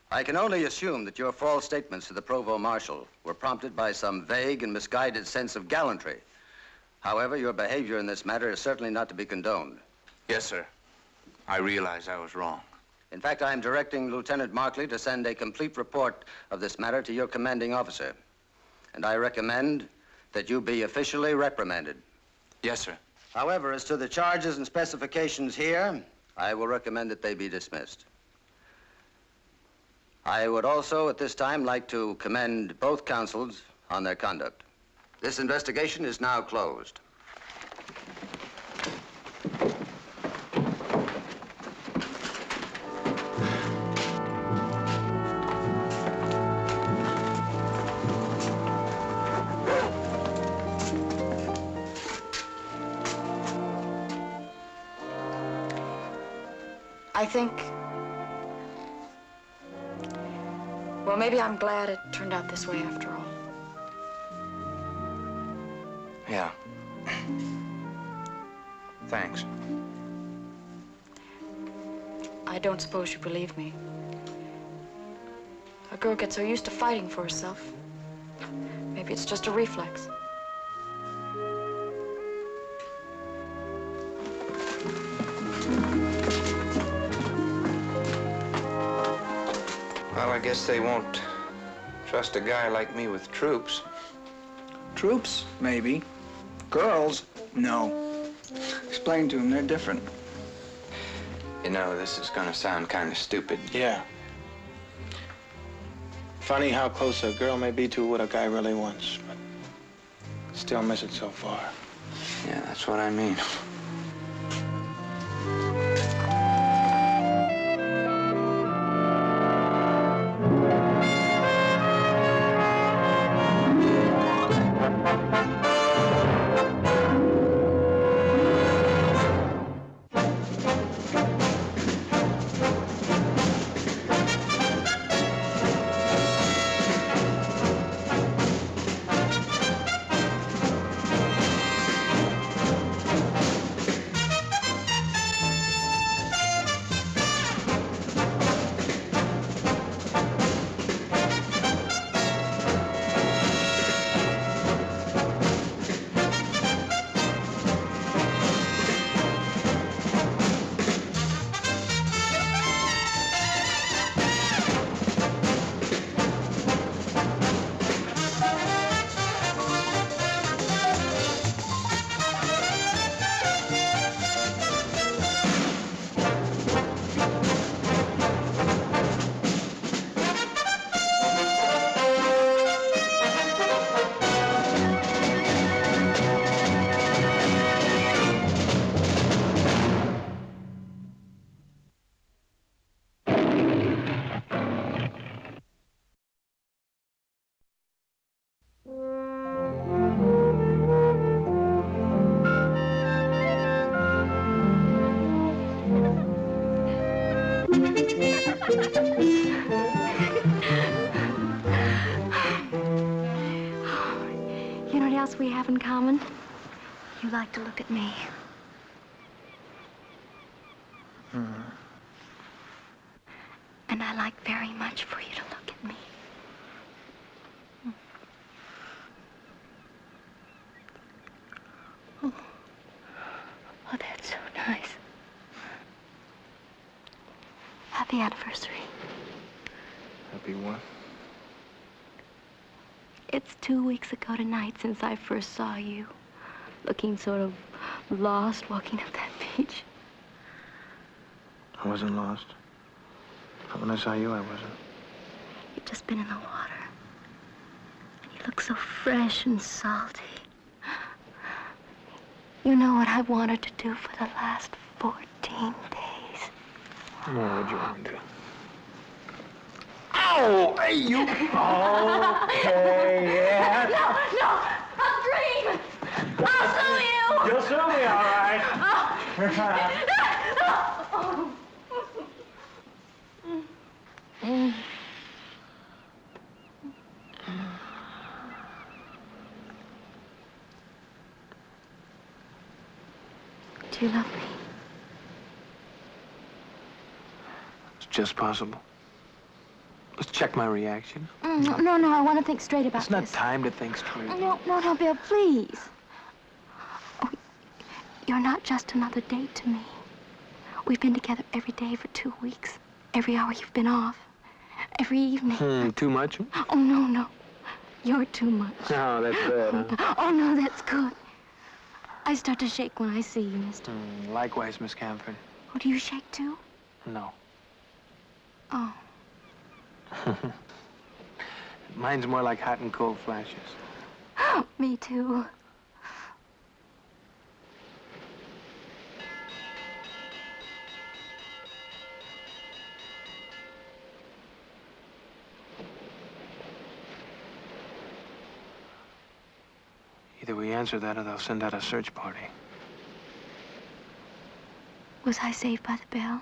I can only assume that your false statements to the Provost Marshal were prompted by some vague and misguided sense of gallantry. However, your behavior in this matter is certainly not to be condoned.
Yes, sir. I realize I was wrong.
In fact, I am directing Lieutenant Markley to send a complete report of this matter to your commanding officer. And I recommend that you be officially reprimanded.
Yes, sir.
However, as to the charges and specifications here, I will recommend that they be dismissed. I would also, at this time, like to commend both counsels on their conduct. This investigation is now closed.
I think... Well, maybe I'm glad it turned out this way after all.
Yeah. Thanks.
I don't suppose you believe me. A girl gets so used to fighting for herself. Maybe it's just a reflex.
Well, I guess they won't trust a guy like me with troops.
Troops, maybe. Girls, no. Explain to them, they're different.
You know, this is gonna sound kind of stupid.
Yeah. Funny how close a girl may be to what a guy really wants, but still miss it so far.
Yeah, that's what I mean.
You know what else we have in common? You like to look at me. And I like very much for you to look at me. Oh, that's so nice. Happy anniversary.
Happy what?
It's 2 weeks ago tonight since I first saw you, looking sort of lost walking up that beach.
I wasn't lost. But when I saw you, I wasn't.
You'd just been in the water. And you look so fresh and salty. You know what I've wanted to do for the last 14 days.
What would you want to do?
Ow! Hey, you!
Okay, yeah.
No! I'll dream! I'll sue you!
You'll sue me, all right.
Do you love me?
It's just possible. check my reaction.
No, I want to think straight about
It's not
this.
time to think straight.
No, Bill, please. Oh, you're not just another date to me. We've been together every day for 2 weeks. Every hour you've been off. Every evening.
Too much?
Oh, no. You're too much.
Oh, that's bad, huh?
Oh, no, that's good. I start to shake when I see you, mister.
Likewise, Miss Camford.
Oh, do you shake too?
No.
Oh.
Mine's more like hot and cold flashes.
Me too.
Either we answer that or they'll send out a search party.
Was I saved by the bell?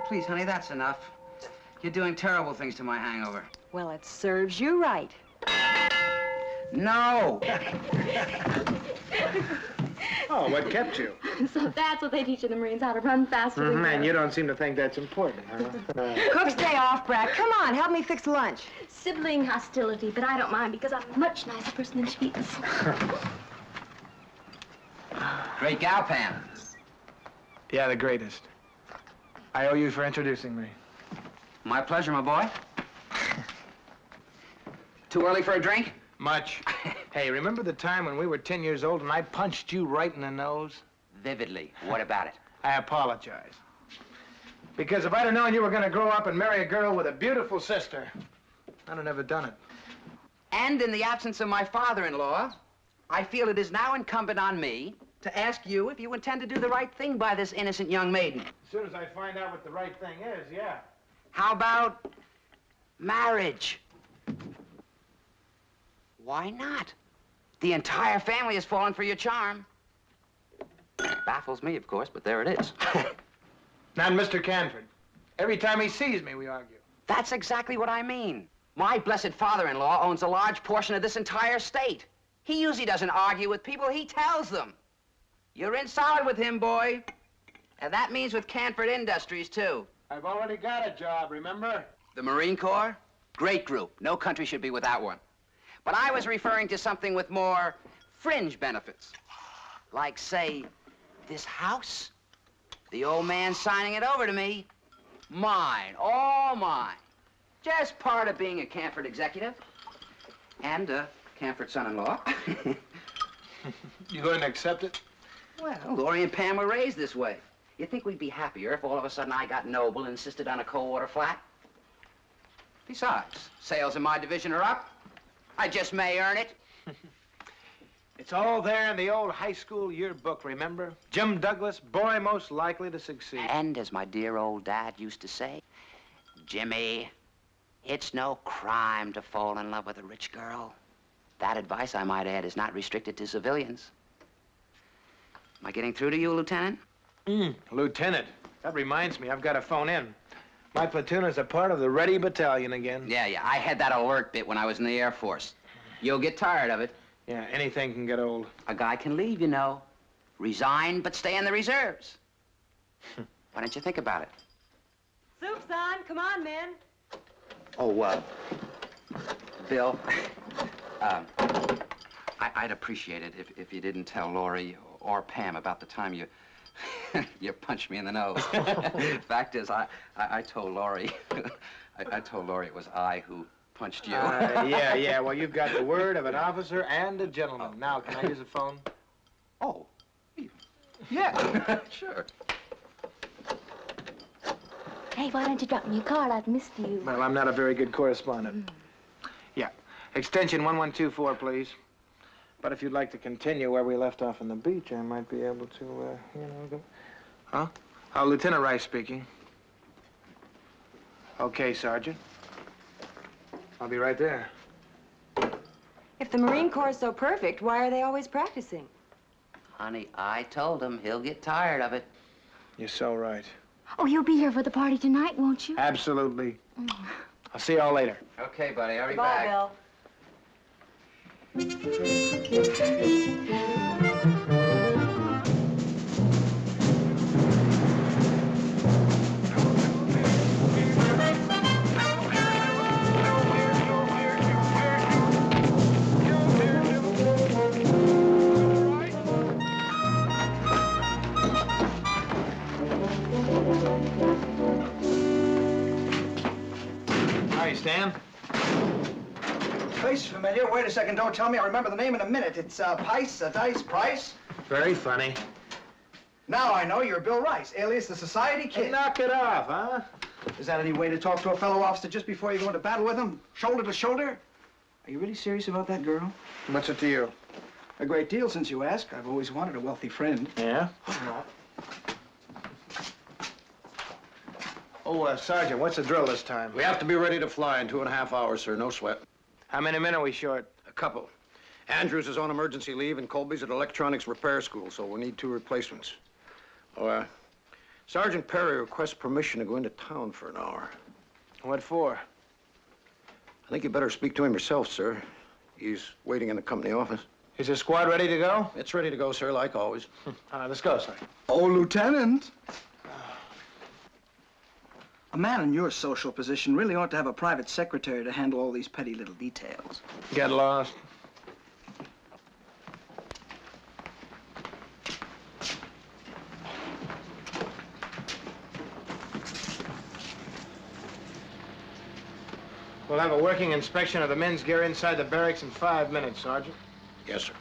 Please, honey, that's enough. You're doing terrible things to my hangover.
Well, it serves you right.
No!
Oh, what kept you?
So that's what they teach in the Marines, how to run faster than
Man, you don't seem to think that's important, huh?
Cook's day off, Brad. Come on, help me fix lunch.
Sibling hostility, but I don't mind because I'm a much nicer person than she is.
Great gal, Pam.
Yeah, the greatest. I owe you for introducing me.
My pleasure, my boy. Too early for a drink?
Much. Hey, remember the time when we were 10 years old and I punched you right in the nose?
Vividly. What about it?
I apologize. Because if I'd have known you were going to grow up and marry a girl with a beautiful sister, I'd have never done it.
And in the absence of my father-in-law, I feel it is now incumbent on me to ask you if you intend to do the right thing by this innocent young maiden.
As soon as I find out what the right thing is, yeah.
How about marriage? Why not? The entire family has fallen for your charm. Baffles me, of course, but there it is.
Not Mr. Canford. Every time he sees me, we argue.
That's exactly what I mean. My blessed father-in-law owns a large portion of this entire state. He usually doesn't argue with people, he tells them. You're in solid with him, boy. And that means with Canford Industries, too.
I've already got a job, remember?
The Marine Corps? Great group. No country should be without one. But I was referring to something with more fringe benefits. Like, say, this house. The old man signing it over to me. Mine, all mine. Just part of being a Canford executive. And a Canford son-in-law.
You going to accept it?
Well, Laurie and Pam were raised this way. You think we'd be happier if all of a sudden I got noble and insisted on a cold water flat? Besides, sales in my division are up. I just may earn it.
It's all there in the old high school yearbook, remember? Jim Douglas, boy most likely to succeed.
And as my dear old dad used to say, Jimmy, it's no crime to fall in love with a rich girl. That advice, I might add, is not restricted to civilians. Am I getting through to you, Lieutenant?
Lieutenant, that reminds me, I've got to phone in. My platoon is a part of the Ready Battalion again.
Yeah, I had that alert bit when I was in the Air Force. You'll get tired of it.
Yeah, anything can get old.
A guy can leave, you know. Resign, but stay in the reserves. Why don't you think about it?
Soup's on. Come on, men.
Oh, Bill, I'd appreciate it if you didn't tell Laurie or Pam about the time you you punched me in the nose. Fact is, I told Laurie, I told Laurie it was I who punched you.
Yeah. Well, you've got the word of an officer and a gentleman. Now, can I use the phone?
Oh, yeah, sure.
Hey, why don't you drop me a card? I've missed you.
Well, I'm not a very good correspondent. Yeah. Extension 1124, please. But if you'd like to continue where we left off on the beach, I might be able to, you know, go... Huh? Lieutenant Rice speaking. Okay, Sergeant. I'll be right there.
If the Marine Corps is so perfect, why are they always practicing?
Honey, I told him he'll get tired of it.
You're so right.
Oh, you'll be here for the party tonight, won't you?
Absolutely. I'll see y'all later.
Okay, buddy, I'll be
Bye,
back.
Bill.
Hi, Stan.
Face familiar. Wait a second. Don't tell me. I'll remember the name in a minute. It's Dice Price.
Very funny.
Now I know you're Bill Rice, alias the Society Kid.
Hey, knock it off, huh?
Is that any way to talk to a fellow officer just before you go into battle with him? Shoulder to shoulder? Are you really serious about that girl?
What's it to you?
A great deal, since you ask. I've always wanted a wealthy friend.
Yeah? Oh, Sergeant, what's the drill this time?
We have to be ready to fly in 2.5 hours, sir. No sweat.
How many men are we short?
A couple. Andrews is on emergency leave, and Colby's at electronics repair school, so we'll need 2 replacements. Oh, Sergeant Perry requests permission to go into town for an hour.
What for?
I think you better speak to him yourself, sir. He's waiting in the company office.
Is the squad ready to go?
It's ready to go, sir, like always.
Let's go, sir.
Oh, Lieutenant. A man in your social position really ought to have a private secretary to handle all these petty little details.
Get lost. We'll have a working inspection of the men's gear inside the barracks in 5 minutes, Sergeant.
Yes, sir.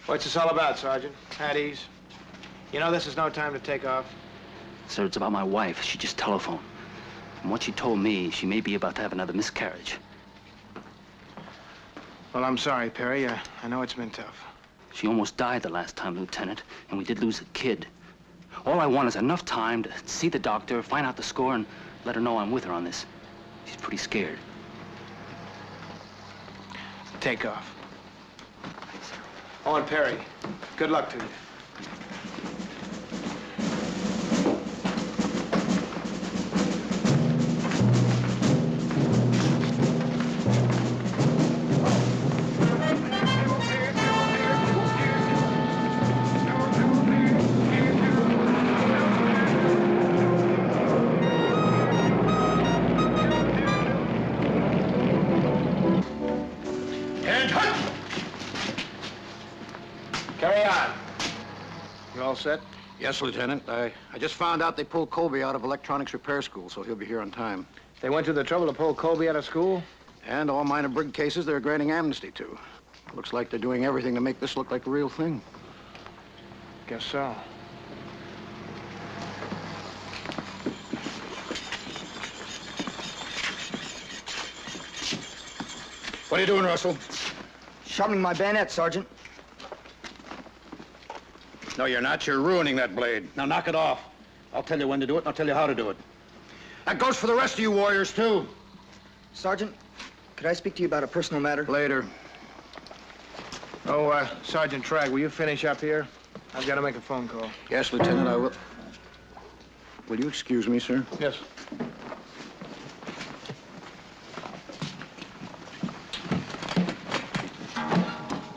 What's this all about, Sergeant? At ease. You know this is no time to take off.
Sir, it's about my wife. She just telephoned. From what she told me, she may be about to have another miscarriage.
Well, I'm sorry, Perry. I know it's been tough.
She almost died the last time, Lieutenant, and we did lose a kid. All I want is enough time to see the doctor, find out the score, and let her know I'm with her on this. She's pretty scared.
Take off. Owen Perry, good luck to you. Carry on. You all set?
Yes, Lieutenant. I just found out they pulled Colby out of electronics repair school, so he'll be here on time.
They went to the trouble to pull Colby out of school?
And all minor brig cases they're granting amnesty to. Looks like they're doing everything to make this look like a real thing.
Guess so.
What are you doing, Russell?
Sharpening my bayonet, Sergeant.
No, you're not. You're ruining that blade. Now knock it off. I'll tell you when to do it, and I'll tell you how to do it. That goes for the rest of you warriors, too.
Sergeant, could I speak to you about a personal matter?
Later.
Oh, Sergeant Tragg, will you finish up here? I've got to make a phone call.
Yes, Lieutenant, I will. Will you excuse me, sir?
Yes.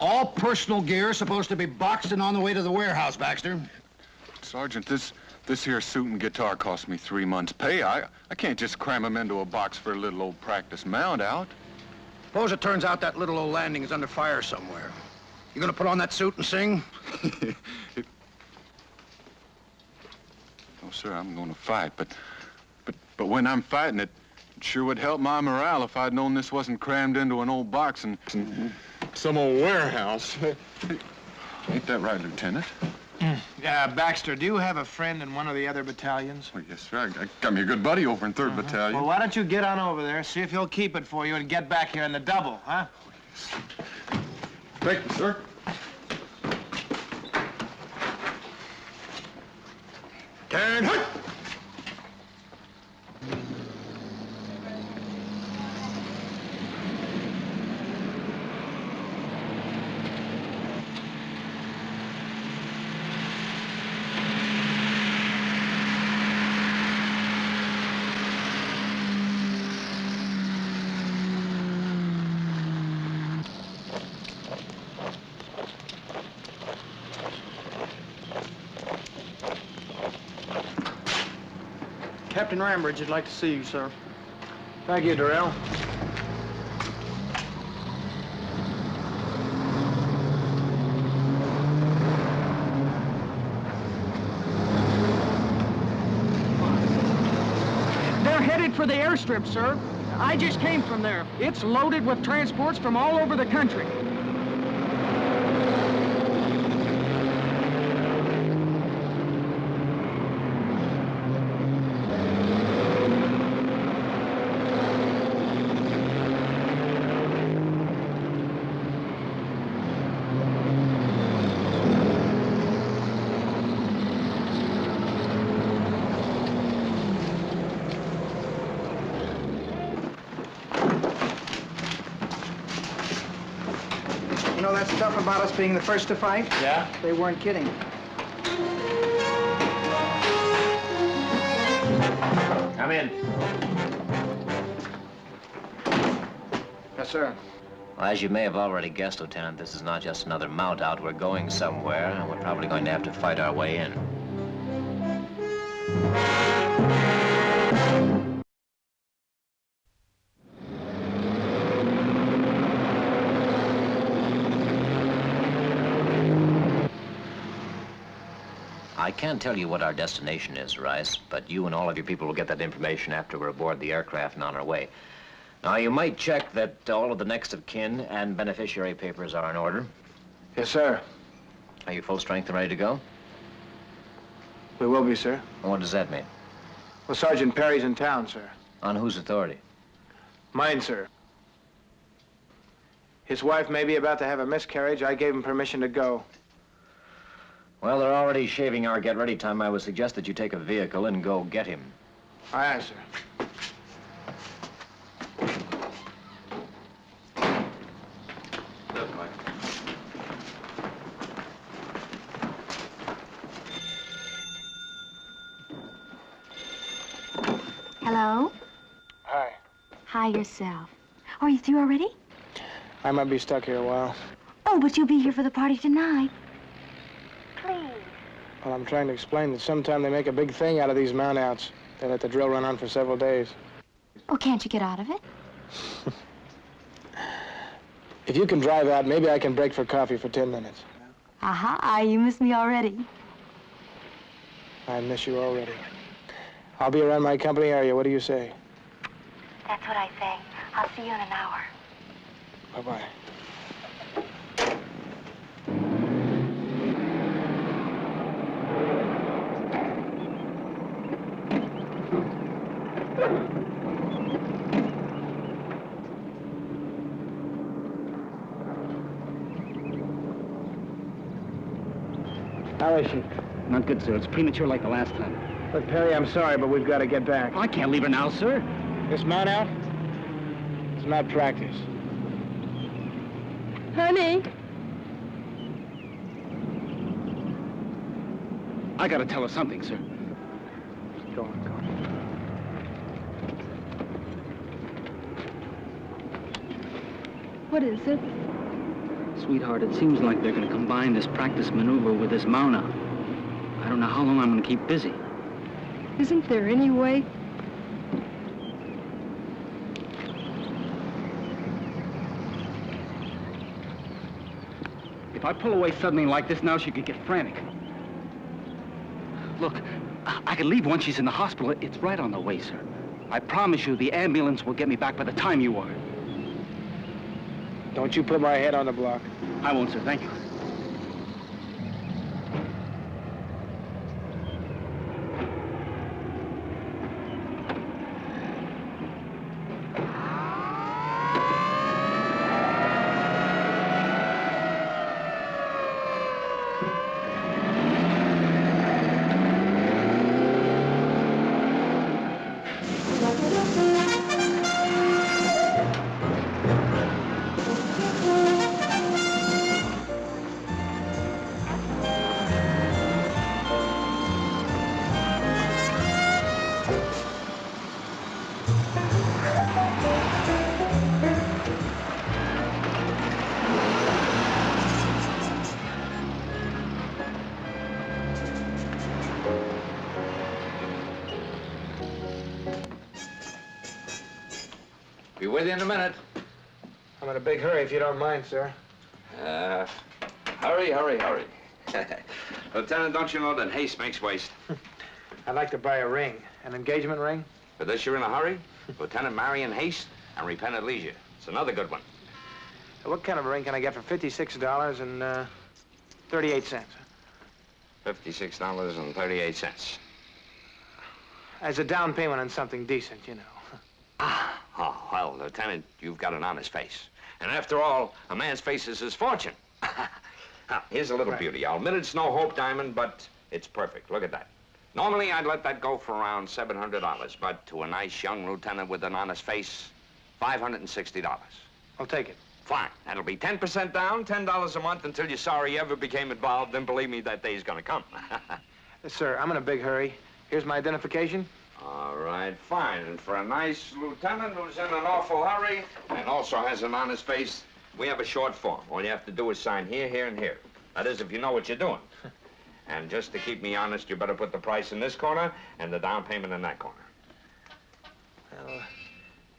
All personal gear is supposed to be boxed and on the way to the warehouse, Baxter.
Sergeant, this here suit and guitar cost me 3 months' pay. I can't just cram them into a box for a little old practice mount out.
Suppose it turns out that little old landing is under fire somewhere. You gonna put on that suit and sing?
Oh, sir, I'm gonna fight, but when I'm fighting, it Sure would help my morale if I'd known this wasn't crammed into an old box in some old warehouse. Ain't that right, Lieutenant?
Baxter, do you have a friend in one of the other battalions?
Well, yes, sir. I got me a good buddy over in 3rd Battalion.
Well, why don't you get on over there, see if he'll keep it for you, and get back here in the double, huh?
Thank you, sir.
Turn.
Captain Rambridge would like to see you, sir.
Thank you, Darrell.
They're headed for the airstrip, sir. I just came from there. It's loaded with transports from all over the country.
You know that stuff about us being the first to fight?
Yeah?
They weren't kidding.
Come in.
Yes, sir.
Well, as you may have already guessed, Lieutenant, this is not just another mount out. We're going somewhere, and we're probably going to have to fight our way in. I can't tell you what our destination is, Rice, but you and all of your people will get that information after we're aboard the aircraft and on our way. Now, you might check that all of the next of kin and beneficiary papers are in order.
Yes, sir.
Are you full strength and ready to go?
We will be, sir.
And what does that mean?
Well, Sergeant Perry's in town, sir.
On whose authority?
Mine, sir. His wife may be about to have a miscarriage. I gave him permission to go.
Well, they're already shaving our get-ready time. I would suggest that you take a vehicle and go get him.
Aye, aye, sir.
Hello?
Hi.
Hi yourself. Are you through already?
I might be stuck here a while.
Oh, but you'll be here for the party tonight. Please.
Well, I'm trying to explain that sometime they make a big thing out of these mount-outs. They let the drill run on for several days.
Oh, can't you get out of it?
If you can drive out, maybe I can break for coffee for 10 minutes.
Aha, you miss me already.
I miss you already. I'll be around my company area. What do you say?
That's what I say. I'll see you in an hour.
Bye-bye. How is she?
Not good, sir. It's premature like the last time.
Look, Perry, I'm sorry, but we've got to get back.
Oh, I can't leave her now, sir.
This mount out? It's not practice.
Honey.
I gotta tell her something, sir.
Go on, go on.
What is it?
Sweetheart, it seems like they're gonna combine this practice maneuver with this mount out. I don't know how long I'm gonna keep busy.
Isn't there any way?
If I pull away suddenly like this now, she could get frantic. Look, I could leave once she's in the hospital. It's right on the way, sir. I promise you the ambulance will get me back by the time you are.
Don't you put my head on the block.
I won't, sir. Thank you.
Be with you in a minute.
I'm in a big hurry, if you don't mind, sir.
Hurry, hurry, hurry. Lieutenant, don't you know that haste makes waste?
I'd like to buy a ring. An engagement ring?
For this, you're in a hurry? Lieutenant, marry in haste and repent at leisure. It's another good one.
What kind of a ring can I get for $56 and 38 cents?
$56.38.
As a down payment on something decent, you know.
Oh, well, Lieutenant, you've got an honest face. And after all, a man's face is his fortune. Now, here's a little beauty. I'll admit it's no Hope diamond, but it's perfect. Look at that. Normally, I'd let that go for around $700, but to a nice young lieutenant with an honest face, $560.
I'll take it.
Fine. That'll be 10% down, $10 a month until you're sorry you ever became involved. Then believe me, that day's gonna come.
Sir, I'm in a big hurry. Here's my identification.
All right, fine. And for a nice lieutenant who's in an awful hurry and also has an honest face, we have a short form. All you have to do is sign here, here, and here. That is, if you know what you're doing. And just to keep me honest, you better put the price in this corner and the down payment in that corner.
Well,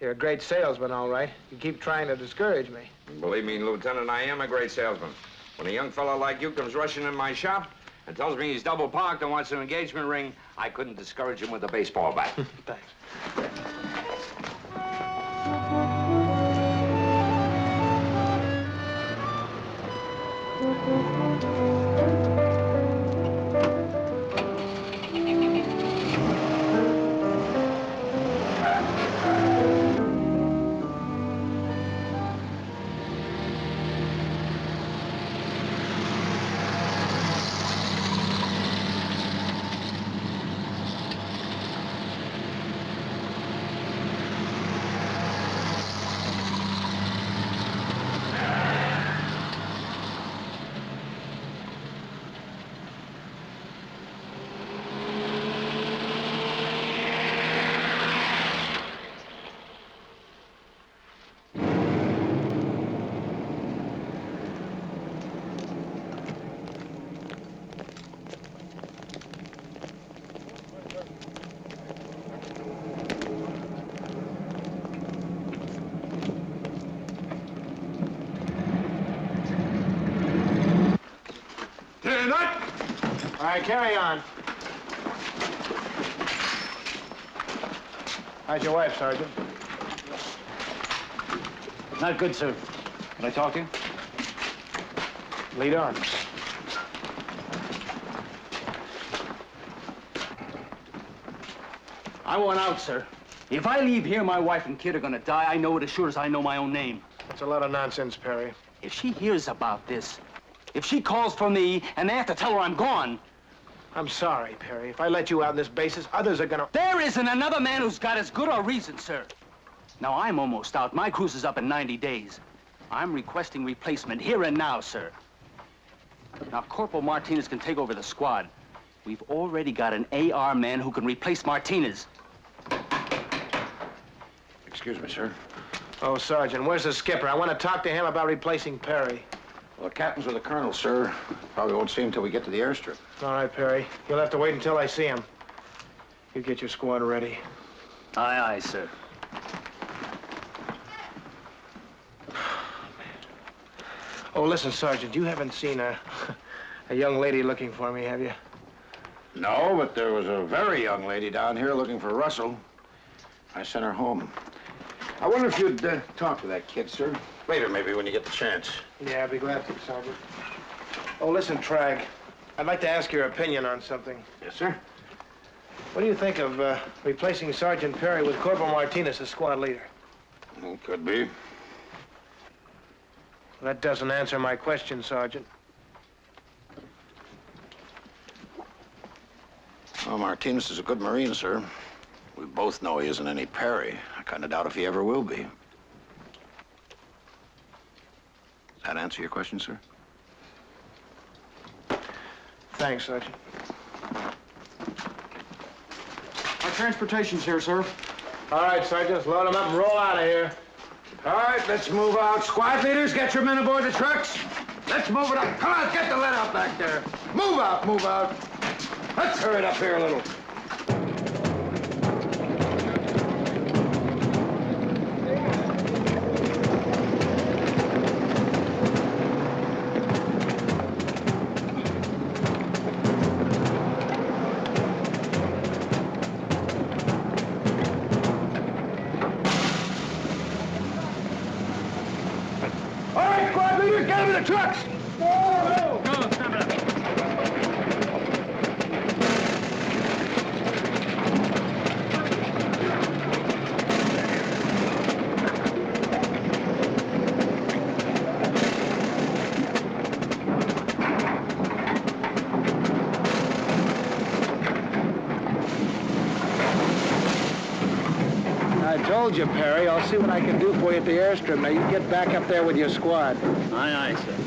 you're a great salesman, all right. You keep trying to discourage me.
Believe me, Lieutenant, I am a great salesman. When a young fellow like you comes rushing in my shop and tells me he's double parked and wants an engagement ring, I couldn't discourage him with a baseball bat.
Thanks. All right, carry on. How's your wife, Sergeant?
Not good, sir. Can I talk to you?
Lead on.
I want out, sir. If I leave here, my wife and kid are gonna die. I know it as sure as I know my own name.
That's a lot of nonsense, Perry.
If she hears about this, if she calls for me and they have to tell her I'm gone...
I'm sorry, Perry. If I let you out on this basis, others are gonna...
There isn't another man who's got as good a reason, sir. Now, I'm almost out. My cruise is up in 90 days. I'm requesting replacement here and now, sir. Now, Corporal Martinez can take over the squad. We've already got an AR man who can replace Martinez.
Excuse me, sir.
Oh, Sergeant, where's the skipper? I want to talk to him about replacing Perry.
Well, the captain's with the colonel, sir. Probably won't see him till we get to the airstrip.
All right, Perry. You'll have to wait until I see him. You get your squad ready.
Aye, aye, sir.
Oh, listen, Sergeant, you haven't seen a young lady looking for me, have you?
No, but there was a very young lady down here looking for Russell. I sent her home. I wonder if you'd talk to that kid, sir. Later, maybe, when you get the chance.
Yeah, I'd be glad to, Sergeant. Oh, listen, Trag. I'd like to ask your opinion on something.
Yes, sir?
What do you think of replacing Sergeant Perry with Corporal Martinez as squad leader?
Well, could be.
That doesn't answer my question, Sergeant.
Well, Martinez is a good Marine, sir. We both know he isn't any Perry. I kind of doubt if he ever will be. Does that answer your question, sir?
Thanks, Sergeant.
Our transportation's here, sir.
All right, Sergeant, load them up and roll out of here.
All right, let's move out. Squad leaders, get your men aboard the trucks. Let's move it up. Come on, get the lead out back there. Move out, move out. Let's hurry it up here a little. All right, squad leaders, get them in the trucks.
I told you, Perry. I'll see what I can do for you at the airstrip. Now, you get back up there with your squad.
Aye, aye, sir.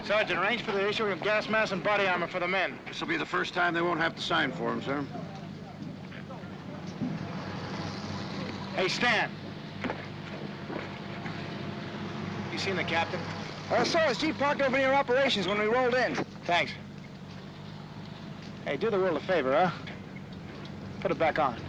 Sergeant, arrange for the issuing of gas masks and body armor for the men.
This will be the first time they won't have to sign for him, sir.
Hey, Stan. You seen the captain?
I saw his Jeep parked over near operations when we rolled in.
Thanks. Hey, do the world a favor, huh? Put it back on.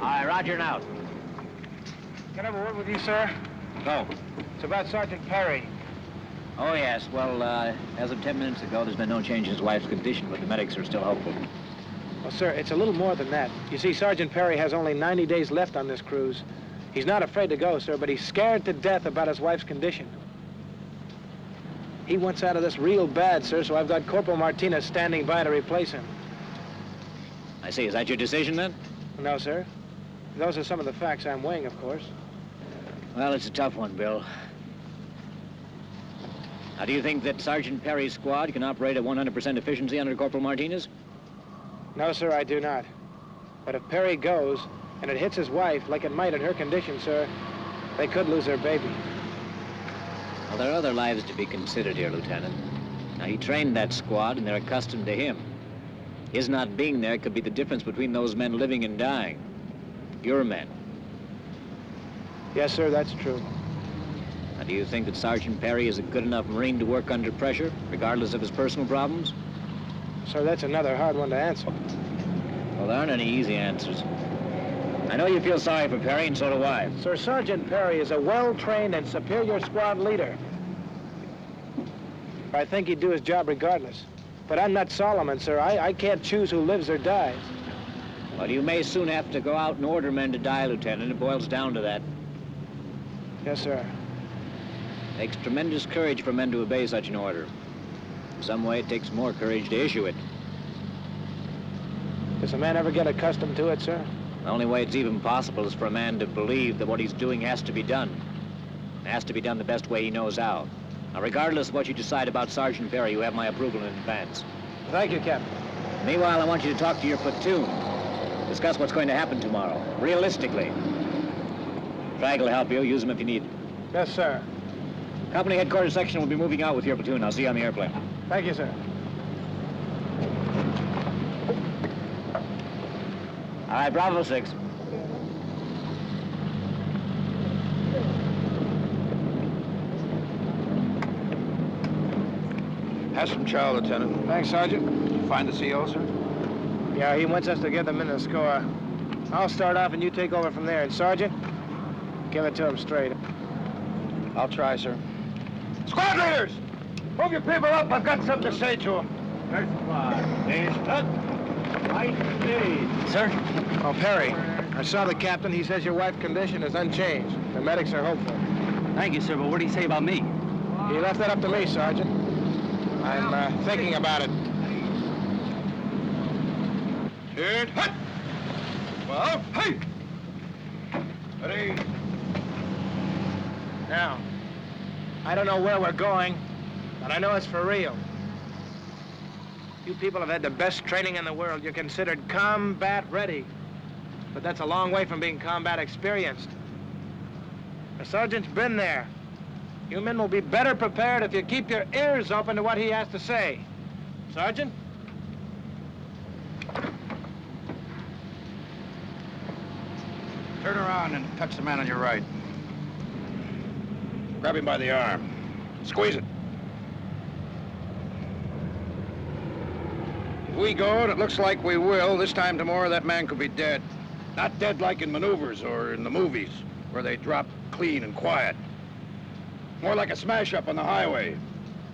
Aye, roger and out.
Can I have a word with you, sir?
Go.
It's about Sergeant Perry.
Oh, yes. Well, as of 10 minutes ago, there's been no change in his wife's condition, but the medics are still hopeful.
Well, sir, it's a little more than that. You see, Sergeant Perry has only 90 days left on this cruise. He's not afraid to go, sir, but he's scared to death about his wife's condition. He wants out of this real bad, sir, so I've got Corporal Martinez standing by to replace him.
I see. Is that your decision, then?
No, sir. Those are some of the facts I'm weighing, of course.
Well, it's a tough one, Bill.
Now, do you think that Sergeant Perry's squad can operate at 100% efficiency under Corporal Martinez?
No, sir, I do not. But if Perry goes, and it hits his wife, like it might in her condition, sir, they could lose their baby.
Well, there are other lives to be considered here, Lieutenant. Now, he trained that squad, and they're accustomed to him. His not being there could be the difference between those men living and dying. Your men.
Yes, sir, that's true.
Now, do you think that Sergeant Perry is a good enough Marine to work under pressure, regardless of his personal problems?
Sir, that's another hard one to answer.
Well, there aren't any easy answers. I know you feel sorry for Perry, and so do I.
Sir, Sergeant Perry is a well-trained and superior squad leader. I think he'd do his job regardless. But I'm not Solomon, sir. I can't choose who lives or dies.
Well, you may soon have to go out and order men to die, Lieutenant. It boils down to that.
Yes, sir.
It takes tremendous courage for men to obey such an order. In some way, it takes more courage to issue it.
Does a man ever get accustomed to it, sir?
The only way it's even possible is for a man to believe that what he's doing has to be done. It has to be done the best way he knows how. Now, regardless of what you decide about Sergeant Perry, you have my approval in advance.
Thank you, Captain.
Meanwhile, I want you to talk to your platoon. Discuss what's going to happen tomorrow, realistically. Drag will help you. Use them if you need it.
Yes, sir.
Company headquarters section will be moving out with your platoon. I'll see you on the airplane.
Thank you, sir.
All right, Bravo 6.
Has some chow, Lieutenant.
Thanks, Sergeant.
Did you find the CO, sir?
Yeah, he wants us to get them in the score. I'll start off and you take over from there. And Sergeant, give it to him straight.
I'll try, sir. Squad leaders! Move your people up. I've got something to say to them.
Sir? Oh, Perry. I saw the captain. He says your wife's condition is unchanged. The medics are hopeful.
Thank you, sir, but what did he say about me?
He left that up to me, Sergeant. I'm thinking about it.
Turn, hut! Well, hey! Ready?
Now, I don't know where we're going, but I know it's for real. You people have had the best training in the world. You're considered combat ready. But that's a long way from being combat experienced. The sergeant's been there. You men will be better prepared if you keep your ears open to what he has to say. Sergeant?
Turn around and touch the man on your right. Grab him by the arm. Squeeze it. If we go, and it looks like we will, this time tomorrow that man could be dead. Not dead like in maneuvers or in the movies, where they drop clean and quiet. More like a smash-up on the highway.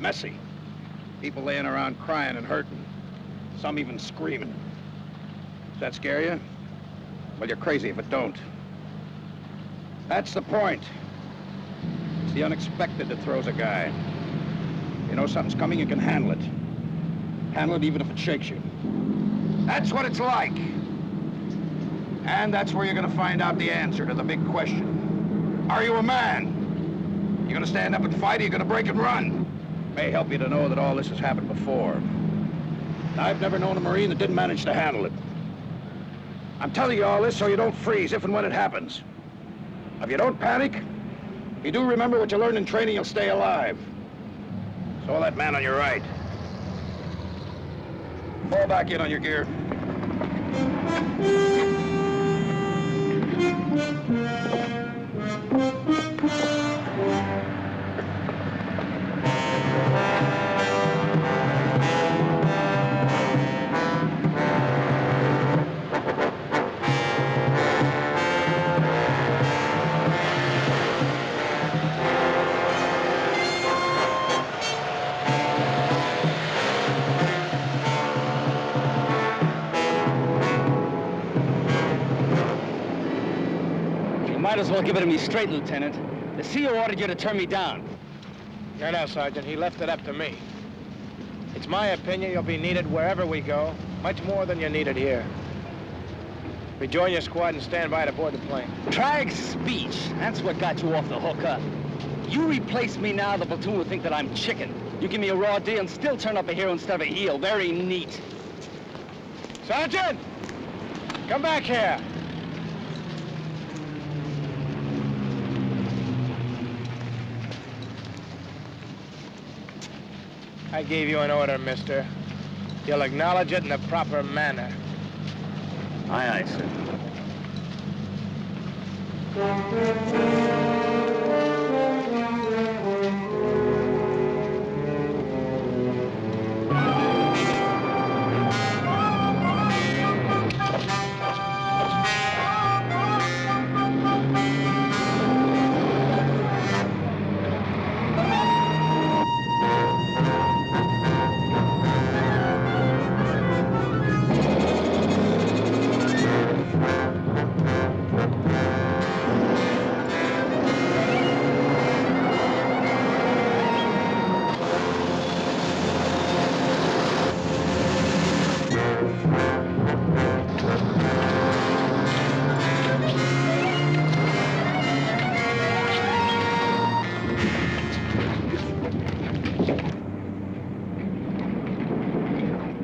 Messy. People laying around crying and hurting. Some even screaming. Does that scare you? Well, you're crazy if it don't. That's the point. It's the unexpected that throws a guy. You know something's coming, you can handle it. Handle it even if it shakes you. That's what it's like. And that's where you're gonna find out the answer to the big question. Are you a man? You gonna stand up and fight, or you gonna break and run? May help you to know that all this has happened before. I've never known a Marine that didn't manage to handle it. I'm telling you all this so you don't freeze if and when it happens. If you don't panic, if you do remember what you learned in training, you'll stay alive. So that man on your right. Fall back in on your gear.
Might as well give it to me straight, Lieutenant. The CO ordered you to turn me down.
No, Sergeant. He left it up to me. It's my opinion you'll be needed wherever we go, much more than you're needed here. Rejoin your squad and stand by to board the plane.
Drag speech. That's what got you off the hook up. You replace me now, the platoon will think that I'm chicken. You give me a raw deal and still turn up a hero instead of a heel. Very neat.
Sergeant! Come back here. I gave you an order, mister. You'll acknowledge it in the proper manner.
Aye, aye, sir.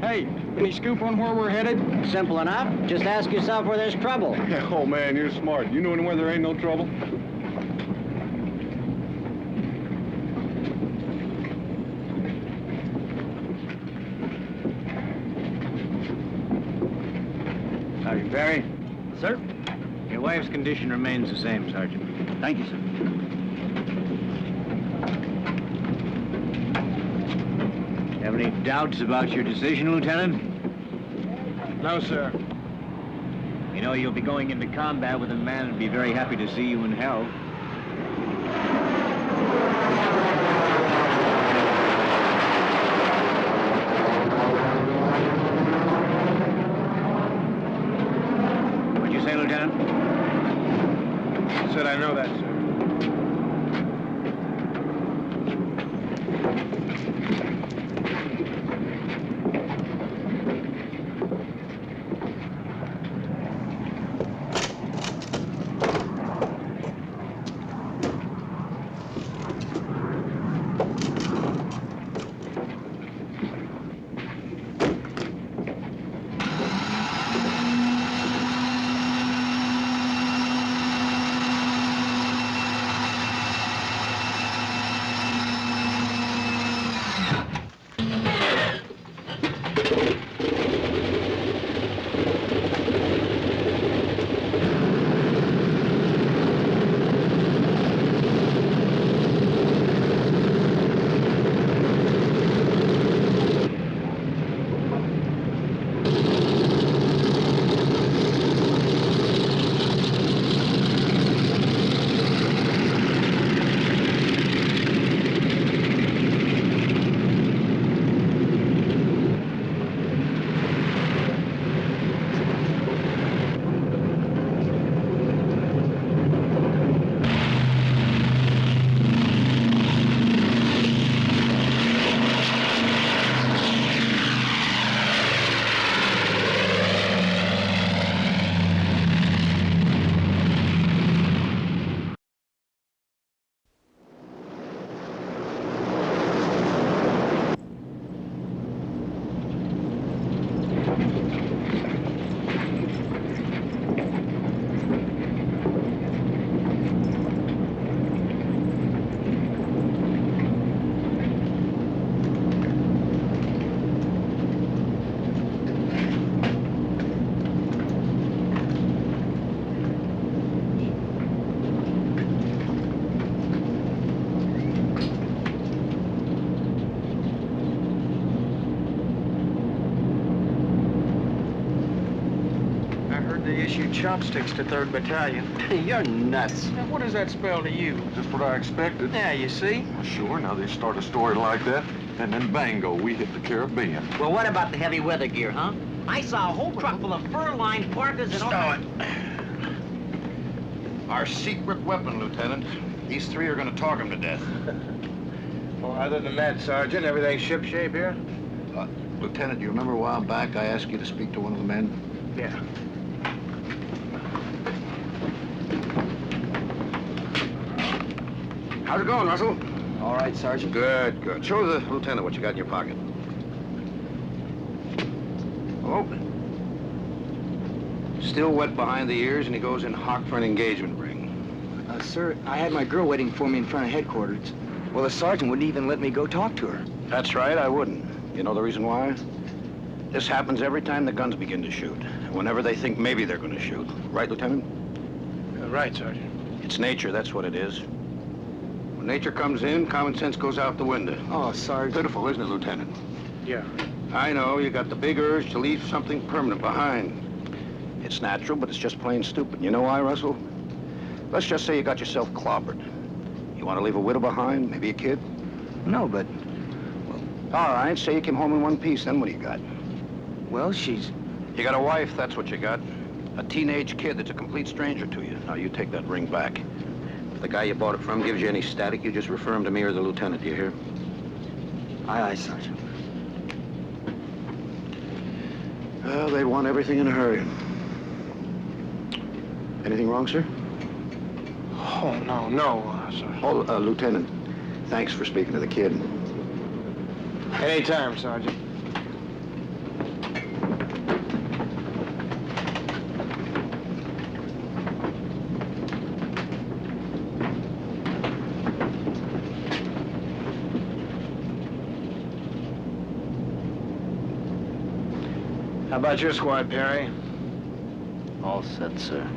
Hey, any scoop on where we're headed?
Simple enough. Just ask yourself where there's trouble.
Oh, man, you're smart. You know anywhere there ain't no trouble?
Sergeant Perry? Sir? Your wife's condition remains the same, Sergeant.
Thank you, sir.
Have any doubts about your decision, Lieutenant?
No, sir.
You know, you'll be going into combat with a man who'd be very happy to see you in hell. What'd you say, Lieutenant?
Said I know that, sir. Issue chopsticks to 3rd Battalion.
You're nuts.
Now, what does that spell to you?
Just what I expected.
Yeah, you see?
Sure, now they start a story like that, and then bango, we hit the Caribbean.
Well, what about the heavy weather gear, huh? I saw a whole truck full of fur-lined parkas and all...
Stow it. Our secret weapon, Lieutenant. These three are going to talk him to death.
Well, other than that, Sergeant, everything shipshape here?
Lieutenant, you remember a while back I asked you to speak to one of the men?
Yeah.
How's it going, Russell?
All right, Sergeant.
Good, good. Show the lieutenant what you got in your pocket. Oh. Still wet behind the ears, and he goes in hot for an engagement ring.
Sir, I had my girl waiting for me in front of headquarters. Well, the sergeant wouldn't even let me go talk to her.
That's right, I wouldn't. You know the reason why? This happens every time the guns begin to shoot. Whenever they think maybe they're going to shoot. Right, Lieutenant?
Right, Sergeant.
It's nature, that's what it is. When nature comes in, common sense goes out the window.
Oh, Sergeant.
Pitiful, isn't it, Lieutenant?
Yeah.
I know, you got the big urge to leave something permanent behind. It's natural, but it's just plain stupid. You know why, Russell? Let's just say you got yourself clobbered. You want to leave a widow behind, maybe a kid?
No, but...
Well, all right, say you came home in one piece, then what do you got?
Well, she's...
You got a wife, that's what you got. A teenage kid that's a complete stranger to you. Now, you take that ring back. If the guy you bought it from gives you any static, you just refer him to me or the lieutenant, do you hear?
Aye, aye, Sergeant.
Well, they'd want everything in a hurry. Anything wrong, sir?
Oh, no, sir.
Oh, Lieutenant, thanks for speaking to the kid.
Anytime, Sergeant. How about your squad, Perry?
All set, sir.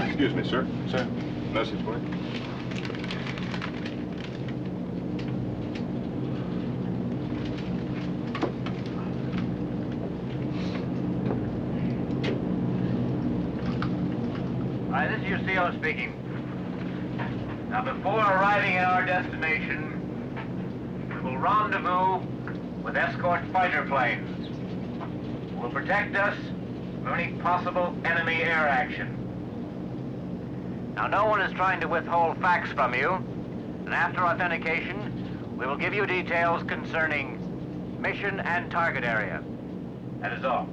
Excuse me, sir. Sir, message, boy.
Hi, this is your CO speaking. Now, before arriving at our destination, we will rendezvous with escort fighter planes who will protect us from any possible enemy air action. Now, no one is trying to withhold facts from you, and after authentication, we will give you details concerning mission and target area. That is all.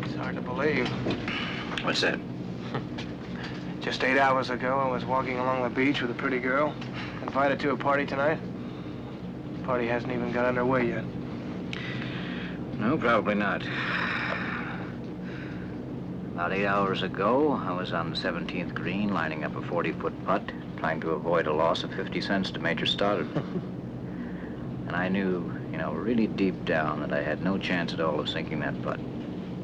It's hard to believe.
What's that?
Just 8 hours ago, I was walking along the beach with a pretty girl, invited to a party tonight. The party hasn't even got underway yet.
No, probably not. About 8 hours ago, I was on the 17th green, lining up a 40-foot putt, trying to avoid a loss of 50 cents to Major Stoddard. And I knew, you know, really deep down that I had no chance at all of sinking that putt.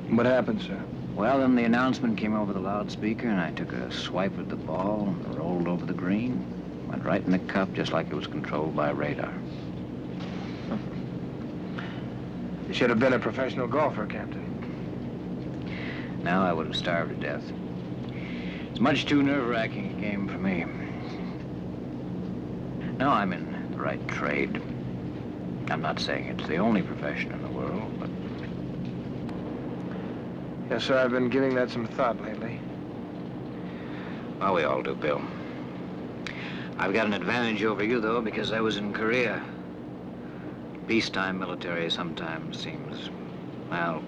What happened, sir?
Well, then the announcement came over the loudspeaker, and I took a swipe at the ball, rolled over the green, went right in the cup, just like it was controlled by radar.
You should have been a professional golfer, Captain.
Now I would have starved to death. It's much too nerve-wracking a game for me. No, I'm in the right trade. I'm not saying it's the only profession in the world, but...
Yes, sir, I've been giving that some thought lately.
Well, we all do, Bill. I've got an advantage over you, though, because I was in Korea. Peacetime military sometimes seems, well,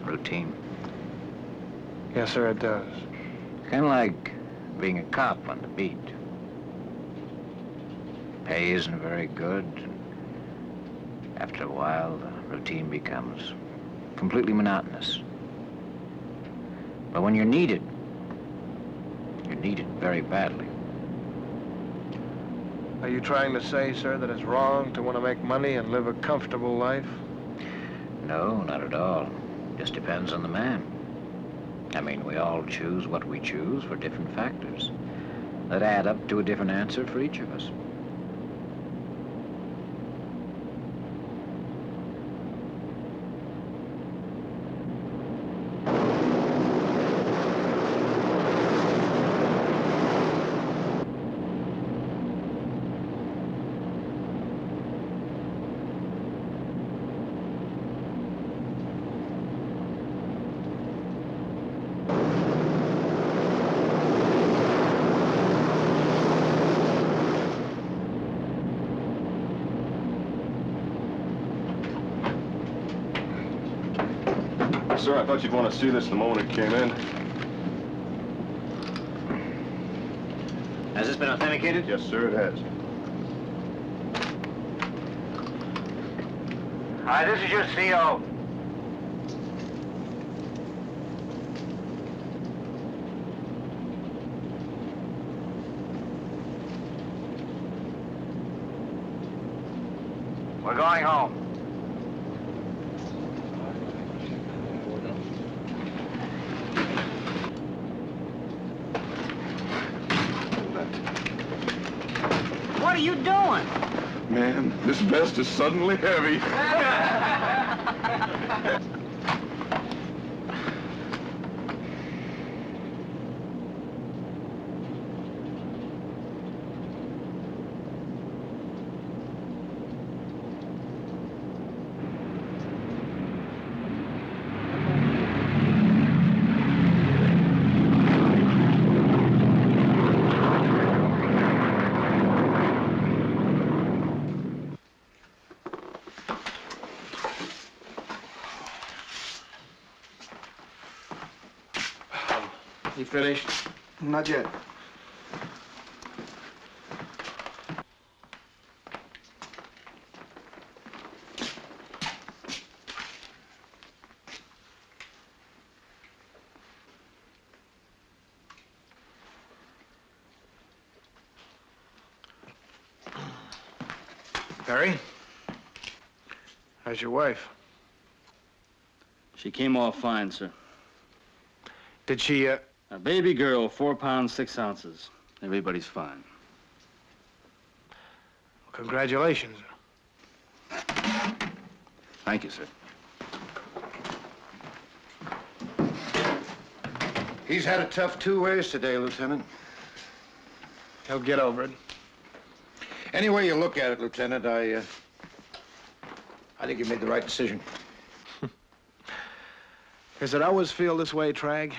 routine.
Yes, sir, it does.
Kind of like being a cop on the beat. Pay isn't very good. And after a while, the routine becomes completely monotonous. But when you're needed very badly.
Are you trying to say, sir, that it's wrong to want to make money and live a comfortable life?
No, not at all. Just depends on the man. I mean, we all choose what we choose for different factors that add up to a different answer for each of us.
Sir, I thought you'd want to see this the moment it came in.
Has this been authenticated?
Yes, sir, it has.
Hi, this is your CO. We're going home.
What are you doing?
Man, this vest is suddenly heavy.
You finished?
Not yet.
Perry? How's your wife?
She came off fine, sir.
Did she,
A baby girl, 4 pounds, 6 ounces. Everybody's fine.
Congratulations.
Thank you, sir.
He's had a tough 2 ways today, Lieutenant.
He'll get over it.
Any way you look at it, Lieutenant, I think you made the right decision.
Does it always feel this way, Trag?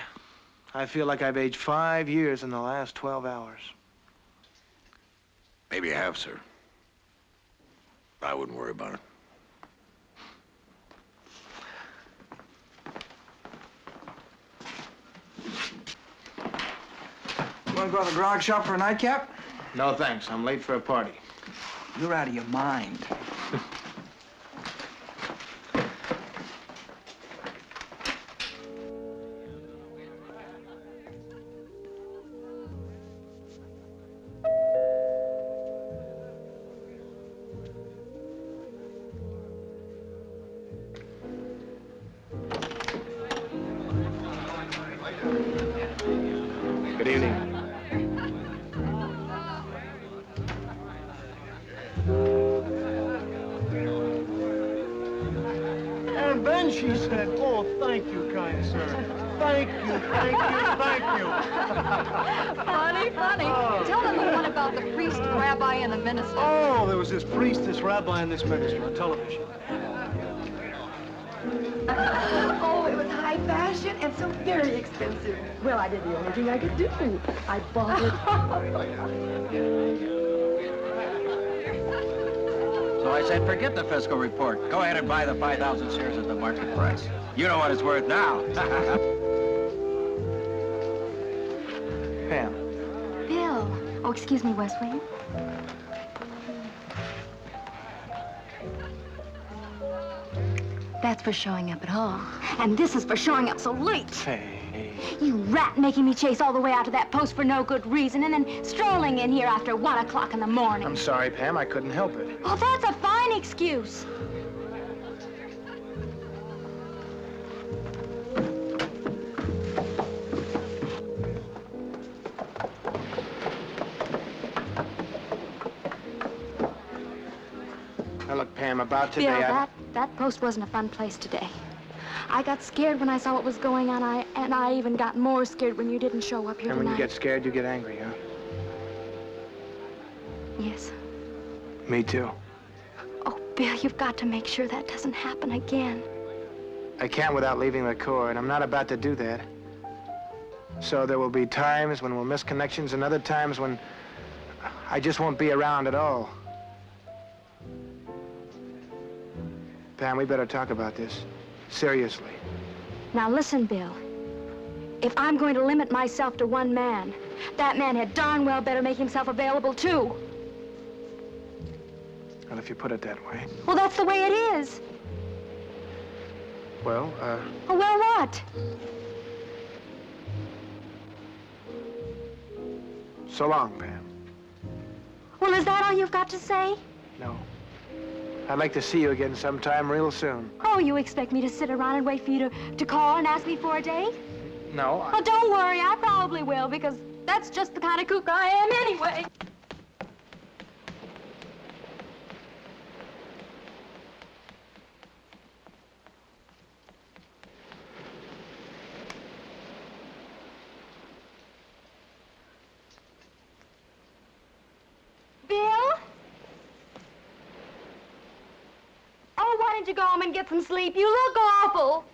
I feel like I've aged 5 years in the last 12 hours.
Maybe you have, sir. I wouldn't worry about it.
You want to go to the grog shop for a nightcap?
No, thanks. I'm late for a party.
You're out of your mind.
Good evening.
And then she said, "Oh, thank you, kind sir. Thank you, thank you, thank you."
Funny, funny. Tell them the one about the priest, the rabbi, and the minister.
Oh, there was this priest, this rabbi, and this minister on television.
Oh, it was high fashion and so very expensive. Well, I did the only thing I could do. I bought it.
So I said, forget the fiscal report. Go ahead and buy the 5,000 shares at the market price. You know what it's worth now.
Pam.
Bill. Oh, excuse me, Wesley. That's for showing up at all. And this is for showing up so late.
Hey.
You rat making me chase all the way out to that post for no good reason and then strolling in here after 1 o'clock in the morning.
I'm sorry, Pam. I couldn't help it.
Well, that's a fine excuse.
Pam, about today,
Bill, that post wasn't a fun place today. I got scared when I saw what was going on, and I even got more scared when you didn't show up here
And when
tonight.
you get scared, you get angry, huh?
Yes.
Me too.
Oh, Bill, you've got to make sure that doesn't happen again.
I can't without leaving the Corps, and I'm not about to do that. So there will be times when we'll miss connections and other times when I just won't be around at all. Pam, we better talk about this. Seriously.
Now listen, Bill. If I'm going to limit myself to one man, that man had darn well better make himself available too.
Well, if you put it that way.
Well, that's the way it is.
Well,
Oh, well, what?
so long, Pam.
Well, is that all you've got to say?
No. I'd like to see you again sometime real soon.
Oh, you expect me to sit around and wait for you to call and ask me for a date?
No,
Well, don't worry, I probably will, because that's just the kind of kook I am anyway. Bill? Oh, why don't you go home and get some sleep? You look awful.